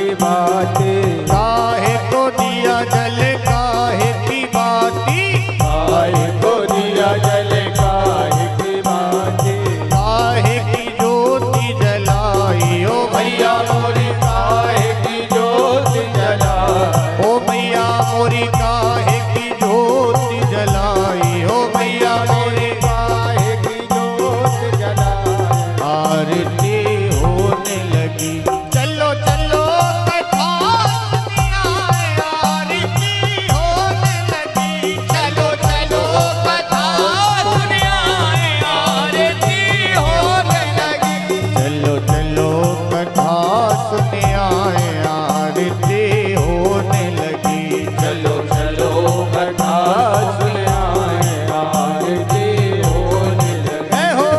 की बातें, काहे को दिया जल काहे की बाती, काहे को दिया जल काहे की बातें, काहे की ज्योति जलाई ओ मैया मोरी काहे की ज्योति जला, ओ मैया मोरी काहे की ज्योति जलाई ओ मैया मोरी काहे की ज्योति जला। आरती होने लगी। चलो चलो कथा सुनिए, आरती होने लगी। चलो चलो कथा सुनिए, आरती होने लगी। चलो चलो कथा सुनिए, आरती होने लगी। चलो चलो कथा सुने आए, आरती होने लगी। जय हो।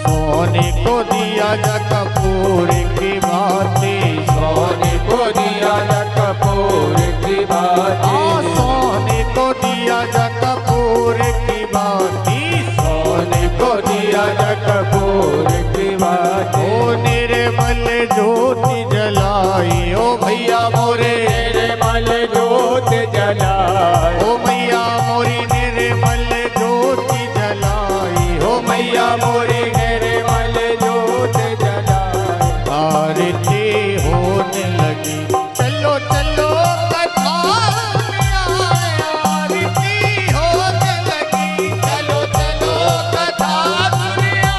सोने को दिया जा कपूर की बातें, सोने को दिया जा कपूर की बातें, सोने को दिया जा कपूर की बाती, सोने को दिया जा कपूर की बातें, ओ निर्मल ज्योति जलाई ओ भैया मोरे, निर्मल ज्योत जलाए, ओ मैया मोरी निर्मल ज्योति जलाई ओ मैया मोरी निर्मल ज्योत जलाए। आरती होने लगी। चलो चलो कथा सुनिए, आरती होने लगी। चलो चलो कथा सुनिए,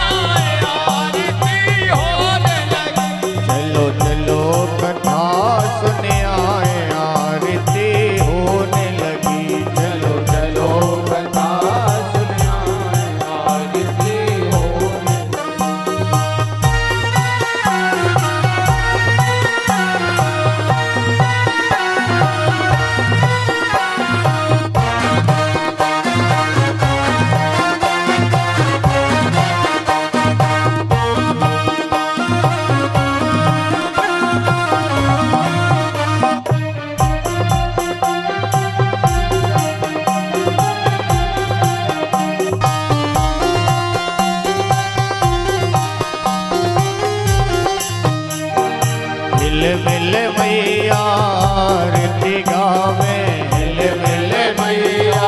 आरती होने लगी। चलो चलो कथा सुनिए, आरती होने लगी। चलो चलो कथा सुने आए, आरती होने लगी। हिल मिल मैया आरती गावे, हिल मिल मैया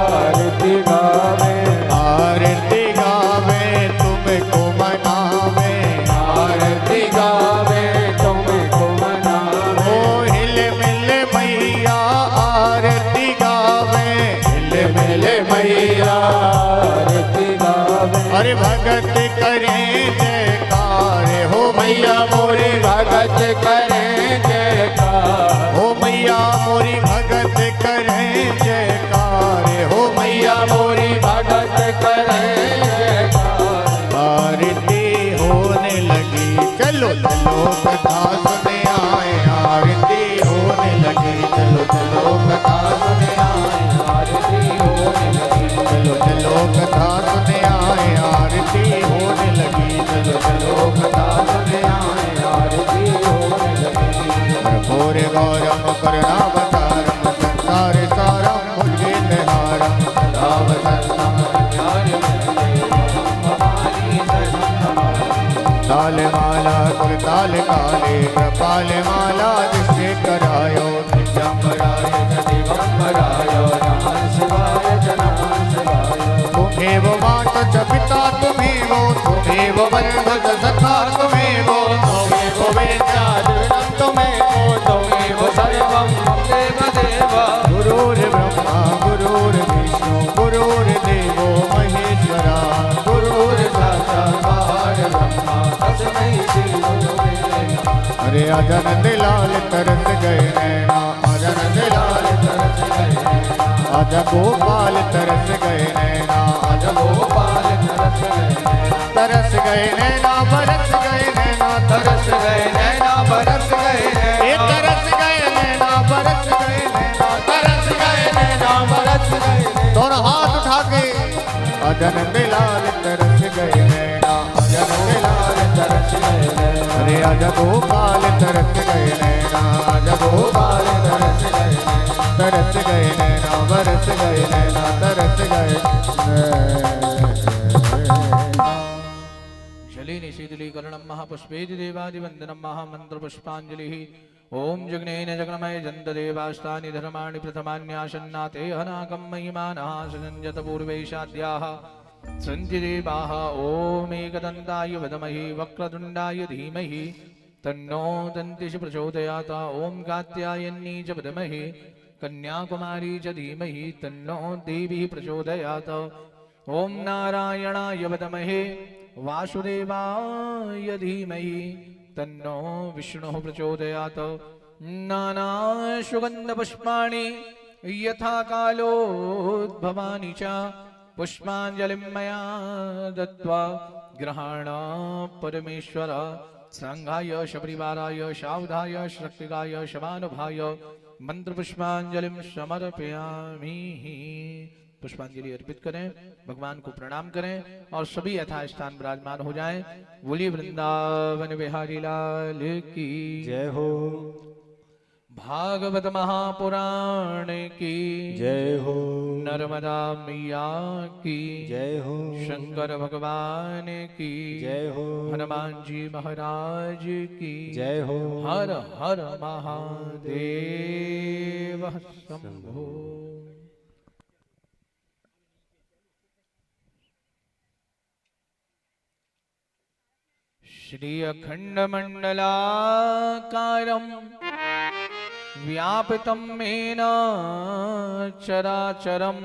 आरती गावे, आरती गावे तुमको मनावे, आरती गावे तुमको मनावे, ओ हिल मिल मैया आरती गावे, हिल मिल मैया आरती गावे। अरे भगत करें जयकार हो मैया मोरी भगत करे जयकार, हो मैया मोरी भगत करें जयकार हो मैया मोरी भगत करे जयकार। आरती होने लगी। चलो चलो कथा सुने आए, आरती होने लगी। चलो चलो कथा सुने आए, आरती होने लगी। चलो चलो कथा सुने आए, आरती होने लगी। चलो चलो कथा सुने आए, आरती होने लगी। कर्पूर गौरम करुणावतारम संसार सारम भुजगेन्द्रहारम सदा वसंतम ताल माला कुल ताल काले, कृपाल माला जिसे करायो दिगंबराय च दिगंबराय, नमः शिवाय च नमः शिवाय। तुम्हें वो मात च पिता तुम्हें वो, तुम्हें वो बंधु च सखा तुम्हें वो, तुम्हें वो वेदाद्रविणं तुम्हें वो, तुम्हें वो सर्वं देव देवा। गुरुर्ब्रह्मा गुरुर्विष्णु गुरुर्देवो महेश्वरा, गुरुर्साक्षात् परब्रह्म तस्मै श्री गुरवे नमः। अरे अजन दिलाल तरस गए नैना, अजन दिलाल तरस गए नैना, आजा गोपाल तरस गए नैना, आजा गोपाल तरस गए नैना, तरस गए नैना बरस गए नैना, तरस गए नैना बरस गए ये नैना, तरस गए आजन लाल तरस गए नैना, आजन लाल तरस गए नैना, अरे आजा गोपाल तरस गए नैना, आजा गोपाल तरस गए नैना, तरस गए नैना, बरस गए नैना, तरस गए नैना। जलेन शीतलीकरणं महापुष्पेति देवादिवन्दनं महामन्त्र पुष्पाञ्जलिः। ओम जग्नेन जग्नमय जन्तदेवास्तानि धर्माणि प्रथमान्यासन्नाते हनाकं महिमानः सृजन्यत पूर्वैषाद्याः सन्ति देवाः। ओम एकदन्ताय विद्महे वक्रतुण्डाय धीमहि तन्नो दन्तिः प्रचोदयात्। ओम कात्यायनी च विद्महे कन्याकुमारी च धीमहि तन्नो देवी प्रचोदयात्। ओम नारायणाय विद्महे वासुदेवाय धीमहि तन्नो विष्णुः प्रचोदयात्। नाना सुगन्धपुष्पाणि यथा कालोद्भवानि च पुष्पाञ्जलिं मया दत्त्वा गृहाण परमेश्वर। सांघाय सपरिवाराय सावधाय शक्तिकाय शमानुभाय मंत्रपुष्पाञ्जलिं समर्पयामि। पुष्पांजलि अर्पित करें, भगवान को प्रणाम करें और सभी यथास्थान विराजमान हो जाएं। बोलिए वृंदावन बिहारी लाल की जय हो। भागवत महापुराण की जय हो। नर्मदा मैया की जय हो। शंकर भगवान की जय हो। हनुमान जी महाराज की जय हो। हर हर महादेव शंभो। श्री अखंड मंडलाकारं व्यापितं येन चराचरं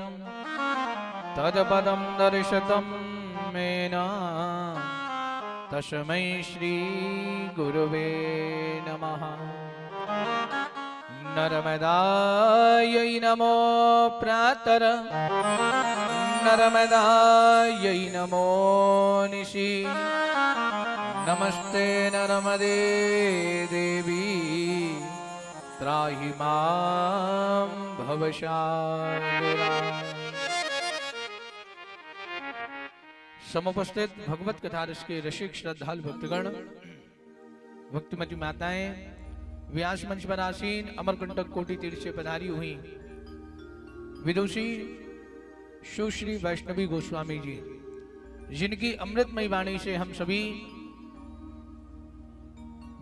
तत्पदं दर्शितं येन तस्मै श्री गुरुवे नमः। नर्मदायै नमो प्रातर नर्मदायै नमो निशि नमस्ते नर्मदे देवी त्राहि मां भवशालिनी। समुपस्थित भगवत कथा रस के रसिक श्रद्धालु भक्तगण, भक्तिमती माताएं, व्यास मंच पर आसीन अमरकंटक कोटि तीर्थ से पधारी हुई विदुषी सुश्री वैष्णवी गोस्वामी जी, जिनकी अमृतमयी वाणी से हम सभी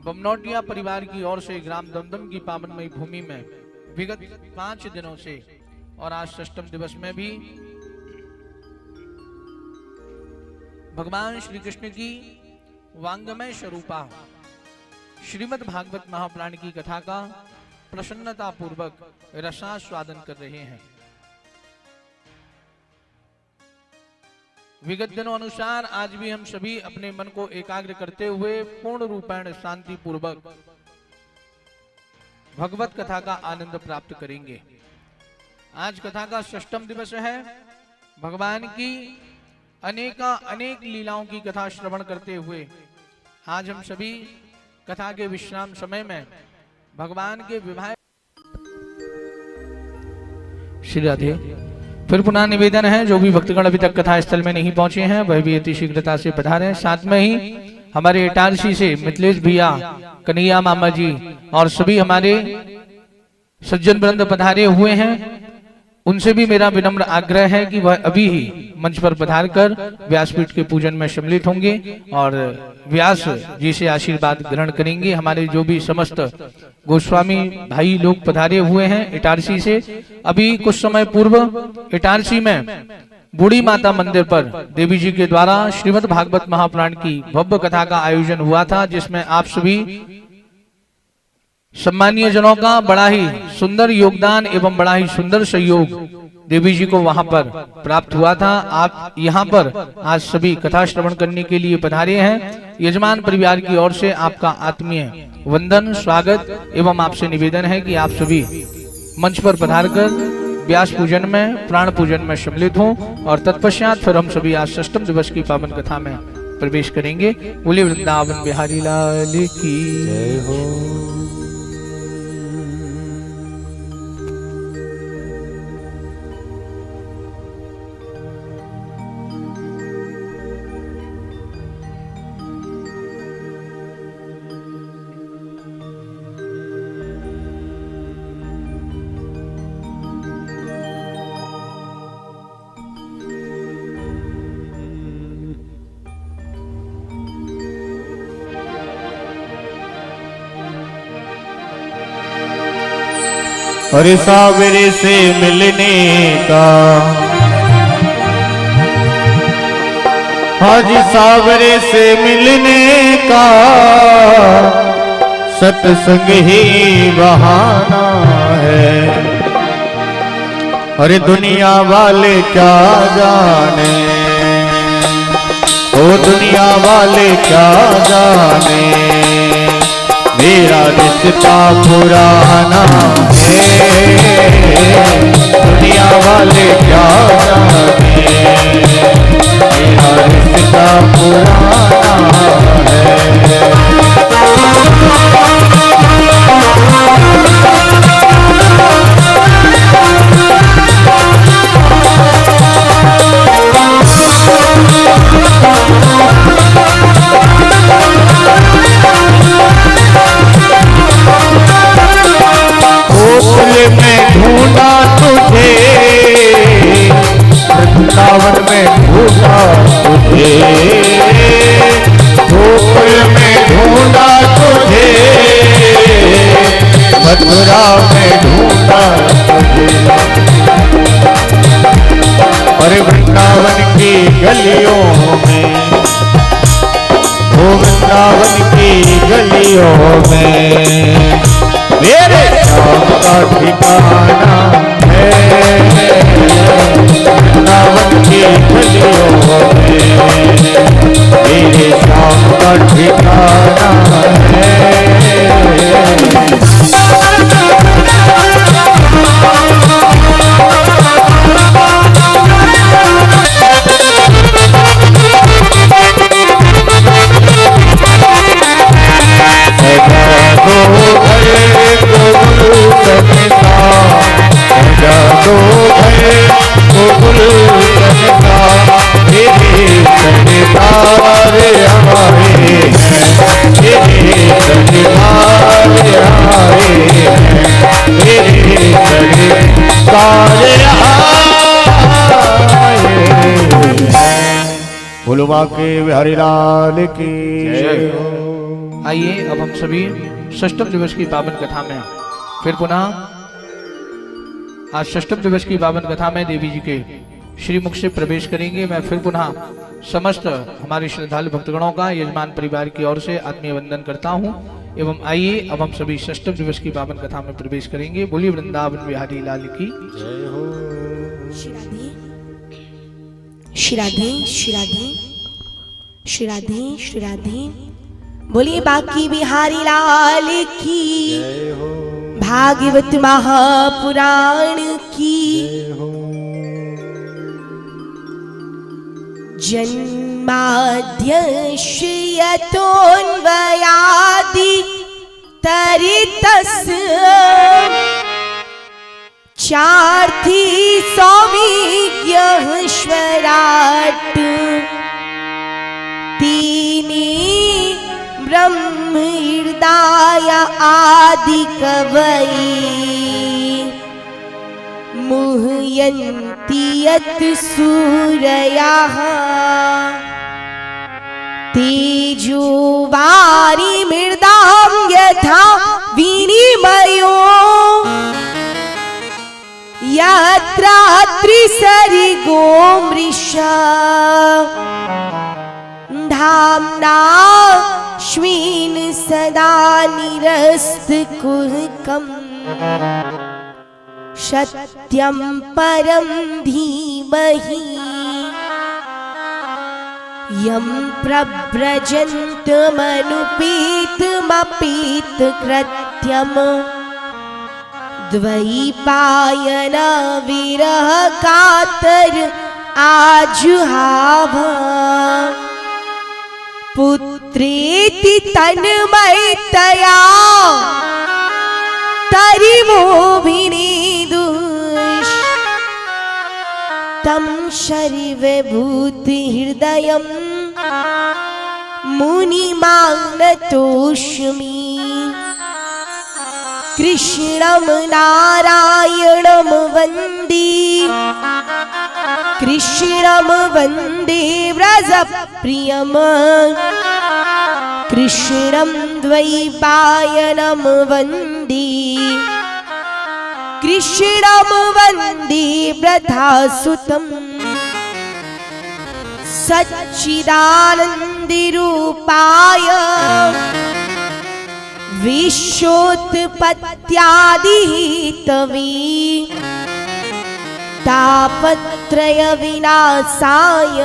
बमनौटिया परिवार की ओर से ग्राम दमदम की पावनमयी भूमि में विगत 5 दिनों से और आज षष्ठम दिवस में भी भगवान श्री कृष्ण की वांगमय स्वरूपा श्रीमद् भागवत महापुराण की कथा का प्रसन्नता पूर्वक रसास्वादन कर रहे हैं। विगत दिनों अनुसार आज भी हम सभी अपने मन को एकाग्र करते हुए पूर्ण रूपेण शांति पूर्वक भगवत कथा का आनंद प्राप्त करेंगे। आज कथा का षष्ठम दिवस है। भगवान की अनेक लीलाओं की कथा श्रवण करते हुए आज हम सभी कथा के विश्राम समय में भगवान के विवाह। श्री राधे। फिर पुनः निवेदन है, जो भी भक्तगण अभी तक कथा स्थल में नहीं पहुंचे हैं वह भी अति शीघ्रता से पधारें। साथ में ही हमारे इटारसी से मिथिलेश भैया, कन्हैया मामा जी और सभी हमारे सज्जन वृंद पधारे हुए हैं। उनसे भी मेरा विनम्र आग्रह है कि वह अभी ही मंच पर पधार कर व्यासपीठ के पूजन में सम्मिलित होंगे और व्यास जी से आशीर्वाद ग्रहण करेंगे। हमारे जो भी समस्त गोस्वामी भाई लोग पधारे हुए हैं इटारसी से, अभी कुछ समय पूर्व इटारसी में बूढ़ी माता मंदिर पर देवी जी के द्वारा श्रीमद् भागवत महापुराण की भव्य कथा का आयोजन हुआ था, जिसमें आप सभी सम्मानीय जनों का बड़ा ही सुंदर योगदान एवं बड़ा ही सुंदर सहयोग देवी जी को वहां पर प्राप्त हुआ था। आप यहाँ पर आज सभी कथा श्रवण करने के लिए पधारे हैं। यजमान परिवार की ओर से आपका आत्मीय वंदन, स्वागत एवं आपसे निवेदन है कि आप सभी मंच पर पधार कर व्यास पूजन में, प्राण पूजन में सम्मिलित हों और तत्पश्चात फिर हम सभी आज षष्ठम दिवस की पावन कथा में प्रवेश करेंगे। बोलिए वृंदावन बिहारी लाल की जय हो। और सावरे से मिलने का, आज सावरे से मिलने का सत्संग ही बहाना है। अरे दुनिया वाले क्या जाने, ओ दुनिया वाले क्या जाने, मेरा रिश्ता पुराना है। दुनिया वाले क्या जाने, मेरा रिश्ता पुराना है। में ढूंढा तुझे, वृंदावन में ढूंढा तुझे, गोकुल में ढूंढा तुझे, मथुरा में ढूंढा तुझे। और वृंदावन की गलियों में, वो वृंदावन की गलियों में मेरे श्याम का ठिकाना है। वृंदावन की गलियों में मेरे श्याम का ठिकाना है। भोलुबा के बिहारी लाल की जय हो। आइए अब हम सभी षष्ठम दिवस की पावन कथा में फिर पुनः, आज षष्ठम दिवस की पावन कथा में देवी जी के श्रीमुख से प्रवेश करेंगे। मैं फिर पुनः समस्त हमारे श्रद्धालु भक्तगणों का यजमान परिवार की ओर से आत्मीय वंदन करता हूं। एवं आइए अब हम सभी षष्ठम दिवस की पावन कथा में प्रवेश करेंगे। बोलिए वृंदावन बिहारी लाल की जय हो। श्री राधे श्री राधे श्री राधे श्री राधे। बोलिए बाकी बिहारी लाल की जय हो। भागवत महापुराण की जय हो। जन्माद्यस्य यतोऽन्वयादि तरितस्य चार्थी सौमिज्ञः स्वराट् तीनि ब्रह्म हृदय आदि कवये मुह्यन्ति यत् सूरयः तेजो वारिमृदां यथा विनिमयो यत्र त्रिसर्गो मृषा धाम्ना स्वेन सदा निरस्तकुहकम् सत्यं परं धीमहि यं प्रव्रजन्तमनुपेतमपेतकृत्यम् द्वैपायन विरह कातर आजुहाव पुत्रेति तन्मयतया तरिवोऽभिनेदुः तं सर्वभूतहृदयं मुनिमानतोऽस्मि। कृष्णं नारायणं वन्दे कृष्णं वन्दे व्रजप्रियं कृष्णं द्वैपायनं वन्दे कृष्णं वन्दे वृद्धासुतं सच्चिदानन्दरूपाय विश्वोत्पत्त्यादिहेतवे तापत्रय विनाशाय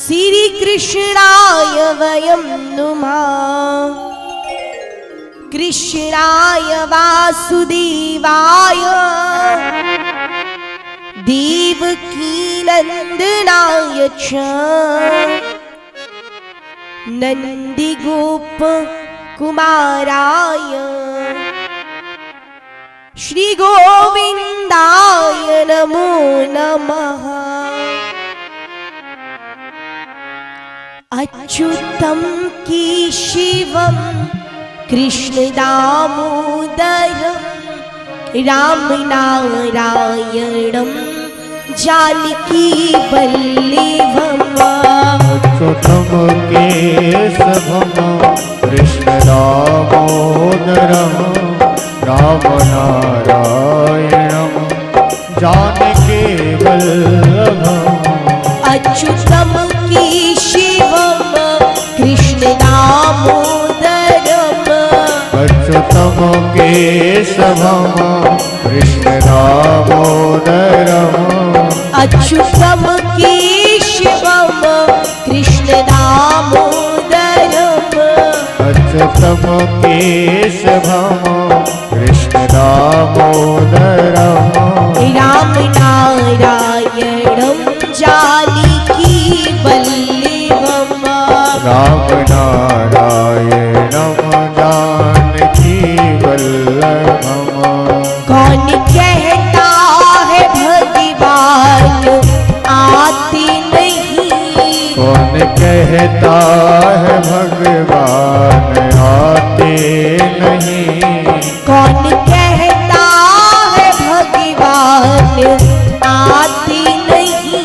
श्रीकृष्णाय वयं नुमः। कृष्णाय वासुदेवाय देवकीनन्दनाय च नन्दिगोपकुमाराय श्रीगोविन्दाय नमो नमः। अच्युतं केशवं कृष्णदामोदरं रामनारायणं जानकीवल्लभम्। अच्युतं केशवं कृष्णदामोदरं रामनारायणं जानकीवल्लभम्। अच्युतं केशवं कृष्णदामोदरम् अच्युतं केशवं कृष्णदामोदरम् अच्युतं केशवं कृष्णदामोदरम् अच्युतं केशवं कृष्णदामोदरम् रामनारायणं जानकीवल्लभम्। रामनारायणं जानकीवल्लभम्। कौन कहता है भगवान आते नहीं। कौन कहता है भगवान आते नहीं। कौन कहता है भगवान आते नहीं।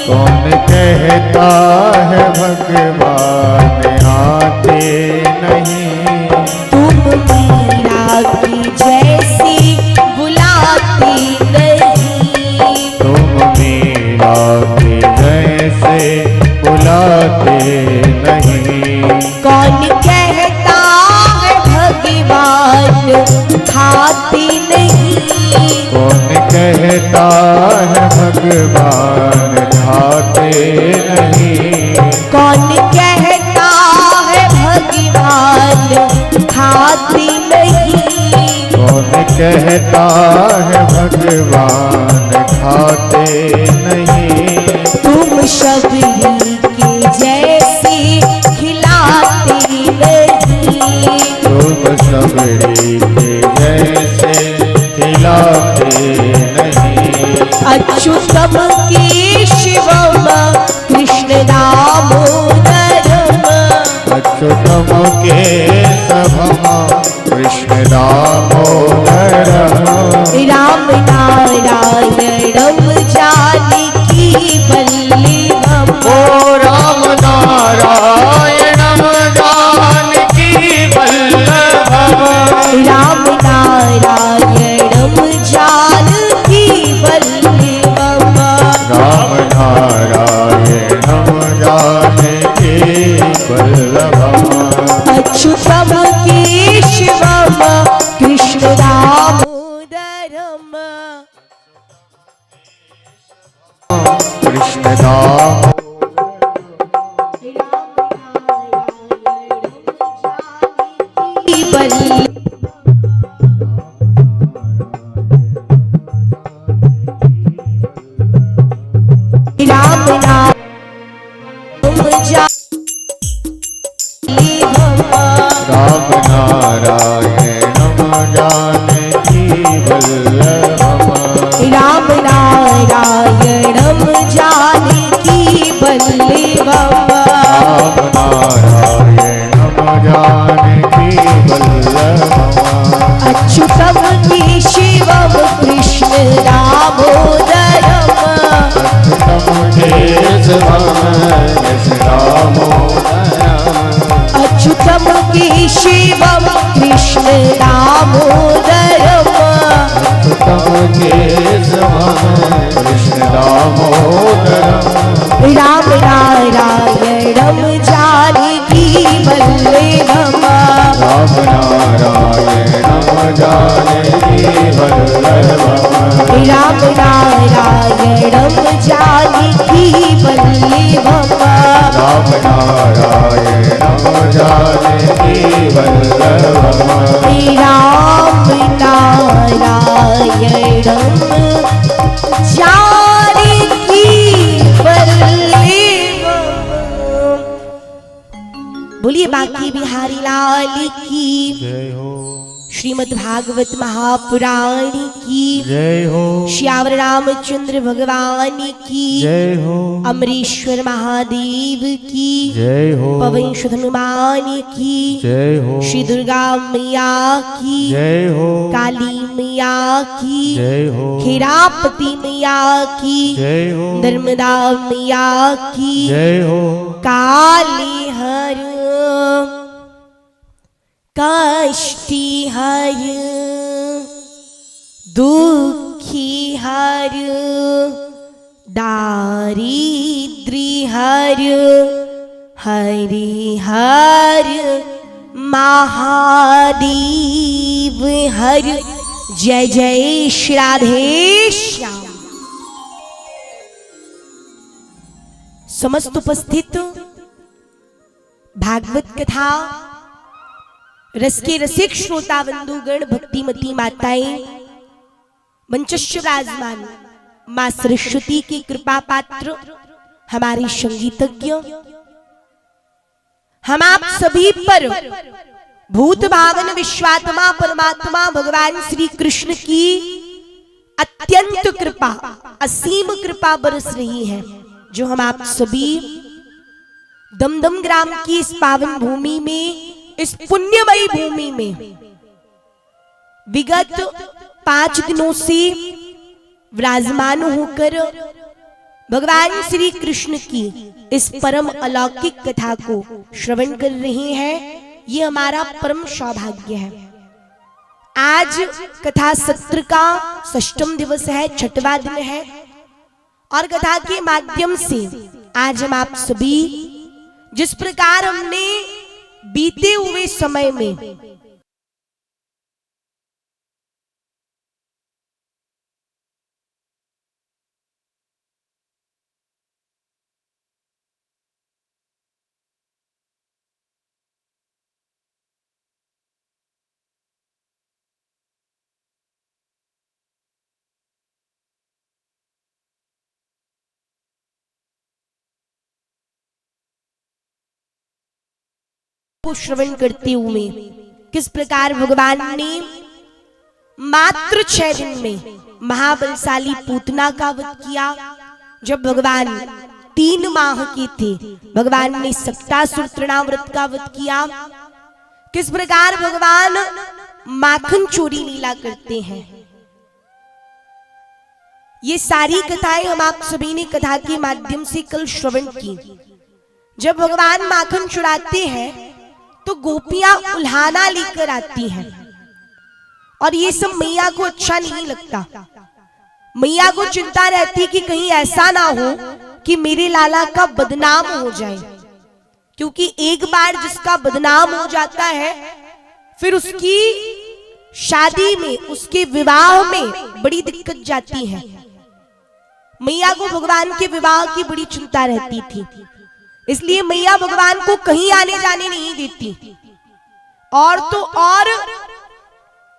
कौन कहता है भगवान आते नहीं। तुम मीरा की जैसी बुलाते नहीं। तुम मीरा के जैसे बुलाते नहीं। कौन कहता है भगवान खाते नहीं। कौन कहता है भगवान खाते नहीं। कौन कहता है भगवान खाते नहीं। कौन कहता है भगवान खाते नहीं। तुम शबरी के जैसे खिलाते नहीं। तुम सबरी के जैसे खिलाते नहीं। अच्युतं केशवं कृष्णदामोदरम् अच्युतं केशवं कृष्णदामोदरम् रामनारायणं जानकीवल्लभम्। ओ रामनारायणं जानकीवल्लभम्। रामनारायणं जानकीवल्लभम्। रामनारायणं जानकीवल्लभम्। अच्युतं केशवं कृष्णदामोदरम् कृष्णदाम रामनारायणं जानकीवल्लभम्। रामनारायणं जानकीवल्लभम्। रामनारायणं जानकीवल्लभम्। अच्युतं केशवं कृष्णदामोदरम् अच्युतं केशवं कृष्णदामोदरम् राम केशवम् कृष्ण दामोदरम् राम नारायणं जानकी वल्लभम् राम नारायणं जानकी वल्लभम् राम नारायणं जानकी वल्लभम् राम नारायणं जानकी वल्लभम् राम नारायणं जानकी वल्लभम्। बोलिए बांके बिहारी लाल की जय हो श्रीमद् भागवत महापुराण की जय हो श्यावर रामचंद्र भगवान की जय हो अमरेश्वर महादेव की जय हो पवन सुत हनुमान की जय हो श्री दुर्गा मैया की जय हो काली मैया की जय हो खीरापति मैया की जय हो नर्मदा मैया की जय हो काली हर कष्टि हर दुखी हर दारिद्री हर हरि हर महादेव हर। जय जय श्री राधे श्याम। समस्त उपस्थित भागवत कथा रस के रसिक श्रोता बंधुगण भक्तिमती माताएं मंचस्व विराजमान मां सरस्वती की कृपा पात्र हमारी संगीतज्ञ हम आप सभी पर भूत भावन विश्वात्मा परमात्मा भगवान श्री कृष्ण की अत्यंत कृपा असीम कृपा बरस रही है, जो हम आप सभी दमदम ग्राम की इस पावन भूमि में, इस पुण्यमयी भूमि में विगत 5 दिनों से विराजमान होकर भगवान श्री कृष्ण की इस परम अलौकिक कथा को श्रवण कर रहे हैं। ये हमारा परम सौभाग्य है। आज कथा सत्र का 6वां दिवस है, 6वां दिन है और कथा के माध्यम से आज हम आप सभी जिस प्रकार हमने बीते हुए समय में को श्रवण करते हुए किस प्रकार भगवान ने मात्र 6 दिन में महाबलशाली पूतना का वध किया। जब भगवान 3 माह के थे भगवान ने सक्तासुर तृणाव्रत का वध किया। किस प्रकार भगवान माखन चोरी लीला करते हैं, ये सारी कथाएं हम आप सभी ने कथा के माध्यम से कल श्रवण की। जब भगवान माखन चुराते हैं तो गोपियां उल्हाना लेकर आती हैं और ये सब मैया को अच्छा नहीं लगता। मैया को चिंता रहती कि कहीं ऐसा ना हो कि मेरे लाला का बदनाम हो जाए, क्योंकि एक बार जिसका बदनाम हो जाता है फिर उसकी शादी में, उसके विवाह में बड़ी दिक्कत जाती है। मैया को भगवान के विवाह की बड़ी चिंता रहती थी, इसलिए मैया भगवान को कहीं आने जाने नहीं देती और तो और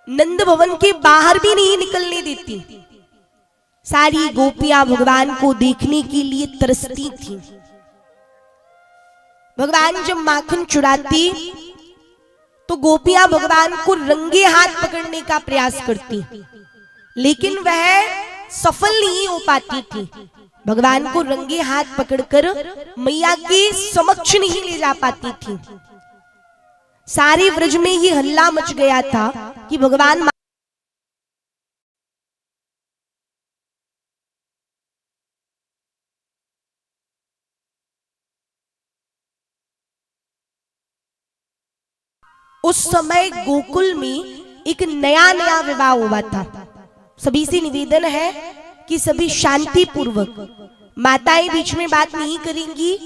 नंद भवन के बाहर भी नहीं निकलने देती। सारी गोपियां भगवान को देखने के लिए तरसती थीं। भगवान जब माखन चुराती तो गोपियां भगवान को रंगे हाथ पकड़ने का प्रयास करती, लेकिन वह सफल नहीं हो पाती थी। भगवान को रंगे हाथ पकड़कर मैया के समक्ष नहीं ले जा पाती थी। सारे व्रज में ये हल्ला मच गया था कि भगवान उस समय गोकुल में एक नया विवाह हुआ था। सभी से निवेदन है कि सभी शांति पूर्वक, माताएं बीच में बात नहीं करेंगी,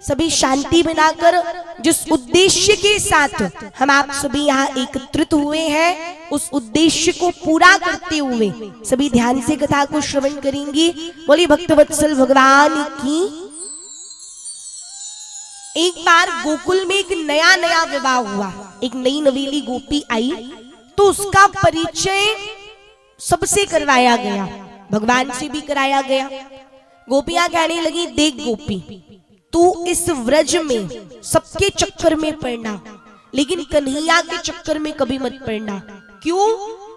सभी शांति बनाकर जिस उद्देश्य के साथ हम आप सभी यहाँ एकत्रित हुए हैं उस उद्देश्य को पूरा करते हुए सभी ध्यान से कथा को श्रवण करेंगी। बोलिए भक्तवत्सल भगवान की। एक बार गोकुल में एक नया नया विवाह हुआ, एक नई नवेली गोपी आई, तो उसका परिचय सबसे करवाया गया, भगवान से भी कराया गया। गोपियां कहने लगी, देख गोपी, तू इस व्रज में सबके चक्कर में पड़ना, लेकिन कन्हैया के चक्कर में कभी मत पड़ना। क्यों?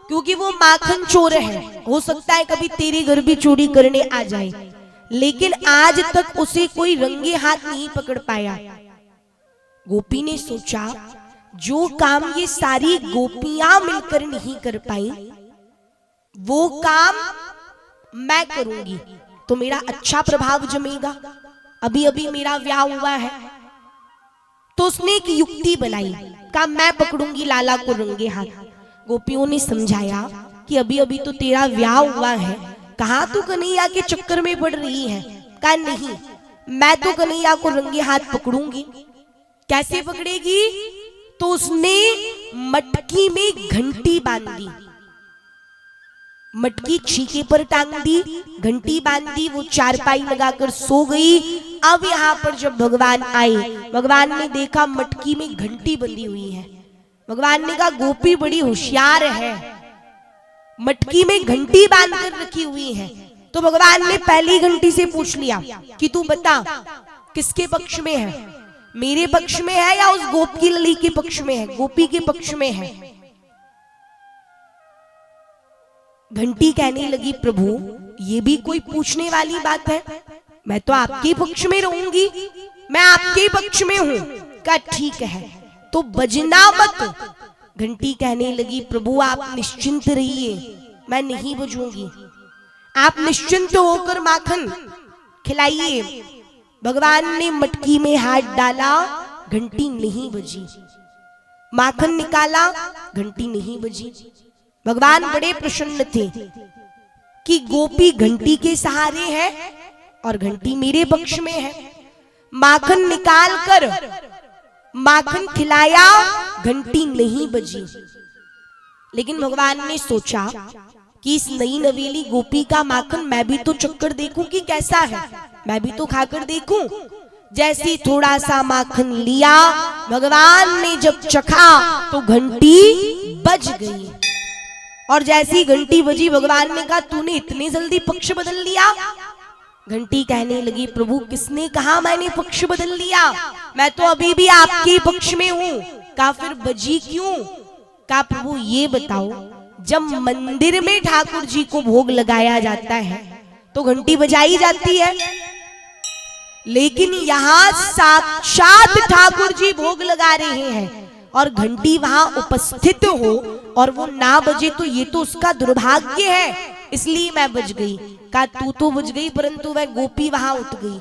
क्योंकि वो माखन चोर है, हो सकता है कभी तेरे घर भी चोरी करने आ जाए, लेकिन आज तक उसे कोई रंगे हाथ नहीं पकड़ पाया। गोपी ने सोचा, जो काम ये सारी गोपियां मिलकर नहीं कर पाई, वो काम मैं करूंगी तो मेरा अच्छा प्रभाव जमेगा। अभी अभी मेरा ब्याह हुआ है, तो उसने एक युक्ति बनाई, कहा मैं पकड़ूंगी लाला को रंगे हाथ। गोपियों ने समझाया कि अभी अभी तो तेरा ब्याह हुआ है, कहाँ तू कन्हैया के चक्कर में पड़ रही है। कहा नहीं, मैं तो कन्हैया को रंगे हाथ पकड़ूंगी। कैसे पकड़ेगी? तो उसने मटकी में घंटी बांध दी, मटकी छीके पर टांग दी, घंटी बांध दी, वो चारपाई लगाकर सो गई। अब यहाँ पर जब भगवान आए, भगवान ने देखा मटकी में घंटी बंधी हुई है। भगवान ने कहा, गोपी बड़ी होशियार है, मटकी में घंटी बांध कर रखी हुई है। तो भगवान ने पहली घंटी से पूछ लिया कि तू बता किसके पक्ष में है, मेरे पक्ष में है या उस गोपी लली के पक्ष में है, गोपी के पक्ष में है। घंटी कहने लगी, प्रभु ये भी कोई पूछने वाली बात है, मैं तो आपके पक्ष में रहूंगी, मैं आपके पक्ष में हूं। कहा ठीक है, तो बजना मत। घंटी कहने लगी, प्रभु आप निश्चिंत रहिए, मैं नहीं बजूंगी, आप निश्चिंत होकर माखन खिलाइए। भगवान ने मटकी में हाथ डाला, घंटी नहीं बजी, माखन निकाला, घंटी नहीं बजी। भगवान बड़े प्रसन्न थे कि गोपी घंटी के सहारे है और घंटी मेरे पक्ष में है। माखन निकाल कर माखन खिलाया, घंटी नहीं बजी। लेकिन भगवान ने सोचा कि इस नई नवेली गोपी का माखन मैं भी तो चक्कर देखूं कि कैसा है, मैं भी तो खाकर देखूं। जैसे थोड़ा सा माखन लिया, भगवान ने जब चखा तो घंटी बज गई। और जैसी घंटी बजी, भगवान ने कहा, तूने इतनी जल्दी पक्ष बदल लिया। घंटी कहने लगी, प्रभु किसने कहा मैंने पक्ष बदल लिया, मैं तो अभी भी आपके पक्ष में हूं। कहा फिर बजी क्यों? कहा प्रभु ये बताओ, जब मंदिर में ठाकुर जी को भोग लगाया जाता है तो घंटी बजाई जाती है, लेकिन यहाँ साक्षात ठाकुर जी भोग लगा रहे हैं और घंटी वहां उपस्थित हो और वो ना बजे तो ये तो उसका दुर्भाग्य है, इसलिए मैं बज गई। कहा तू तो बज गई, परंतु वह गोपी वहां उठ गई।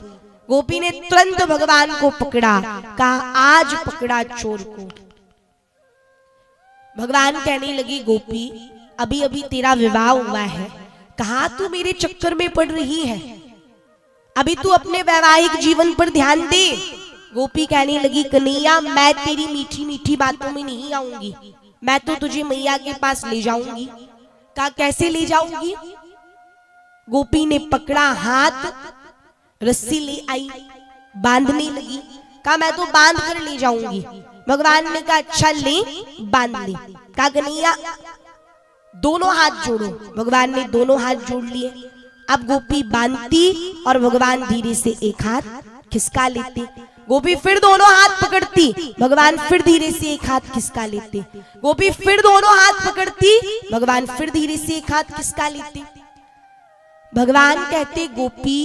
गोपी ने तुरंत भगवान को पकड़ा, कहा आज पकड़ा चोर को। भगवान कहने लगे, गोपी अभी अभी तेरा विवाह हुआ है, कहा तू मेरे चक्कर में पड़ रही है, अभी तू अपने वैवाहिक जीवन पर ध्यान दे। गोपी कहने लगी, कन्हैया मैं तेरी मीठी मीठी बातों में नहीं आऊंगी, मैं तो तुझे मैया के पास ले जाऊंगी। कहा कैसे ले जाऊंगी? गोपी ने पकड़ा हाथ, रस्सी ले आई, बांधने लगी। कहा मैं तो बांध कर ले जाऊंगी। भगवान ने कहा अच्छा ले, बांध ले। कहा कन्हैया दोनों हाथ जोड़ो। भगवान ने दोनों हाथ जोड़ लिए। अब गोपी बांधती और भगवान धीरे से एक हाथ खिसका लेते। गोपी फिर दोनों हाथ पकड़ती, भगवान फिर धीरे से एक हाथ खिसका लेते। गोपी फिर दोनों हाथ पकड़ती, भगवान फिर धीरे से एक हाथ खिसका लेते। भगवान कहते, गोपी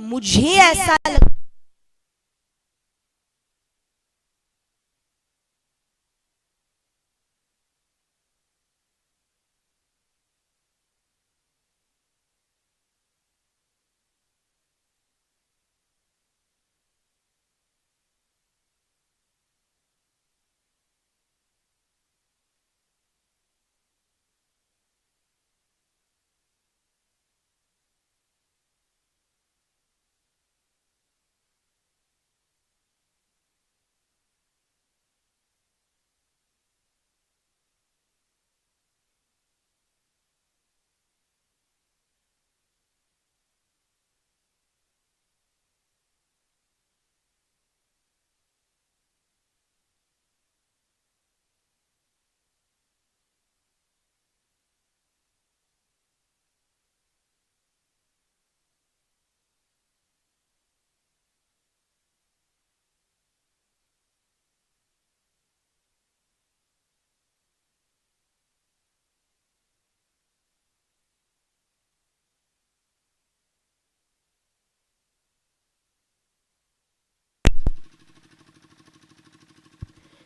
मुझे ऐसा लगता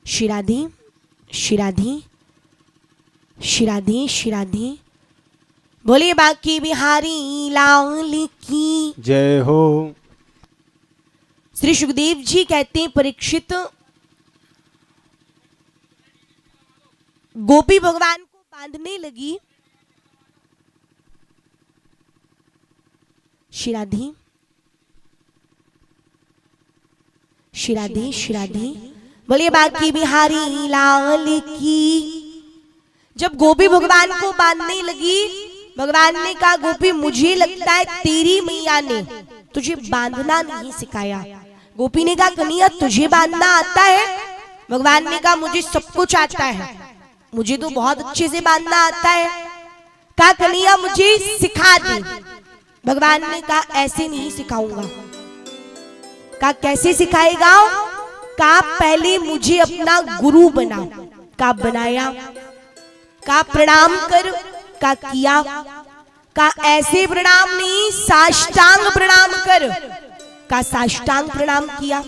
श्री राधे श्री राधे श्री राधे श्री राधे। बोले बांके बिहारी लाल की जय हो। श्री सुखदेव जी कहते हैं, परीक्षित, गोपी भगवान को बांधने लगी। श्री राधे श्री राधे श्री राधे। बोलिए बांके बिहारी लाल की। जब गोपी भगवान को बांधने लगी, भगवान ने कहा, गोपी मुझे लगता है तेरी मैया ने तुझे बांधना नहीं सिखाया। गोपी ने कहा, कन्हैया तुझे बांधना आता है? भगवान ने कहा, मुझे सब कुछ आता है, मुझे तो बहुत अच्छे से बांधना आता है। कहा, कन्हैया मुझे सिखा दे। भगवान ने कहा, ऐसे नहीं सिखाऊंगा। कहा, कैसे सिखाएगा? कहा, पहले मुझे अपना गुरु बना। कहा, बनाया। कहा, प्रणाम कर। कहा, किया। कहा, ऐसे प्रणाम नहीं, साष्टांग प्रणाम कर। कहा, साष्टांग प्रणाम किया।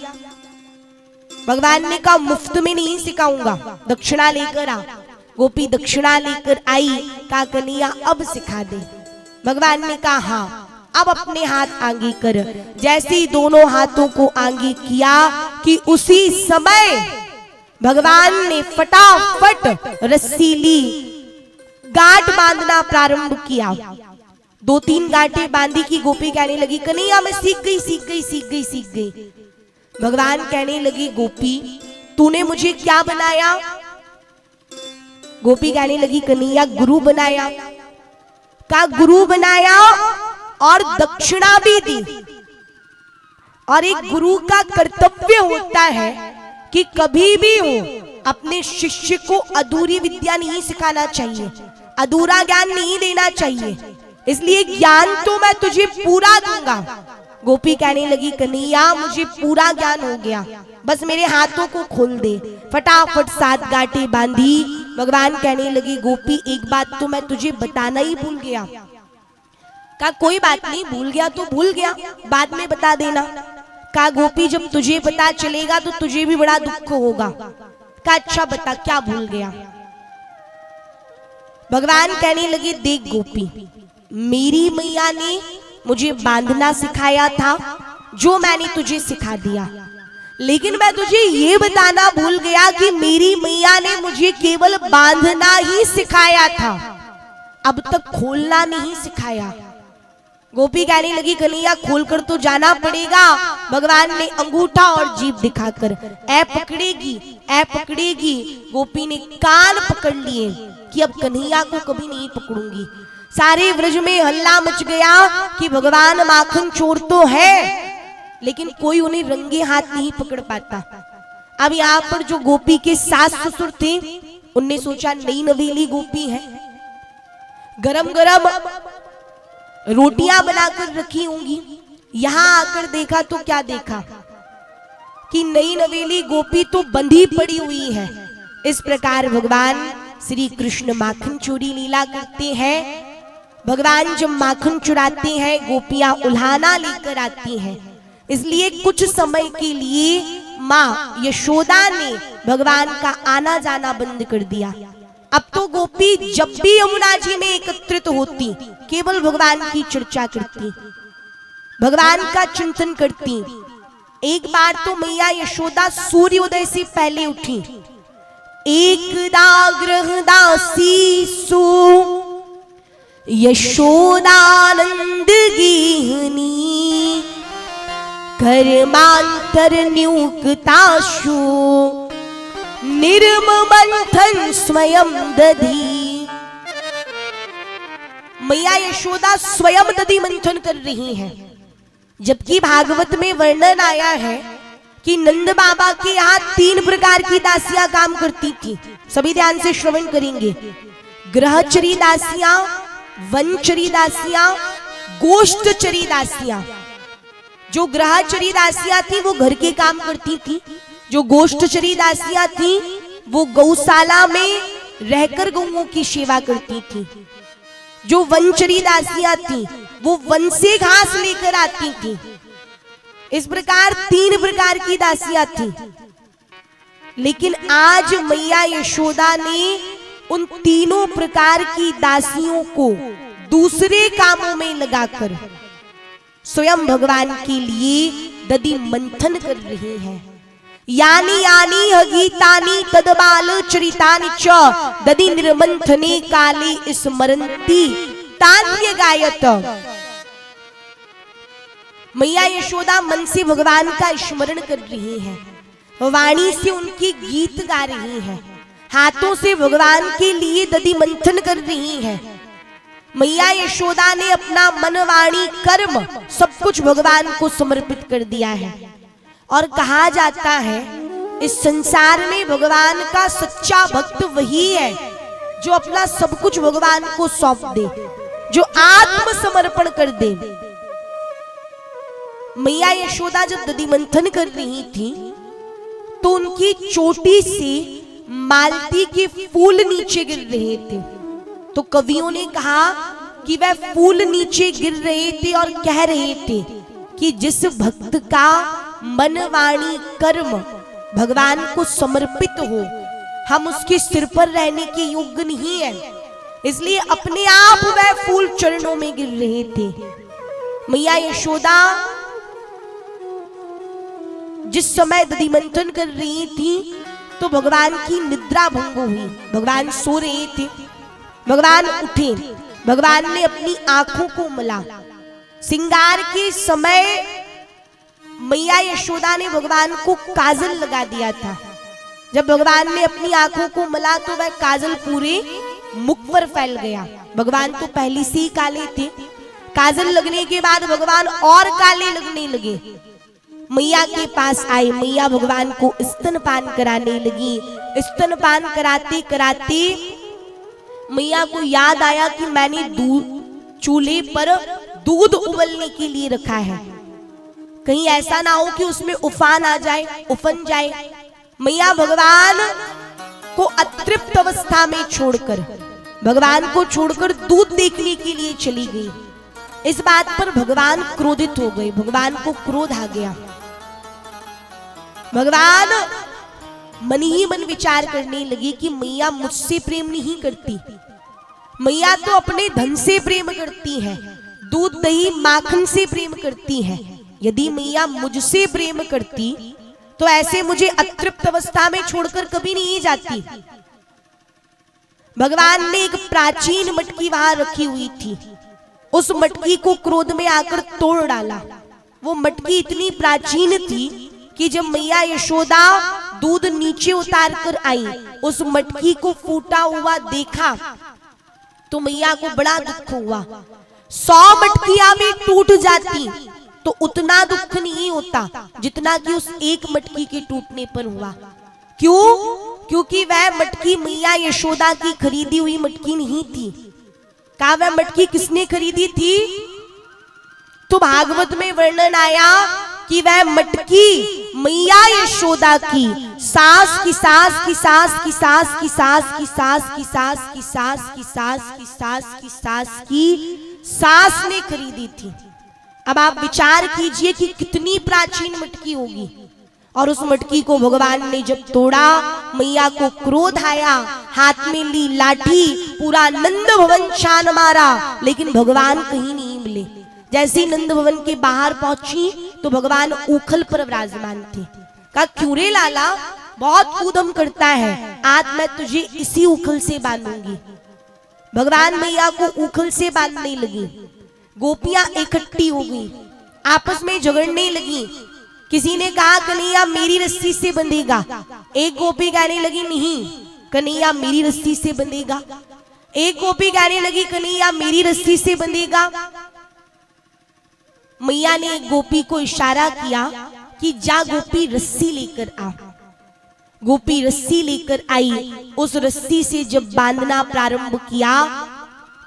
भगवान ने कहा, मुफ्त में नहीं सिखाऊंगा, दक्षिणा लेकर आ। गोपी दक्षिणा लेकर आई। कहा, कन्हैया अब सिखा दे। भगवान ने कहा, हाँ अब अपने हाथ आगे कर। जैसे ही दोनों हाथों को आगे किया कि उसी समय भगवान ने फटाफट रस्सी ली, गांठ बांधना प्रारंभ किया। 2-3 गांठें बांधी की गोपी कहने लगी, कन्हैया मैं सीख गई सीख गई सीख गई सीख गई। भगवान कहने लगी, गोपी तूने मुझे क्या बनाया? गोपी कहने लगी, कन्हैया गुरु बनाया। का गुरु बनाया और दक्षिणा भी दी। और एक गुरु का कर्तव्य होता है कि कभी भी हो अपने शिष्य को अधूरी विद्या नहीं सिखाना चाहिए, अधूरा ज्ञान नहीं देना चाहिए। इसलिए ज्ञान तो मैं तुझे पूरा दूंगा। गोपी कहने लगी, कन्हैया मुझे पूरा ज्ञान हो गया, बस मेरे हाथों को खोल दे। फटाफट 7 गांठें बांधी। भगवान कहने लगी, गोपी एक बात तो मैं तुझे बताना ही भूल गया। कहा, कोई बात नहीं, भूल गया तो भूल गया, बाद में बता देना। कहा, गोपी जब तुझे पता चलेगा तो तुझे भी बड़ा दुख होगा। कहा, अच्छा बता क्या भूल गया? भगवान कहने लगे, देख गोपी, मेरी मैया ने मुझे बांधना सिखाया था, जो मैंने तुझे सिखा दिया। लेकिन मैं तुझे ये बताना भूल गया कि मेरी मैया ने मुझे केवल बांधना ही सिखाया था, अब तक खोलना नहीं सिखाया। गोपी कहने लगी, कन्हैया खोलकर तो जाना पड़ेगा। भगवान ने अंगूठा और जीभ दिखाकर ऐ पकड़ेगी ऐ पकड़ेगी। गोपी ने कान पकड़ लिए कि अब कन्हैया को कभी नहीं पकड़ूंगी। सारे व्रज में हल्ला मच गया कि भगवान माखन चोर तो है, लेकिन कोई उन्हें रंगे हाथ नहीं पकड़ पाता। अब यहाँ पर जो गोपी के सास ससुर थे, उनने सोचा नई नवेली गोपी है, गरम गरम रोटियां बनाकर रखी होंगी। यहां आकर देखा तो क्या देखा कि नई नवेली गोपी तो बंधी पड़ी हुई है। इस प्रकार भगवान श्री कृष्ण माखन चोरी लीला करते हैं। भगवान जब माखन चुराते हैं, गोपियां उल्हाना लेकर आती हैं। इसलिए कुछ समय के लिए माँ यशोदा ने भगवान का आना जाना बंद कर दिया। अब तो गोपी जब भी यमुना जी में एकत्रित होती, केवल भगवान की चर्चा करती, भगवान का चिंतन करती। एक बार तो मैया यशोदा सूर्योदय से पहले उठी। एकदा गृहदासी सु यशोदानंद गीहनी, कर्मांतर न्यूकताशु निर्म मंथन स्वयं दधी। मैया यशोदा स्वयं दधी मंथन कर रही हैं। जबकि भागवत में वर्णन आया है कि नंद बाबा के यहाँ 3 प्रकार की दासियां काम करती थी। सभी ध्यान से श्रवण करेंगे। ग्रहचरी दासियां, वनचरी दासियां, गोष्ठचरी दासियां। जो ग्रहचरी दासियां थी वो घर के काम करती थी। जो गोष्ठचरी दासियां थी वो गौशाला में रहकर गौओं की सेवा करती थी। जो वनचरी दासियां थी वो वन से घास लेकर आती थी। इस प्रकार 3 प्रकार की दासियां थी। लेकिन आज मैया यशोदा ने उन तीनों प्रकार की दासियों को दूसरे कामों में लगाकर स्वयं भगवान के लिए दधि मंथन कर रही हैं। यानी यानी हगीतानि तदबाल चरितानि च दधि निर्मंथने काले स्मरन्ति तान्य गायत। मैया यशोदा मन से भगवान का स्मरण कर रही हैं, वाणी से उनकी गीत गा रही हैं, हाथों से भगवान के लिए दधि मंथन कर रही हैं। मैया यशोदा ने अपना मन वाणी कर्म सब कुछ भगवान को समर्पित कर दिया है। और कहा जाता है इस संसार में भगवान का सच्चा भक्त वही है जो अपना सब कुछ भगवान को सौंप दे, जो आत्मसमर्पण कर दे। मैया यशोदा जब दधि मंथन कर रही थी तो उनकी चोटी से मालती के फूल नीचे गिर रहे थे। तो कवियों ने कहा कि वह फूल नीचे गिर रहे थे और कह रहे थे कि जिस भक्त का मन वाणी कर्म भगवान को समर्पित हो, हम उसके सिर पर रहने के योग्य नहीं है, इसलिए अपने आप वह फूल चरणों में गिर रहे थे। मैया यशोदा जिस समय दधि मंथन कर रही थी तो भगवान की निद्रा भंग हुई। भगवान सो रहे थे, भगवान उठे, भगवान ने अपनी आंखों को मला। श्रृंगार के समय मैया यशोदा ने भगवान को काजल लगा दिया था। जब भगवान ने अपनी आंखों को मला तो वह काजल पूरे मुख पर फैल गया। भगवान तो पहले से ही काले थे, काजल लगने के बाद भगवान और काले लगने लगे। मैया के पास आए, मैया भगवान को स्तनपान कराने लगी। स्तनपान कराते कराते मैया को याद आया कि मैंने दूध चूल्हे पर दूध उबलने के लिए रखा है, कहीं ऐसा ना हो कि उसमें उफान आ जाए, उफन जाए। मैया भगवान को अतृप्त अवस्था में छोड़कर, भगवान को छोड़कर दूध देखने के लिए चली गई। इस बात पर भगवान क्रोधित हो गए, भगवान को क्रोध आ गया। भगवान मन ही मन विचार करने लगे कि मैया मुझसे प्रेम नहीं करती, मैया तो अपने धन से प्रेम करती है, दूध दही माखन से प्रेम करती है। यदि मैया मुझसे प्रेम करती तो ऐसे मुझे अतृप्त अवस्था में छोड़कर कभी नहीं जाती। भगवान ने एक प्राचीन मटकी वहां रखी हुई थी, उस मटकी को क्रोध में आकर तोड़ डाला। वो मटकी इतनी प्राचीन थी कि जब मैया यशोदा दूध नीचे उतार कर आई, उस मटकी को फूटा हुआ देखा तो मैया को बड़ा दुख हुआ। 100 मटकियां भी टूट जाती तो उतना दुख नहीं होता जितना कि उस एक मटकी के टूटने पर हुआ। क्यों? क्योंकि वह मटकी मैया यशोदा की खरीदी हुई मटकी नहीं थी। कहा वह मटकी किसने खरीदी थी? तो भागवत में वर्णन आया कि वह मटकी मैया यशोदा की सास की सास की सास की सास की सास की सास की सास की सास की सास की सास की सास की सास ने खरीदी थी। अब आप विचार कीजिए कि कितनी प्राचीन मटकी होगी। और उस मटकी को भगवान ने जब तोड़ा, मैया को क्रोध आया, हाथ में ली लाठी, पूरा नंद भवन छान मारा, लेकिन भगवान कहीं नहीं मिले। जैसे ही नंद भवन के बाहर पहुंची तो भगवान ऊखल पर विराजमान थे। कहा क्यों रे लाला, बहुत कूदम करता है, आज मैं तुझे इसी ऊखल से बांधूंगी। भगवान मैया को ऊखल से बांधने लगी। गोपियां इकट्ठी हो गई, आपस में झगड़ने लगी। किसी ने कहा कन्हैया मेरी रस्सी से बंधेगा, एक गोपी कहने लगी नहीं कन्हैया मेरी रस्सी से बंधेगा, एक गोपी कहने लगी कन्हैया मेरी रस्सी से बंधेगा। मैया ने एक गोपी को इशारा किया कि जा गोपी रस्सी लेकर आ। गोपी रस्सी लेकर आई। उस रस्सी से जब बांधना प्रारंभ किया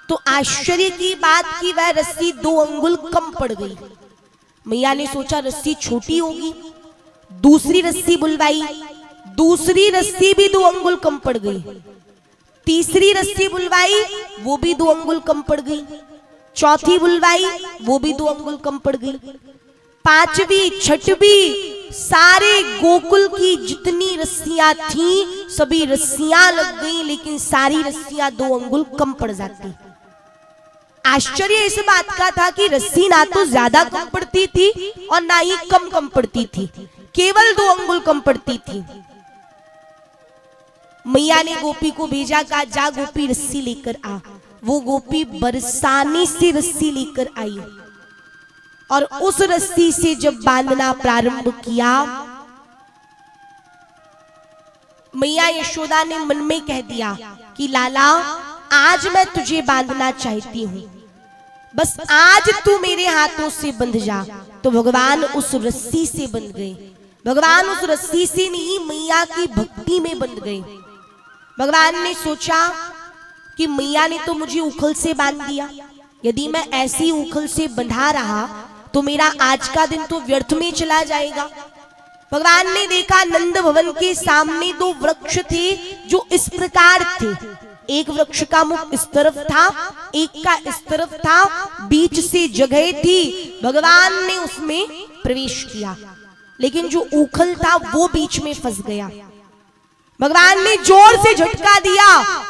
तो आश्चर्य की बात की वह रस्सी 2 अंगुल कम पड़ गई। मैया ने सोचा रस्सी छोटी होगी, दूसरी रस्सी बुलवाई, दूसरी रस्सी भी 2 अंगुल कम पड़ गई। तीसरी रस्सी बुलवाई, वो भी 2 अंगुल कम पड़ गई। चौथी बुलवाई, वो भी 2 अंगुल कम पड़ गई। 5वीं, 6वीं सारे गोकुल की जितनी रस्सियां थी सभी रस्सियां लग गई, लेकिन सारी रस्सियां 2 अंगुल कम पड़ जाती। आश्चर्य इस बात का था कि रस्सी ना तो ज्यादा कम पड़ती थी और ना ही कम पड़ती थी, केवल 2 अंगुल कम पड़ती थी। मैया ने गोपी को भेजा, कहा जा गोपी रस्सी लेकर आ। वो गोपी बरसाने से रस्सी लेकर आई और उस रस्सी से जब बांधना प्रारंभ किया, मैया यशोदा ने मन में कह दिया कि लाला आज मैं तुझे बांधना चाहती हूं, बस आज तू मेरे हाथों से बंध जा। तो भगवान उस रस्सी से बंध गए। भगवान उस रस्सी से नहीं, मैया की भक्ति में बंध गए। भगवान ने सोचा कि मैया ने तो मुझे उखल से बांध दिया, यदि मैं ऐसी उखल से बंधा रहा तो मेरा आज का दिन तो व्यर्थ में चला जाएगा। भगवान ने देखा नंद भवन के सामने 2 वृक्ष थे जो इस प्रकार थे, एक वृक्ष का मुख इस तरफ था, एक का इस तरफ था, बीच से जगह थी। भगवान ने उसमें प्रवेश किया, लेकिन जो उखल था वो बीच में फंस गया। भगवान ने जोर से झटका दिया,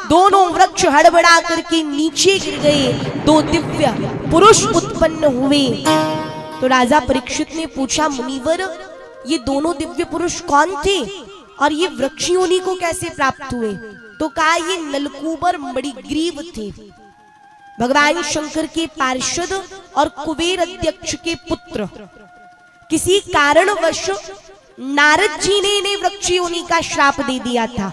दोनों वृक्ष हड़बड़ा करके नीचे गिर गए। 2 दिव्य पुरुष उत्पन्न हुए। तो राजा परीक्षित ने पूछा, मुनिवर ये दोनों दिव्य पुरुष कौन थे और ये वृक्ष योनि को कैसे प्राप्त हुए? तो कहा ये नलकूबर मणिग्रीव थे, भगवान शंकर के पार्षद और कुबेर अध्यक्ष के पुत्र। किसी कारणवश नारद जी ने इन्हें वृक्ष योनि का श्राप दे दिया था,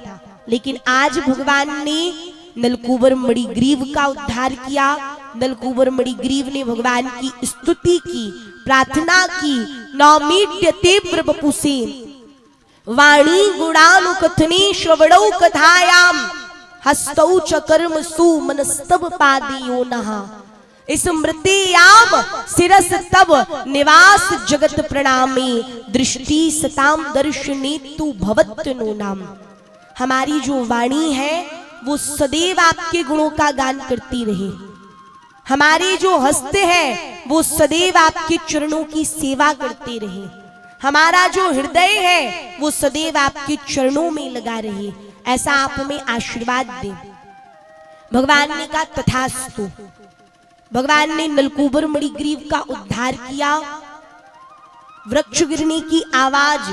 लेकिन आज भगवान ने नलकूबर मणिग्रीव का उद्धार किया। नलकूबर मणिग्रीव ने भगवान की स्तुति की, प्रार्थना की। नौमीड्यते प्रभपुसे वाणी गुणानुकथने श्रवणौ कथायाम हस्तौ च कर्मसु मनस्तव पादयो नः स्मृतियाम शिरस तव निवास जगत प्रणामे दृष्टि सताम दर्शने तु भवत्नो नाम। हमारी जो वाणी है वो सदैव आपके गुणों का गान करती रहे। हमारे जो हस्त है वो सदैव आपके चरणों की सेवा करते रहे। हमारा जो हृदय है वो सदैव आपके चरणों में लगा रहे। ऐसा आप हमें आशीर्वाद दें। भगवान ने कहा तथास्तु। भगवान ने नलकूबर मणिग्रीव का उद्धार किया। वृक्ष गिरने की आवाज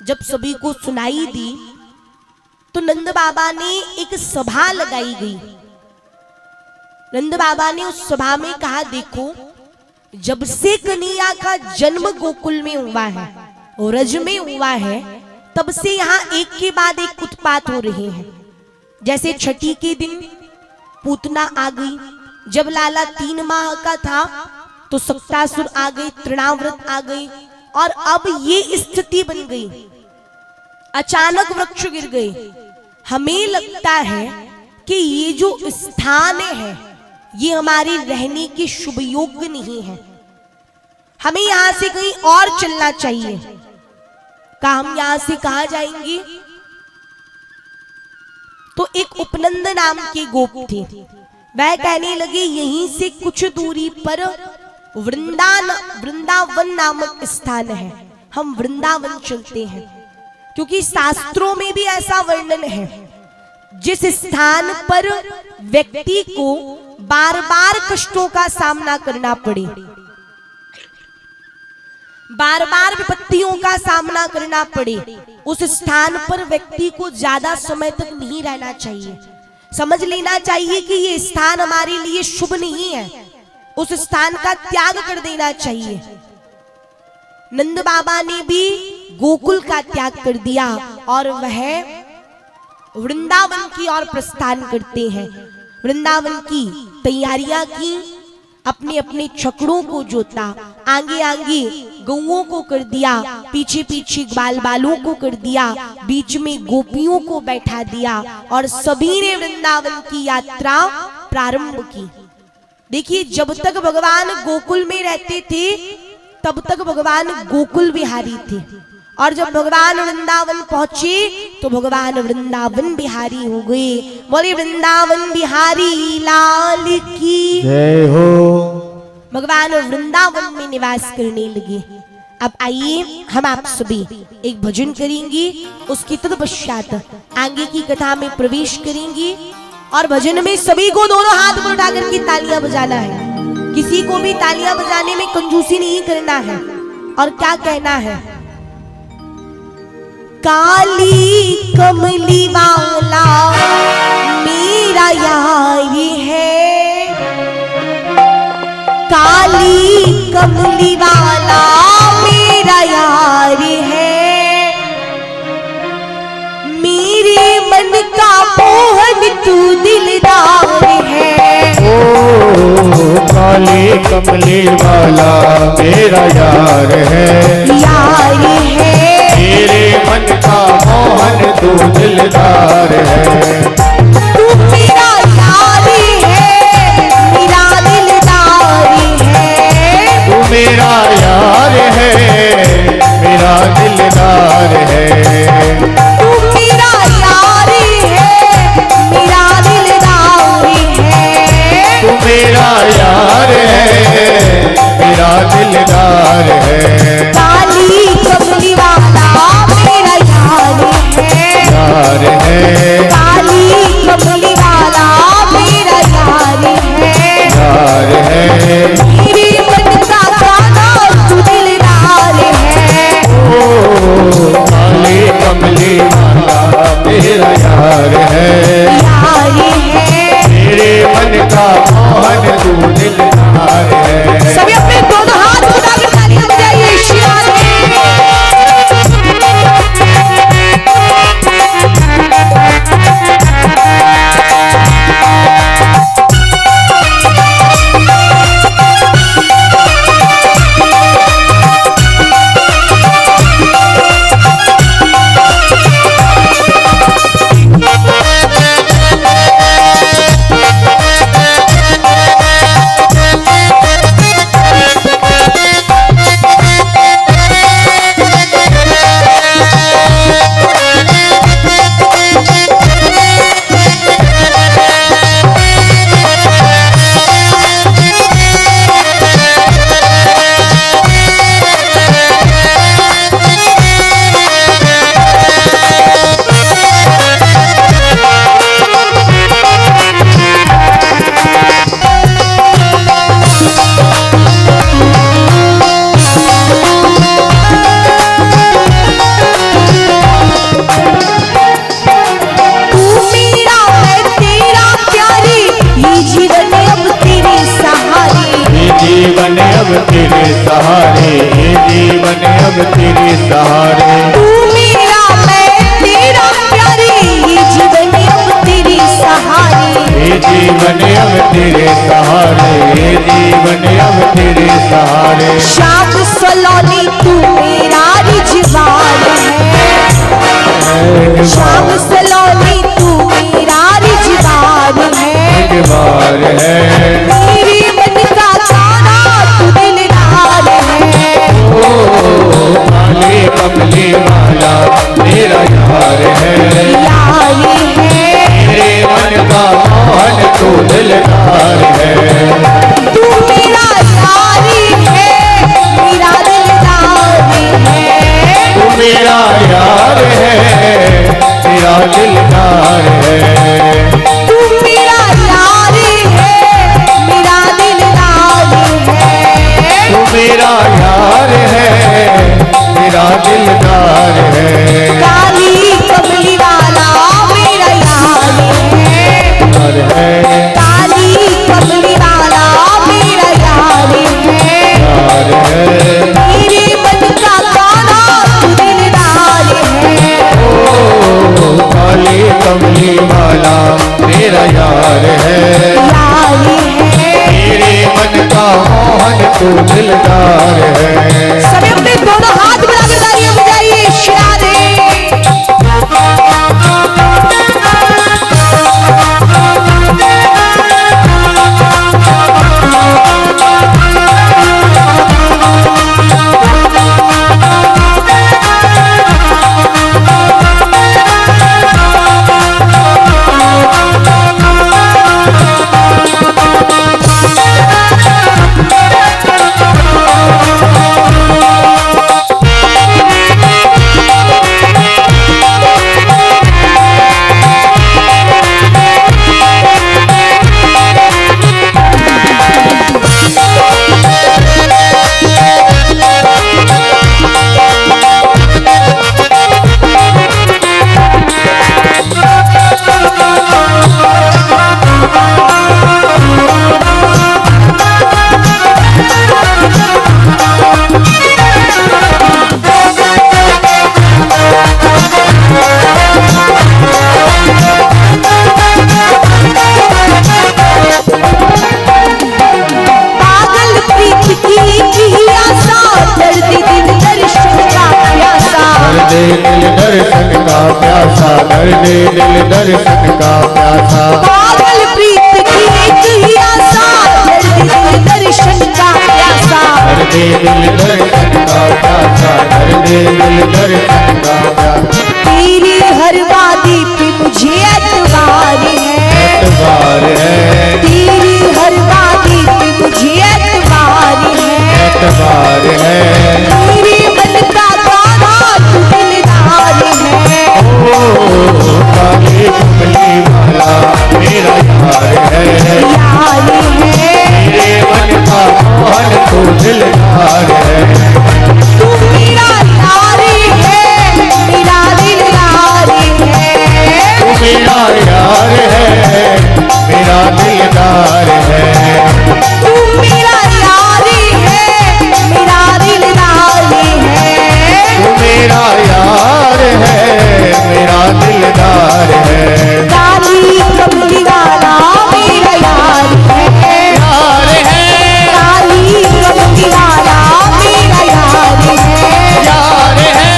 जब सभी को सुनाई दी तो नंद बाबा ने एक सभा लगाई गई। नंद बाबा ने उस सभा में कहा, देखो जब से कन्हैया का जन्म गोकुल में हुआ है और रज में हुआ है, तब से यहाँ एक के बाद एक उत्पात हो रहे हैं। जैसे छठी के दिन पूतना आ गई, जब लाला 3 माह का था तो सक्तासुर आ गई, तृणाव्रत आ गई, और अब ये स्थिति बन गई। अचानक वृक्ष गिर गए। हमें लगता है कि ये जो स्थान है ये हमारे रहने के शुभ योग्य नहीं है, हमें यहां से कहीं और चलना चाहिए। का हम यहां से कहां जाएंगे? तो एक उपनंद नाम के गोप थे, वह कहने लगे यहीं से कुछ दूरी पर वृंदावन नामक स्थान है, हम वृंदावन चलते हैं। क्योंकि शास्त्रों में भी ऐसा वर्णन है, जिस स्थान पर व्यक्ति को बार बार कष्टों का सामना करना पड़े, बार बार विपत्तियों का सामना करना पड़े, उस स्थान पर व्यक्ति को ज्यादा समय तक नहीं रहना चाहिए। समझ लेना चाहिए कि ये स्थान हमारे लिए शुभ नहीं है, उस स्थान का त्याग कर देना चाहिए। नंद बाबा ने भी गोकुल का त्याग कर दिया और वह वृंदावन की ओर प्रस्थान करते हैं। वृंदावन की तैयारियां की, अपने अपने छकड़ों को जोता, आगे आगे गौओं को कर दिया, पीछे पीछे बाल बालों को कर दिया, बीच में गोपियों को बैठा दिया और सभी ने वृंदावन की यात्रा प्रारंभ की। देखिए, जब तक भगवान गोकुल में रहते थे तब तक भगवान गोकुल बिहारी थे, और जब भगवान वृंदावन पहुंचे तो भगवान वृंदावन बिहारी हो गए। बोले वृंदावन बिहारी लाल की जय हो। भगवान वृंदावन में निवास करने लगे। अब आइए हम आप सभी एक भजन करेंगे, उसके तत्पश्चात आगे की कथा में प्रवेश करेंगे। और भजन में सभी को दोनों हाथ पर उठा करके तालियां बजाना है। किसी को भी तालियां बजाने में कंजूसी नहीं करना है। और क्या कहना है? काली कमली वाला मेरा यार है, काली कमली वाला मेरा यार है, मेरे मन का मोहन तू दिलदार है। ओ काली कमली वाला मेरा यार है, यार है, मेरे मन का मोहन तू दिलदार है। तू मेरा यार है, मेरा दिलदार है, तू मेरा यार है, मेरा दिलदार है। तू मेरा यार है, मेरा दिलदार है, तू मेरा यार है, मेरा दिलदार है। काली कमली वाला मेरा यार है, यार है, काली कमली वाला मेरा यार है, यार है। मेरे मन का गाना तू दिलदार है। ओ काली कमली वाला मेरा यार है, यार है, मेरे मन का मोहन तू दिलदार है। सभी अपने दोनों हाथ उठाकर तालियां बजाइए शिवाय। जीवन अब तेरे सहारे, ये जीवन अब तेरे सहारे। तू मेरा मैं तेरा प्यारे, ये जीवन अब तेरे सहारे, ये जीवन अब तेरे सहारे, ये जीवन अब तेरे सहारे। श्याम सलोनी तू मेरा रिजवान है, श्याम सलोनी तू मेरा रिजवान है, दिलदार है। मेरे मन का गाना तू दिलदार है। ओ काली कमली वाला मेरा यार है, यार है, मेरे मन का मोहन तू दिलदार है। तू मेरा यार है, मेरा दिलदार है, तू मेरा यार है, मेरा दिलदार है। तू मेरा यार है, मेरा दिलदार है, तू मेरा यार है, मेरा दिलदार है। काली कमली वाला मेरा यार है, काली कमली वाला मेरा यार है, यार है। मेरे मन का गाना तू दिलदार है। ओ काली कमली वाला मेरा यार है, यार है, मेरे मन का मोहन तू दिलदार है। सभी अपने दोनों हाथ बढ़ाकर तालियां बजाइए शिवाय। दिल दर्शन का प्यासा, कर दे दिल दर्शन का प्यासा। पागल प्रीत की एक ही आशा, कर दे दिल दर्शन का प्यासा। कर दे दिल दर्शन का प्यासा, कर दे दिल दर्शन का प्यासा। तेरी हर वादी पे मुझे एतबार है, एतबार है, तेरी हर वादी पे मुझे एतबार है, एतबार है। मेरे मन का गाना तू दिलदार है। ओ काली कमली वाला मेरा यार है, यार है, मेरे मन का मोहन तू दिलदार है। तू मेरा यार है, मेरा दिलदार है। तू मेरा यार है, मेरा दिलदार है। तू मेरा यार है, मेरा दिलदार है। तू मेरा यार है, मेरा दिलदार है। काली कमली वाला मेरा यार है, यार है, काली कमली वाला मेरा यार है। यार है,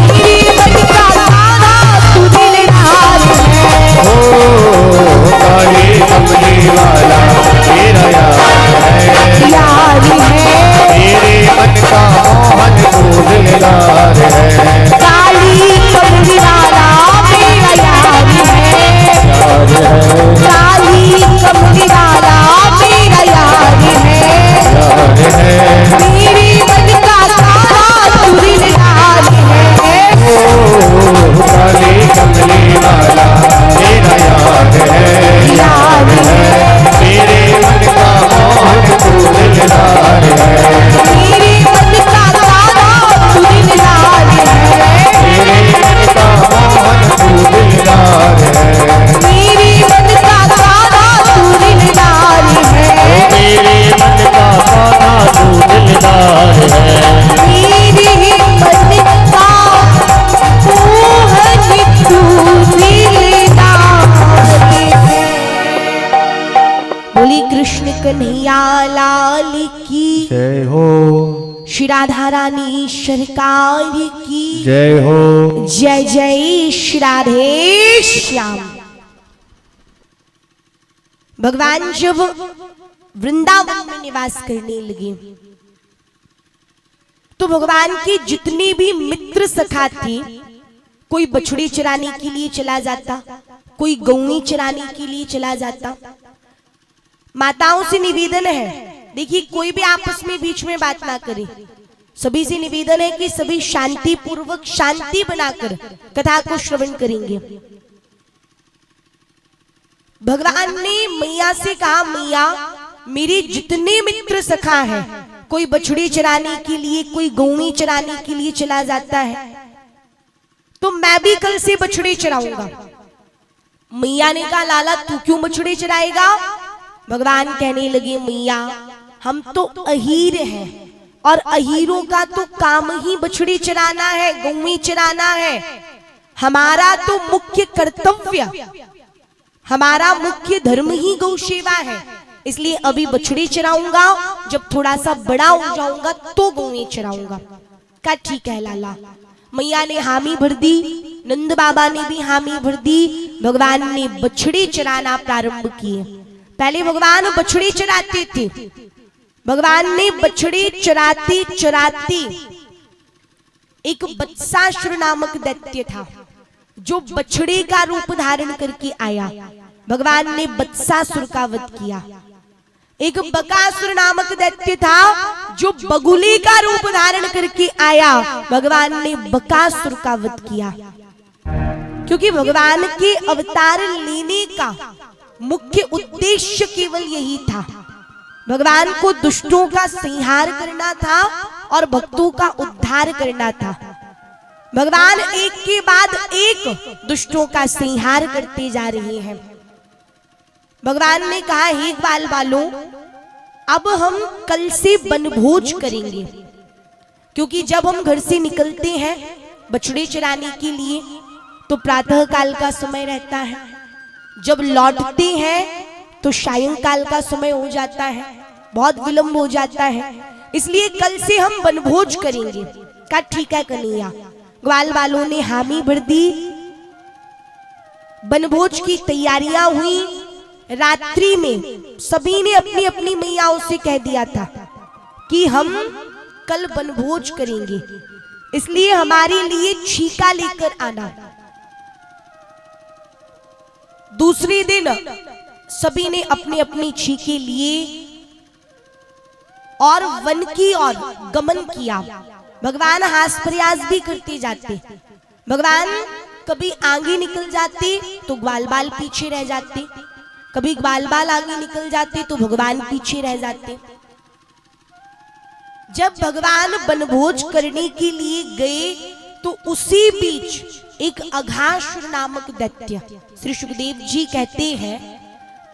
मेरे मन का गाना तू दिलदार है। ओ काली कमली वाला मेरा यार है, यार है, मेरे मन का मोहन तू दिलदार है। काली कमली वाला मेरा यार है, यार है, काली कमली वाला मेरा यार है। यार है, मेरे मन का गाना तू दिलदार है। ओ काली कमली वाला मेरा यार है, यार है, मेरे मन का मोहन तू दिलदार है। मेरे मन का गाना तू दिलदार है। मेरे मन का मोहन तू दिलदार है। मेरे मन का गाना तू दिलदार है। मेरे मन का गाना तू दिलदार है। मेरे मन का मोहन तू दिलदार है। बोली कृष्ण कन्हैया लाल की, जय हो, श्री राधा रानी सरकार की जय हो। जय जय श्री राधे श्याम। भगवान जब वृंदावन में निवास करने लगे तो भगवान के जितने भी मित्र सखा थे, कोई बछड़ी चराने के लिए चला जाता, कोई गौएं चराने के लिए चला जाता। माताओं से निवेदन है, देखिए कोई भी आपस में बीच में बात ना करे। सभी से निवेदन है कि सभी शांति पूर्वक शांति बनाकर कथा को श्रवण करेंगे। भगवान ने मैया से कहा, मैया मेरे जितने मित्र सखा हैं, कोई बछड़ी चराने के लिए, कोई गौएं चराने के लिए चला जाता है, तो मैं भी कल से बछड़ी चराऊंगा। मैया ने कहा, लाला तू क्यों बछड़ी चराएगा? भगवान कहने लगे, मैया हम तो अहीर हैं और अहीरों का तो काम ही बछड़ी चराना है, गौएं चराना है। हमारा तो मुख्य कर्तव्य, हमारा मुख्य धर्म ही गौ सेवा है। इसलिए अभी बछड़ी चराऊंगा, जब थोड़ा सा बड़ा हो जाऊंगा तो गौएं चराऊंगा। कहा ठीक है लाला। मैया ने हामी भर दी, नंद बाबा ने भी हामी भर दी। भगवान ने बछड़ी चराना प्रारंभ किए। पहले भगवान बछड़ी चराते थे। भगवान ने बछड़ी चराती चराती एक बत्सासुर नामक दैत्य था जो बछड़े का रूप धारण करके आया। भगवान ने बत्सासुर का वध किया। एक बकासुर नामक दैत्य था जो बगुले का रूप धारण करके आया। भगवान ने बकासुर का वध किया। क्योंकि भगवान के अवतार लेने का मुख्य उद्देश्य केवल यही था। भगवान को दुष्टों का संहार करना था और भक्तों का उद्धार करना था। भगवान एक के बाद एक दुष्टों का संहार करते जा रहे हैं। भगवान ने कहा, हे ग्वाल बालों, अब हम कल से वनभोज करेंगे। क्योंकि जब हम घर से निकलते हैं बछड़े चराने के लिए तो प्रातः काल का समय रहता है, जब लौटते हैं तो सायंकाल का समय हो जाता है, बहुत विलंब हो जाता है। इसलिए कल से हम वनभोज करेंगे। कहा ठीक है कन्हैया। ग्वाल वालों ने हामी भर दी, बनभोज की तैयारियां हुई। रात्रि में सभी ने अपनी अपनी मैयाओं से कह दिया था कि हम कल बनभोज करेंगे, इसलिए हमारे लिए छीका लेकर आना। दूसरे दिन सभी ने अपने अपने छीके लिए और वन की ओर गमन किया। भगवान हास प्रयास भी करते जाते। भगवान कभी आगे निकल जाते तो ग्वाल बाल पीछे रह जाते, कभी ग्वाल बाल आगे निकल जाते तो भगवान पीछे रह जाते। जब भगवान बनभोज करने के लिए गए तो उसी बीच एक अघासुर नामक दैत्य, श्री सुखदेव जी कहते हैं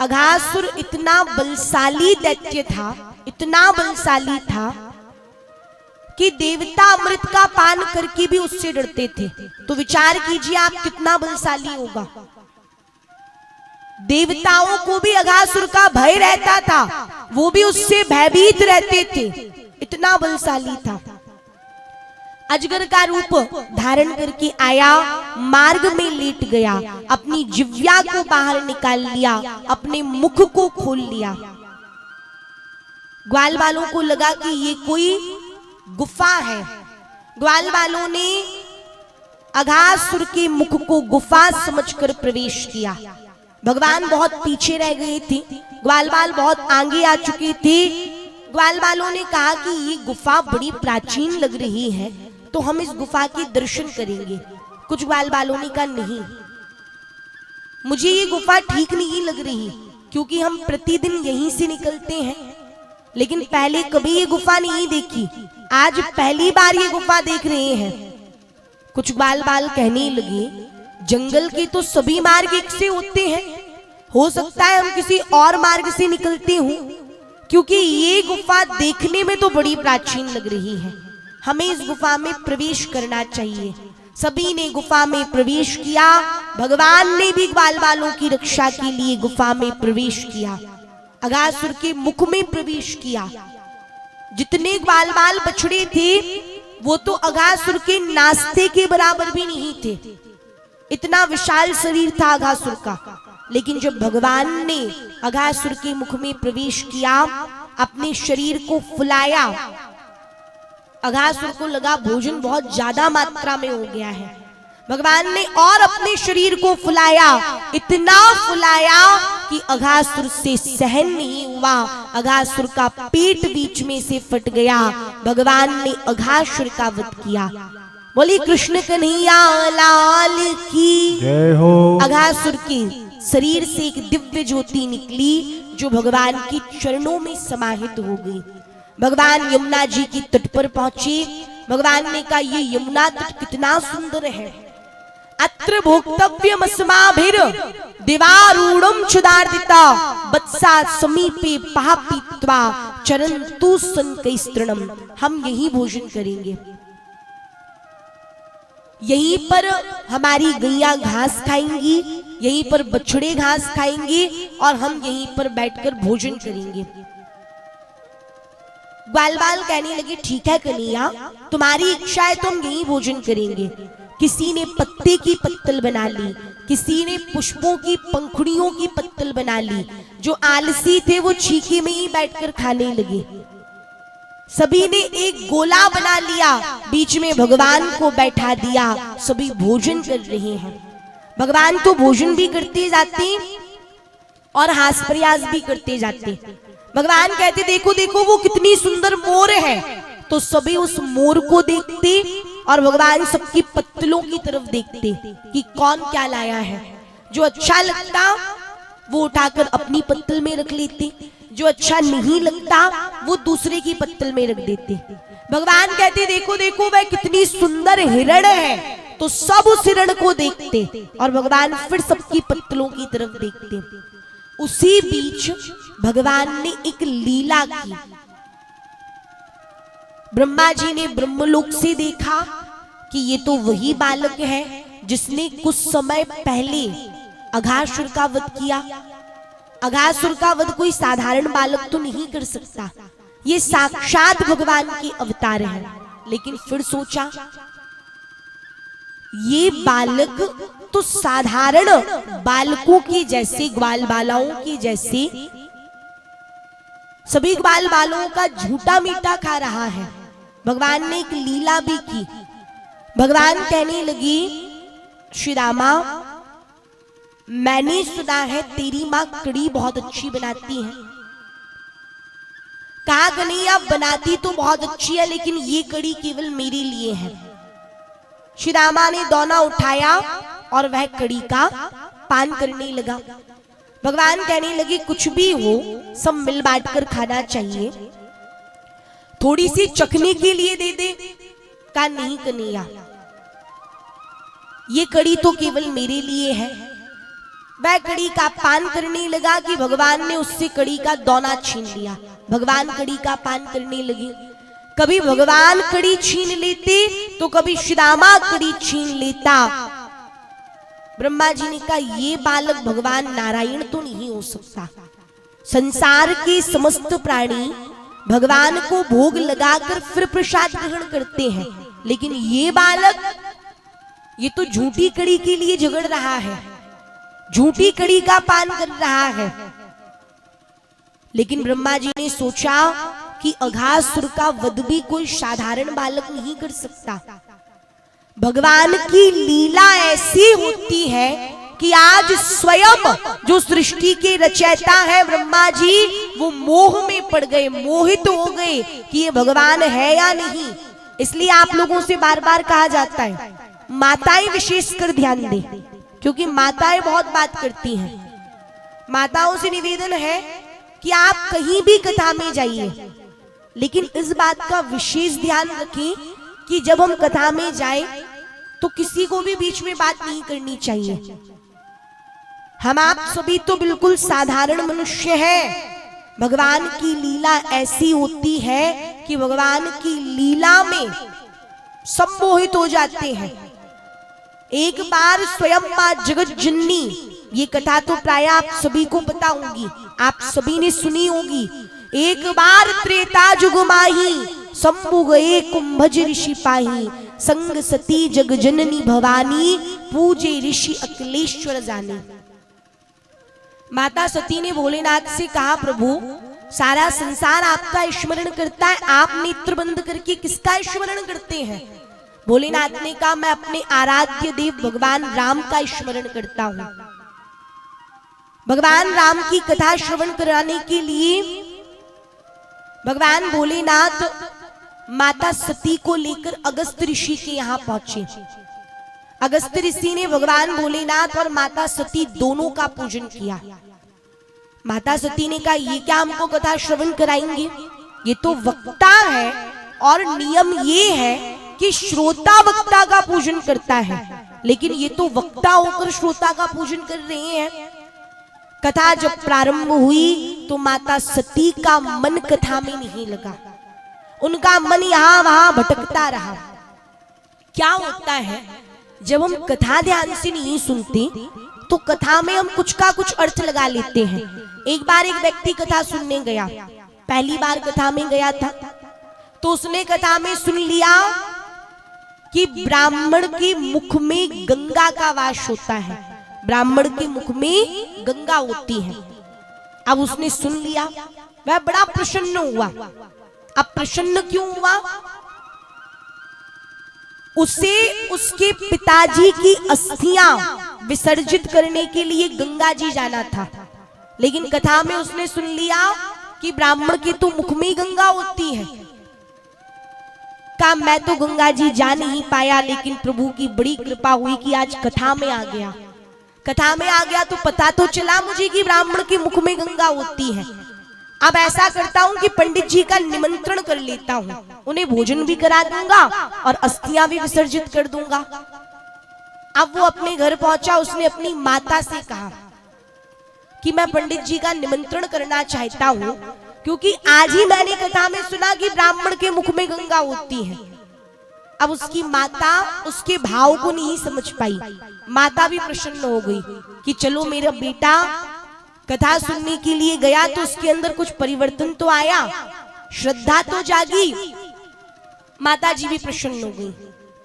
अघासुर इतना बलशाली दैत्य था, इतना बलशाली था कि देवता अमृत का पान करके भी उससे डरते थे। तो विचार कीजिए आप कितना बलशाली होगा। देवताओं को भी अघासुर का भय रहता था, वो भी उससे भयभीत रहते थे, इतना बलशाली था। अजगर का रूप धारण करके आया, मार्ग में लेट गया, अपनी जिह्वा को बाहर निकाल लिया, अपने मुख को खोल लिया। ग्वाल वालों को लगा कि ये कोई गुफा है। ग्वाल वालों ने अघासुर के मुख को गुफा समझकर प्रवेश किया। भगवान बहुत पीछे रह गए थे, ग्वाल बाल बहुत आगे आ चुके थे। ग्वाल वालों ने कहा कि ये गुफा बड़ी प्राचीन लग रही है, तो हम इस गुफा के दर्शन करेंगे। कुछ ग्वाल वालों ने कहा नहीं, मुझे ये गुफा ठीक नहीं लग रही, क्योंकि हम प्रतिदिन यहीं से निकलते हैं, लेकिन पहले कभी ये गुफा नहीं देखी, आज पहली बार ये गुफा देख रहे हैं। कुछ ग्वाल बाल कहने लगे जंगल के तो सभी मार्ग एक से होते हैं, हो सकता है हम किसी और मार्ग से निकलते हों, क्योंकि ये गुफा देखने में तो बड़ी प्राचीन लग रही है, हमें इस गुफा में प्रवेश करना चाहिए। सभी ने गुफा में प्रवेश किया। भगवान ने भी ग्वाल वालों की रक्षा के लिए गुफा में प्रवेश किया, अघासुर के मुख में प्रवेश किया। जितने ग्वाल बाल बछड़े थे वो तो अघासुर के नाश्ते के बराबर भी नहीं थे, इतना विशाल शरीर था अघासुर का। लेकिन जब भगवान ने अघासुर के मुख में प्रवेश किया, अपने शरीर को फुलाया, अघासुर को लगा भोजन बहुत ज्यादा मात्रा में हो गया है। भगवान ने और अपने शरीर को फुलाया, इतना फुलाया कि अघासुर से सहन नहीं हुआ, अघासुर का पेट बीच में से फट गया। भगवान ने अघासुर का वध किया। बोली कृष्ण कन्हैया लाल की जय हो। अघासुर के शरीर से एक दिव्य ज्योति निकली जो भगवान के चरणों में समाहित हो गई। भगवान यमुना जी की तट पर पहुंचे। भगवान ने कहा ये यमुना तट कितना सुंदर है। अत्र भोक्तव्यमस्माभिर दिवारूढ़ं क्षुधार्दिता वत्सा समीपे पापीत्वा चरन्तु संकैस्तृणम्। हम यही भोजन करेंगे, यहीं पर हमारी गैया घास खाएंगी, यहीं पर बछड़े घास खाएंगे और हम यहीं पर बैठकर भोजन करेंगे। ग्वाल बाल कहने लगे ठीक है कन्हैया, तुम्हारी इच्छा है तो हम यहीं भोजन करेंगे। किसी ने पत्ते की पत्तल बना ली, किसी ने पुष्पों की पंखुड़ियों की पत्तल बना ली। जो आलसी थे वो छीके में ही बैठकर खाने लगे। सभी ने एक गोला बना लिया, बीच में भगवान को बैठा दिया, सभी भोजन कर रहे हैं। भगवान तो भोजन भी करते जाते और हास प्रयास भी करते जाते। भगवान कहते देखो देखो वो कितनी सुंदर मोर है, तो सभी उस मोर को देखते और भगवान सबकी पत्तलों की तरफ देखते कि कौन क्या लाया है। जो अच्छा लगता वो उठाकर अपनी पत्तल में रख लेते, जो अच्छा नहीं लगता वो दूसरे की पत्तल में रख देते। भगवान कहते देखो देखो वह कितनी सुंदर हिरण है, तो सब उस हिरण को देखते और भगवान फिर सबकी पत्तलों की तरफ देखते। उसी बीच भगवान ने एक लीला की। ब्रह्मा जी ने ब्रह्मलोक से देखा कि ये तो वही बालक है जिसने कुछ समय पहले अघासुर का वध किया। अघासुर का वध कोई साधारण बालक तो नहीं कर सकता, ये साक्षात भगवान के अवतार हैं। लेकिन फिर सोचा ये बालक तो साधारण बालकों की जैसे, ग्वाल बालाओं की जैसे सभी ग्वाल बालों का झूठा मीठा खा रहा है। भगवान ने एक लीला भी की। भगवान कहने लगी, श्री रामा, मैंने सुना है तेरी माँ कड़ी बहुत अच्छी बनाती है। कहा कन्हैया बनाती तो बहुत अच्छी है, लेकिन ये कड़ी केवल मेरे लिए है। श्री रामा ने दोना उठाया और वह कड़ी का पान करने लगा। भगवान कहने लगे, कुछ भी हो सब मिल बांट कर खाना चाहिए, थोड़ी सी चखने के लिए दे दे। कहा नहीं कन्हैया, ये कड़ी तो केवल मेरे लिए है। वह कड़ी का पान करने लगा कि भगवान ने उससे कड़ी का दोना छीन लिया। भगवान कड़ी का पान करने लगे। कभी भगवान कड़ी छीन लेते तो कभी श्री रामा कड़ी छीन लेता। ब्रह्मा जी ने कहा, ये बालक भगवान नारायण तो नहीं हो सकता। संसार के समस्त प्राणी भगवान को भोग लगाकर फिर प्रसाद ग्रहण करते हैं, लेकिन ये बालक, ये तो झूठी कड़ी के लिए झगड़ रहा है, झूठी कड़ी का पान कर रहा है। लेकिन ब्रह्मा जी ने सोचा कि अघासुर का वध भी कोई साधारण बालक नहीं कर सकता। भगवान की लीला ऐसी होती है कि आज स्वयं जो सृष्टि के रचयिता है ब्रह्मा जी, वो मोह में पड़ गए, मोहित हो गए कि ये भगवान है या नहीं। इसलिए आप लोगों से बार बार कहा जाता है, माताएं विशेषकर ध्यान दें, क्योंकि माताएं बहुत बात करती हैं। माताओं से निवेदन है कि आप कहीं भी कथा में जाइए, लेकिन इस बात का विशेष ध्यान रखें कि जब हम कथा में जाएं तो किसी को भी बीच में बात नहीं करनी चाहिए। हम आप सभी तो बिल्कुल साधारण मनुष्य हैं। भगवान की लीला ऐसी होती है कि भगवान की लीला में सब मोहित हो जाते हैं। एक बार स्वयं मां जगत जननी, ये कथा तो प्राय आप सभी को पता होगी, आप सभी ने सुनी होगी। एक बार त्रेता जुग माही, शंभु गए कुंभज ऋषि पाही, संग सती जग जननी भवानी, पूजे ऋषि अखिलेश्वर जाने। माता सती ने भोलेनाथ से कहा, प्रभु सारा संसार आपका स्मरण करता है, आप नेत्र बंद करके किसका स्मरण करते हैं? भोलेनाथ ने कहा, मैं अपने आराध्य देव भगवान राम का स्मरण करता हूं। भगवान राम की कथा श्रवण कराने के लिए भगवान भोलेनाथ माता सती को लेकर अगस्त ऋषि के यहाँ पहुंचे। अगस्त ऋषि ने भगवान भोलेनाथ और माता सती दोनों का पूजन किया। माता सती ने कहा, ये क्या हमको कथा श्रवण कराएंगे? ये तो वक्ता है और नियम ये है कि श्रोता वक्ता का पूजन करता है, लेकिन ये तो वक्ता होकर श्रोता का पूजन कर रहे हैं। कथा जब प्रारंभ हुई तो माता सती का मन कथा में नहीं लगा, उनका मन यहां वहां भटकता रहा। क्या होता है, जब हम कथा ध्यान से नहीं सुनते तो कथा में हम कुछ का कुछ अर्थ लगा लेते हैं। एक बार एक व्यक्ति कथा सुनने गया, पहली बार कथा में गया था, तो उसने कथा में सुन लिया कि ब्राह्मण के मुख में गंगा का वास होता है, ब्राह्मण के मुख में गंगा होती है। अब उसने सुन लिया, वह बड़ा प्रसन्न हुआ। अब प्रसन्न क्यों हुआ? उसे उसके पिताजी की अस्थियां विसर्जित करने के लिए गंगा जी जाना था, लेकिन कथा में उसने सुन लिया कि ब्राह्मण के तो मुख में गंगा होती है। कहा, मैं तो गंगा जी जा नहीं पाया, लेकिन प्रभु की बड़ी कृपा हुई कि आज कथा में आ गया। कथा में आ गया तो पता तो चला मुझे कि ब्राह्मण के मुख में गंगा होती है। अब ऐसा करता हूं कि पंडित जी का निमंत्रण कर लेता हूं, उन्हें भोजन भी करा दूंगा और अस्थियां भी विसर्जित कर दूंगा। अब वो अपने घर पहुंचा, उसने अपनी माता से कहा कि मैं पंडित जी का निमंत्रण करना चाहता हूं, क्योंकि आज ही मैंने कथा में सुना कि ब्राह्मण के मुख में गंगा होती है। अब उसकी माता उसके भाव को नहीं समझ पाई। माता भी प्रसन्न हो गई कि चलो मेरा बेटा कथा सुनने के लिए गया तो उसके अंदर कुछ परिवर्तन तो आया, श्रद्धा तो जागी। माता जी भी प्रसन्न हो गई